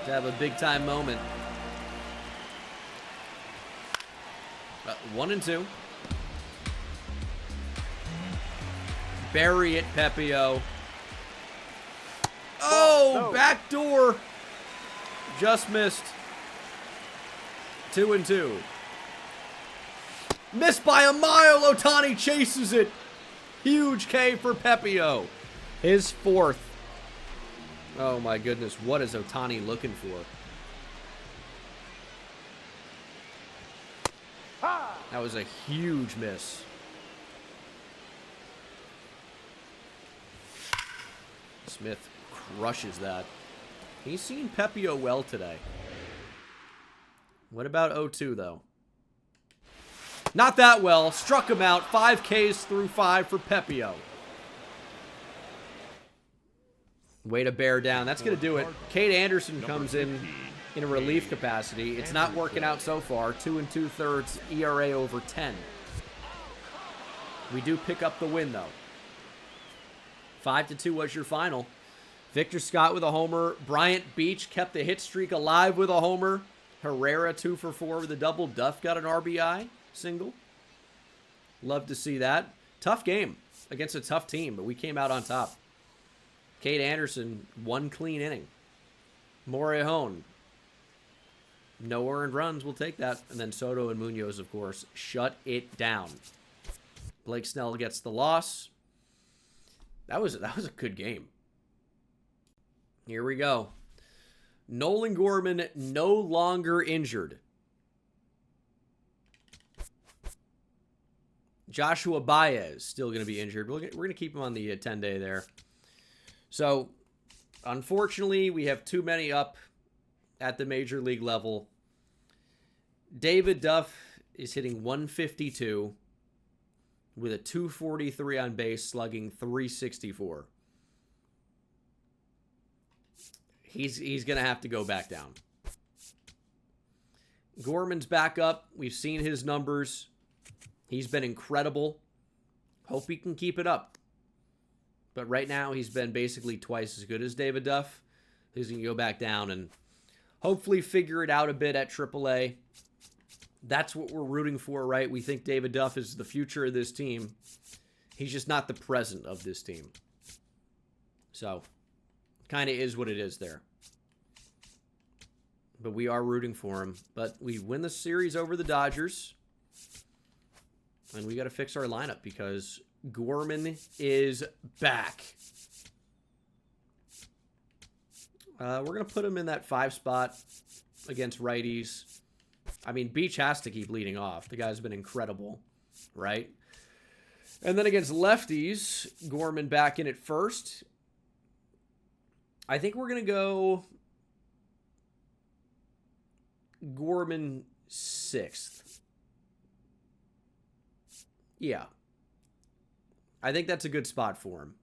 S1: to have a big-time moment. 1-2. Bury it, Pepio. Oh,
S4: No.
S1: backdoor. Just missed. 2-2. Missed by a mile. Ohtani chases it. Huge K for Pepio. His 4th. Oh my goodness. What is Ohtani looking for?
S4: Ha!
S1: That was a huge miss. Smith crushes that. He's seen Pepio well today. What about 0-2, though? Not that well. Struck him out. 5 Ks through 5 for Pepio. Way to bear down. That's going to do it. Cade Anderson comes in a relief capacity. It's not working out so far. 2 2/3 ERA over 10. We do pick up the win, though. 5-2 was your final. Victor Scott with a homer. Bryant Beach kept the hit streak alive with a homer. Herrera 2 for 4 with a double. Duff got an RBI single. Love to see that. Tough game against a tough team, but we came out on top. Cade Anderson, 1 clean inning. Morejon, no earned runs. We'll take that. And then Soto and Munoz, of course, shut it down. Blake Snell gets the loss. That was a good game. Here we go. Nolan Gorman no longer injured. Joshua Baez still going to be injured. We're going to keep him on the 10-day there. So, unfortunately, we have too many up at the major league level. David Duff is hitting 152 with a 243 on base, slugging 364. He's going to have to go back down. Gorman's back up. We've seen his numbers. He's been incredible. Hope he can keep it up. But right now, he's been basically twice as good as David Duff. He's going to go back down and hopefully figure it out a bit at AAA. That's what we're rooting for, right? We think David Duff is the future of this team. He's just not the present of this team. So, kind of is what it is there. But we are rooting for him. But we win the series over the Dodgers. And we got to fix our lineup because Gorman is back. We're going to put him in that 5 spot against righties. I mean, Beach has to keep leading off. The guy's been incredible, right? And then against lefties, Gorman back in at first. I think we're going to go Gorman 6th. Yeah. I think that's a good spot for him.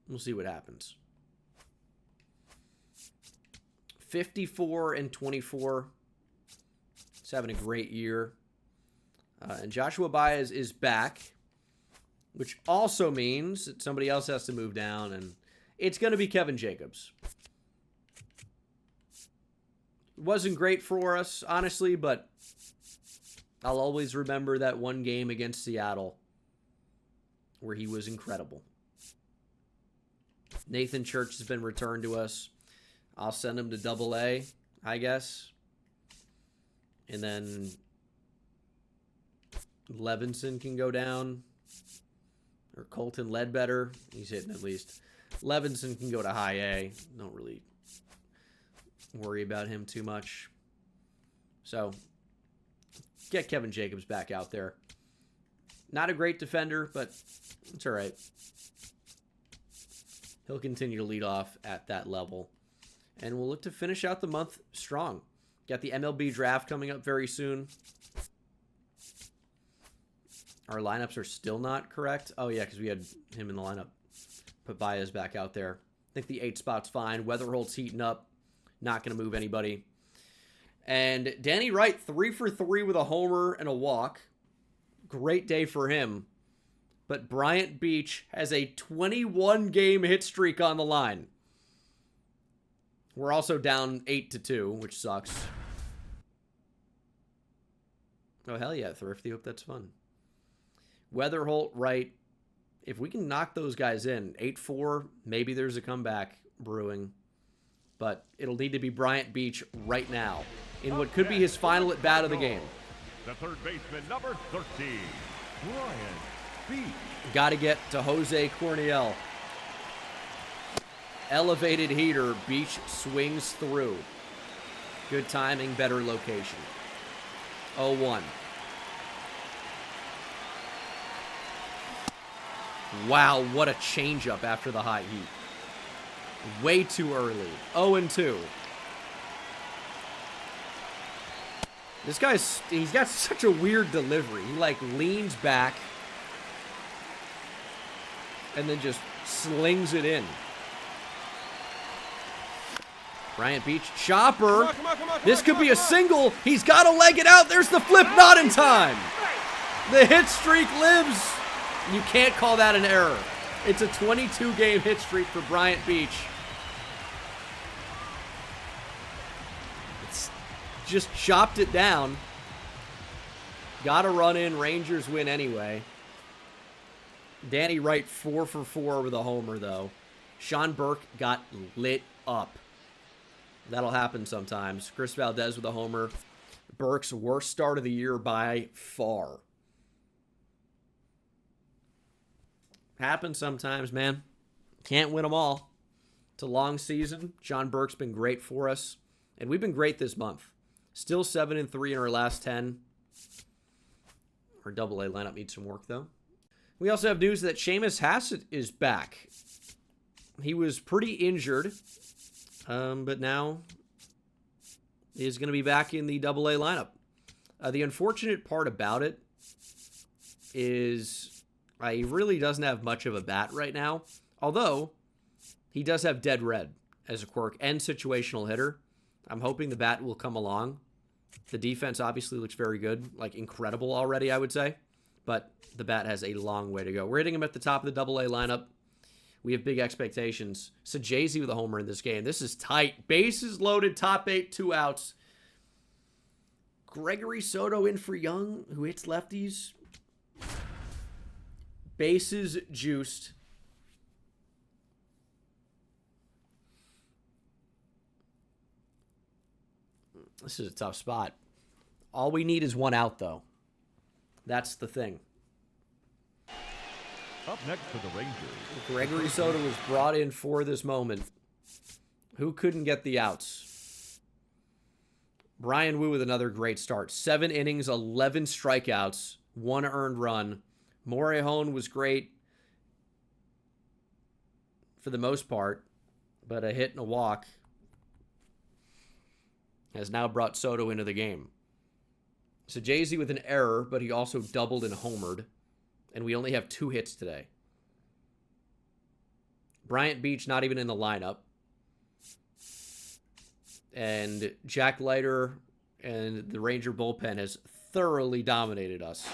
S1: We'll see what happens. 54-24. He's having a great year. And Joshua Baez is back, which also means that somebody else has to move down, and it's going to be Kevin Jacobs. It wasn't great for us, honestly, but I'll always remember that one game against Seattle where he was incredible. Nathan Church has been returned to us. I'll send him to AA, I guess. And then Levinson can go down. Or Colton Ledbetter. He's hitting at least. Levinson can go to high A. Don't really worry about him too much. So, get Kevin Jacobs back out there. Not a great defender, but it's all right. He'll continue to lead off at that level. And we'll look to finish out the month strong. Got the MLB draft coming up very soon. Our lineups are still not correct. Oh, yeah, because we had him in the lineup. Put Baez back out there. I think the 8 spot's fine. Weatherholt's heating up. Not going to move anybody. And Danny Wright, 3 for 3 with a homer and a walk. Great day for him. But Bryant Beach has a 21-game hit streak on the line. We're also down 8-2, which sucks. Oh, hell yeah, Thrifty. Hope that's fun. Weatherholt, Wright. If we can knock those guys in, 8-4, maybe there's a comeback brewing. But it'll need to be Bryant Beach right now in what could be his final at-bat of the game.
S3: The third baseman, number 13, Bryant Beach.
S1: Got to get to Jose Corniel. Elevated heater. Beach swings through. Good timing, better location. 0-1. Wow, what a changeup after the hot heat. Way too early. 0-2. This guy's, he's got such a weird delivery. He like leans back and then just slings it in. Bryant Beach, chopper. This could be a single. He's got to leg it out. There's the flip, not in time. The hit streak lives. You can't call that an error. It's a 22-game hit streak for Bryant Beach. It's just chopped it down. Got a run in. Rangers win anyway. Danny Wright 4 for 4 with a homer, though. Shawn Burke got lit up. That'll happen sometimes. Chris Valdez with a homer. Burke's worst start of the year by far. Happens sometimes, man. Can't win them all. It's a long season. Shawn Burke's been great for us. And we've been great this month. Still 7-3 in our last 10. Our AA lineup needs some work, though. We also have news that Seamus Hassett is back. He was pretty injured, but now is going to be back in the AA lineup. The unfortunate part about it is he really doesn't have much of a bat right now, although he does have dead red as a quirk and situational hitter. I'm hoping the bat will come along. The defense obviously looks very good, like incredible already, I would say. But the bat has a long way to go. We're hitting him at the top of the AA lineup. We have big expectations. Sajazi with a homer in this game. This is tight. Bases loaded, top 8, 2 outs. Gregory Soto in for Young, who hits lefties. Bases juiced. This is a tough spot. All we need is one out, though. That's the thing.
S3: Up next for the Rangers.
S1: Gregory Soto was brought in for this moment. Who couldn't get the outs? Brian Wu with another great start. 7 innings, 11 strikeouts, 1 earned run. Morejon was great for the most part, but a hit and a walk has now brought Soto into the game. Sajazi with an error, but he also doubled and homered, and we only have 2 hits today. Bryant Beach not even in the lineup. And Jack Leiter and the Ranger bullpen has thoroughly dominated us.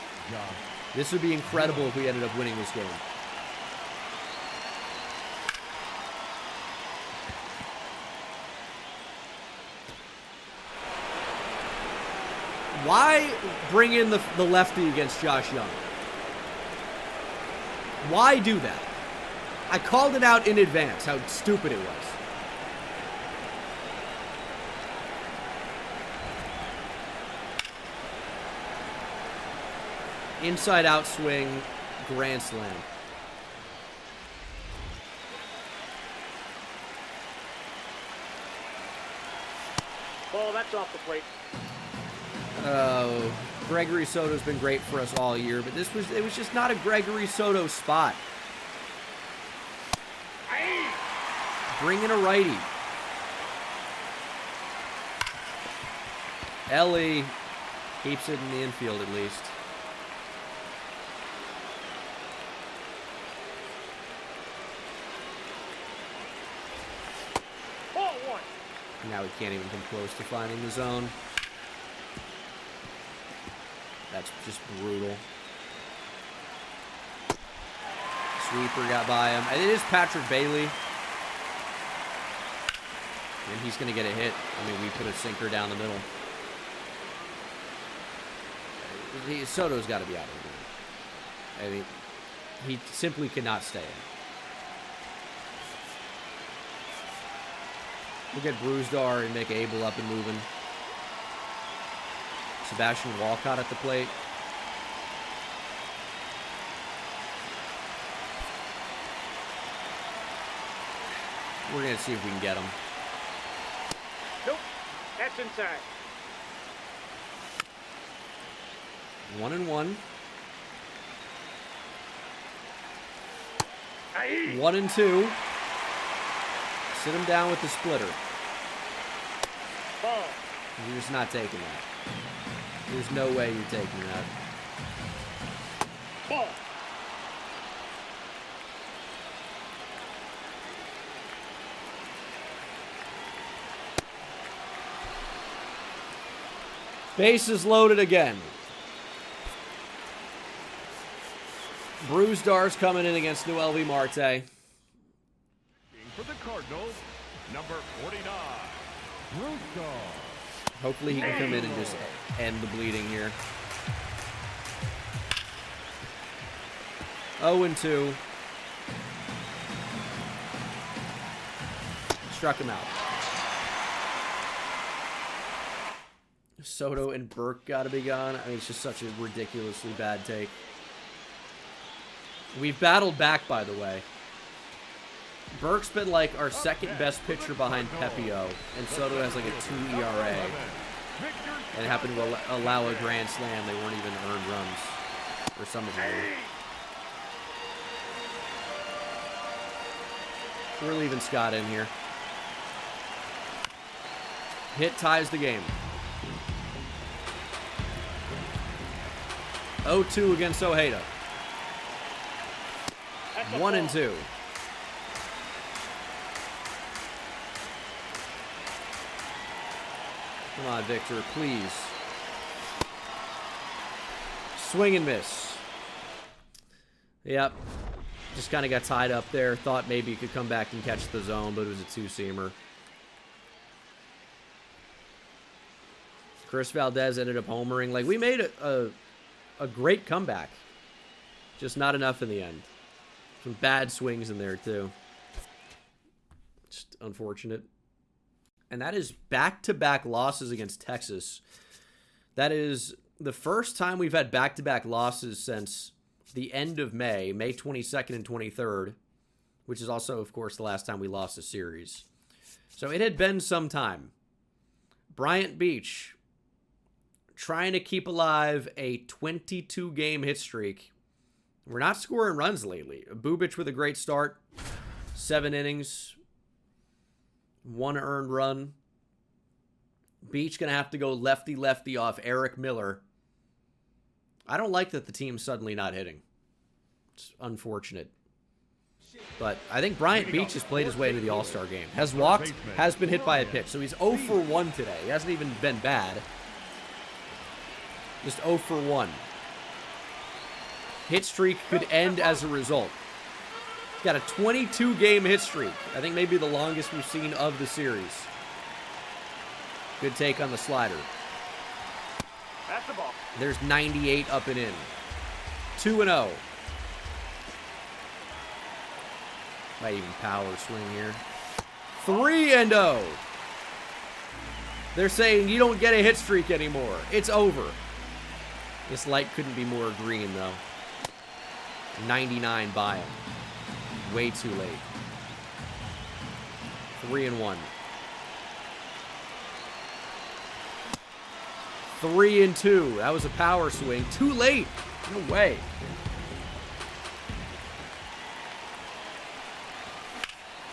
S1: This would be incredible if we ended up winning this game. Why bring in the lefty against Josh Young? Why do that? I called it out in advance, how stupid it was. Inside out swing, grand slam.
S4: Ball, that's off the plate.
S1: Oh, Gregory Soto's been great for us all year, but it was just not a Gregory Soto spot. Bring in a righty. Ellie keeps it in the infield at least.
S4: Ball 1.
S1: Now he can't even come close to finding the zone. That's just brutal. Sweeper got by him. And it is Patrick Bailey. And he's going to get a hit. I mean, we put a sinker down the middle. Soto's got to be out of the game. I mean, he simply cannot stay in. We'll get Bruzdar and make Abel up and moving. Sebastian Walcott at the plate. We're going to see if we can get him.
S4: Nope. That's inside.
S1: 1-1.
S4: Aye.
S1: 1-2. Sit him down with the splitter.
S4: Ball.
S1: You're just not taking that. There's no way you're taking that.
S4: Ball.
S1: Bases loaded again. Brewstars coming in against Noelvi Marte.
S3: For the Cardinals, number 49, Breakout.
S1: Hopefully he can come in and just end the bleeding here. 0-2. Struck him out. Soto and Burke got to be gone. I mean, it's just such a ridiculously bad take. We've battled back, by the way. Burke's been like our second best pitcher behind Pepio, and Soto has like a 2 ERA. And it happened to allow a grand slam. They weren't even earned runs. Or some of them were. We're leaving Scott in here. Hit ties the game. 0-2 against Ojeda. 1-2. Come on, Victor, please. Swing and miss. Yep. Just kind of got tied up there. Thought maybe he could come back and catch the zone, but it was a two-seamer. Chris Valdez ended up homering. Like, we made a great comeback. Just not enough in the end. Some bad swings in there, too. Just unfortunate. And that is back-to-back losses against Texas. That is the first time we've had back-to-back losses since the end of May 22nd and 23rd, which is also, of course, the last time we lost a series. So it had been some time. Bryant Beach trying to keep alive a 22-game hit streak. We're not scoring runs lately. Bubic with a great start. 7 innings. 1 earned run. Beach going to have to go lefty-lefty off Eric Miller. I don't like that the team's suddenly not hitting. It's unfortunate. But I think Bryant Beach has played his way to the All-Star game. Has walked, has been hit by a pitch. So he's 0 for 1 today. He hasn't even been bad. Just 0 for 1. Hit streak could end as a result. Got a 22-game hit streak. I think maybe the longest we've seen of the series. Good take on the slider.
S4: That's the ball.
S1: There's 98 up and in. 2-0. Might even power swing here. 3-0. They're saying you don't get a hit streak anymore. It's over. This light couldn't be more green, though. 99 by him. Way too late. 3-1. 3-2. That was a power swing. Too late. No way.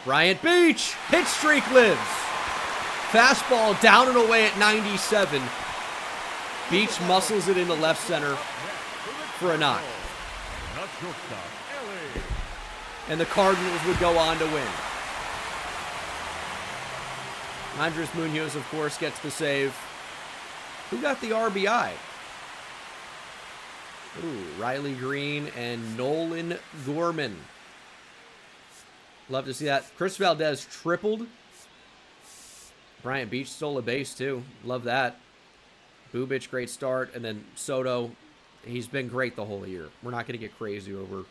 S1: Bryant Beach. Hit streak lives. Fastball down and away at 97. Beach muscles it into left center for a knock. And the Cardinals would go on to win. Andres Munoz, of course, gets the save. Who got the RBI? Ooh, Riley Green and Nolan Gorman. Love to see that. Chris Valdez tripled. Bryant Beach stole a base, too. Love that. Bubic, great start. And then Soto, he's been great the whole year. We're not going to get crazy over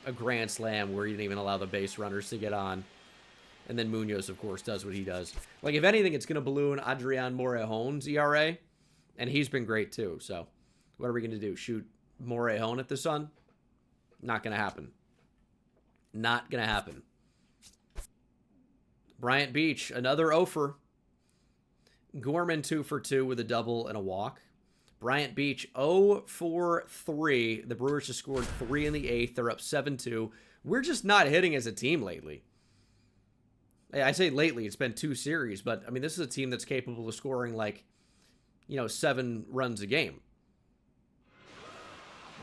S1: a grand slam where he didn't even allow the base runners to get on. And then Munoz, of course, does what he does. Like, if anything, it's going to balloon Adrian Morejon's ERA. And he's been great, too. So, what are we going to do? Shoot Morejon at the sun? Not going to happen. Not going to happen. Bryant Beach, another 0-fer. Gorman 2 for 2 with a double and a walk. Bryant Beach 0 for 3. The Brewers just scored 3 in the 8th. They're up 7-2. We're just not hitting as a team lately. I say lately, it's been 2 series, but I mean, this is a team that's capable of scoring like, 7 runs a game.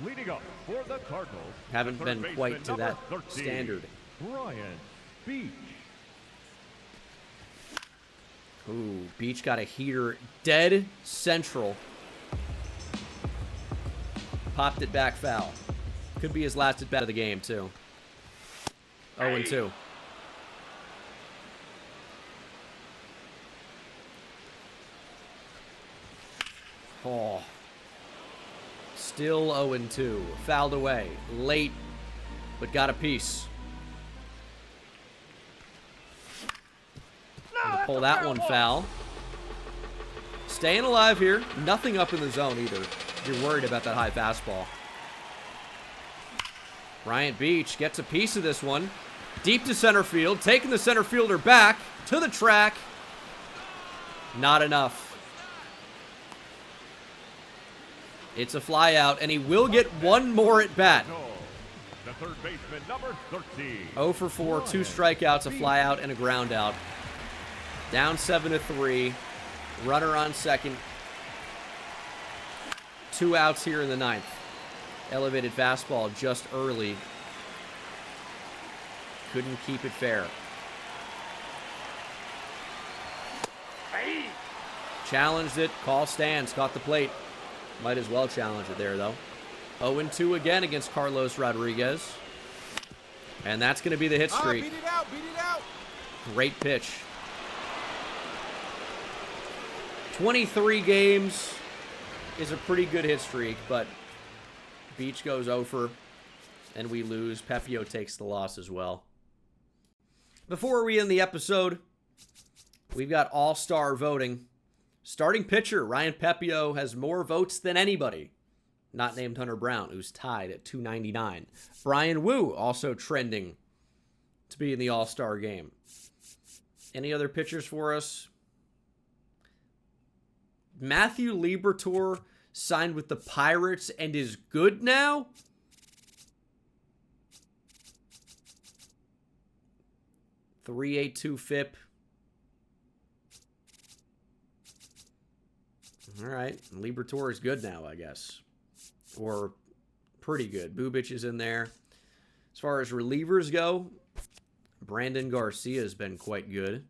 S3: Leading up for the Cardinals.
S1: Haven't been quite to that
S3: 13,
S1: standard.
S3: Bryant Beach.
S1: Ooh, Beach got a heater dead central. Popped it back foul. Could be his last at bat of the game, too. 0-2. Oh. Still 0-2. Fouled away. Late, but got a piece. Gonna pull that one foul. Staying alive here. Nothing up in the zone either. You're worried about that high fastball. Bryant Beach gets a piece of this one. Deep to center field. Taking the center fielder back to the track. Not enough. It's a fly out, and he will get one more at bat.
S3: The third baseman, number 13.
S1: 0 for 4, 2 strikeouts, a fly out, and a ground out. Down 7-3. Runner on second. 2 outs here in the ninth. Elevated fastball just early. Couldn't keep it fair. Challenged it. Call stands. Caught the plate. Might as well challenge it there, though. 0-2 again against Carlos Rodriguez. And that's going to be the hit streak.
S5: Beat it out. Beat it out.
S1: Great pitch. 23 games is a pretty good hit streak, but Beach goes over, and we lose. Pepio takes the loss as well. Before we end the episode, we've got all-star voting. Starting pitcher, Ryan Pepio, has more votes than anybody. Not named Hunter Brown, who's tied at 299. Brian Wu, also trending to be in the all-star game. Any other pitchers for us? Matthew Liberatore signed with the Pirates and is good now? .382 FIP. All right. Liberatore is good now, I guess. Or pretty good. Bubic is in there. As far as relievers go, Brandon Garcia has been quite good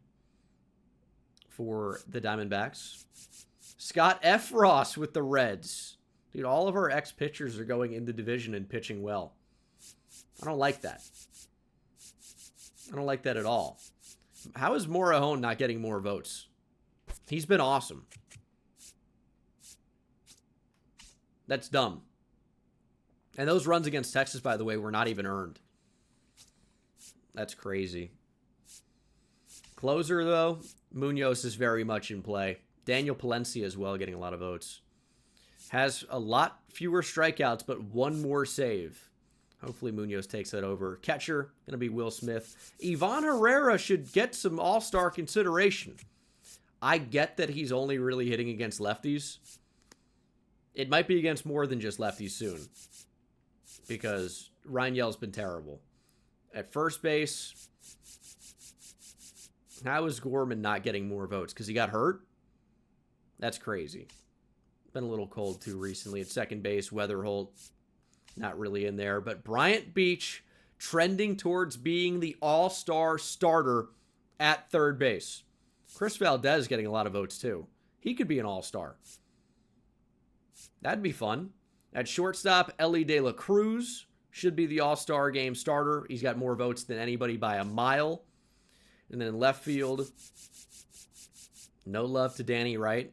S1: for the Diamondbacks. Scott Efros with the Reds. Dude, all of our ex-pitchers are going in the division and pitching well. I don't like that. I don't like that at all. How is Morahone not getting more votes? He's been awesome. That's dumb. And those runs against Texas, by the way, were not even earned. That's crazy. Closer, though, Munoz is very much in play. Daniel Palencia as well, getting a lot of votes. Has a lot fewer strikeouts, but one more save. Hopefully Munoz takes that over. Catcher, going to be Will Smith. Ivan Herrera should get some all-star consideration. I get that he's only really hitting against lefties. It might be against more than just lefties soon. Because Rangel has been terrible. At first base, how is Gorman not getting more votes? Because he got hurt? That's crazy. Been a little cold, too, recently. At second base, Weatherholt, not really in there. But Bryant Beach trending towards being the all-star starter at third base. Chris Valdez getting a lot of votes, too. He could be an all-star. That'd be fun. At shortstop, Ellie De La Cruz should be the all-star game starter. He's got more votes than anybody by a mile. And then in left field, no love to Danny Wright,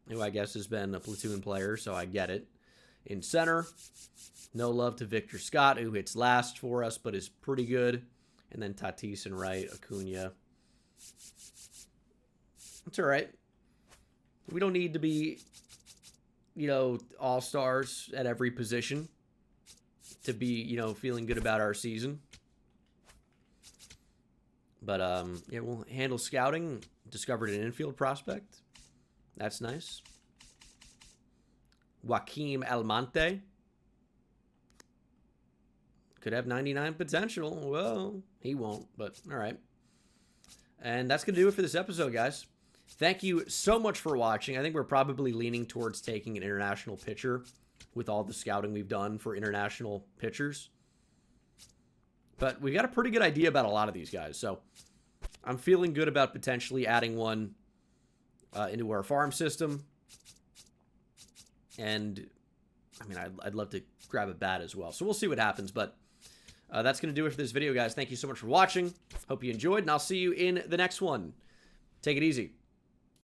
S1: who I guess has been a platoon player, so I get it. In center, no love to Victor Scott, who hits last for us, but is pretty good. And then Tatis and Wright, Acuna. It's all right. We don't need to be, all-stars at every position to be, feeling good about our season. But, we'll handle scouting. Discovered an infield prospect. That's nice. Joaquim Almonte. Could have 99 potential. Well, he won't, but all right. And that's going to do it for this episode, guys. Thank you so much for watching. I think we're probably leaning towards taking an international pitcher with all the scouting we've done for international pitchers. But we got a pretty good idea about a lot of these guys. So I'm feeling good about potentially adding one into our farm system. And, I mean, I'd love to grab a bat as well. So we'll see what happens, but that's going to do it for this video, guys. Thank you so much for watching. Hope you enjoyed, and I'll see you in the next one. Take it easy.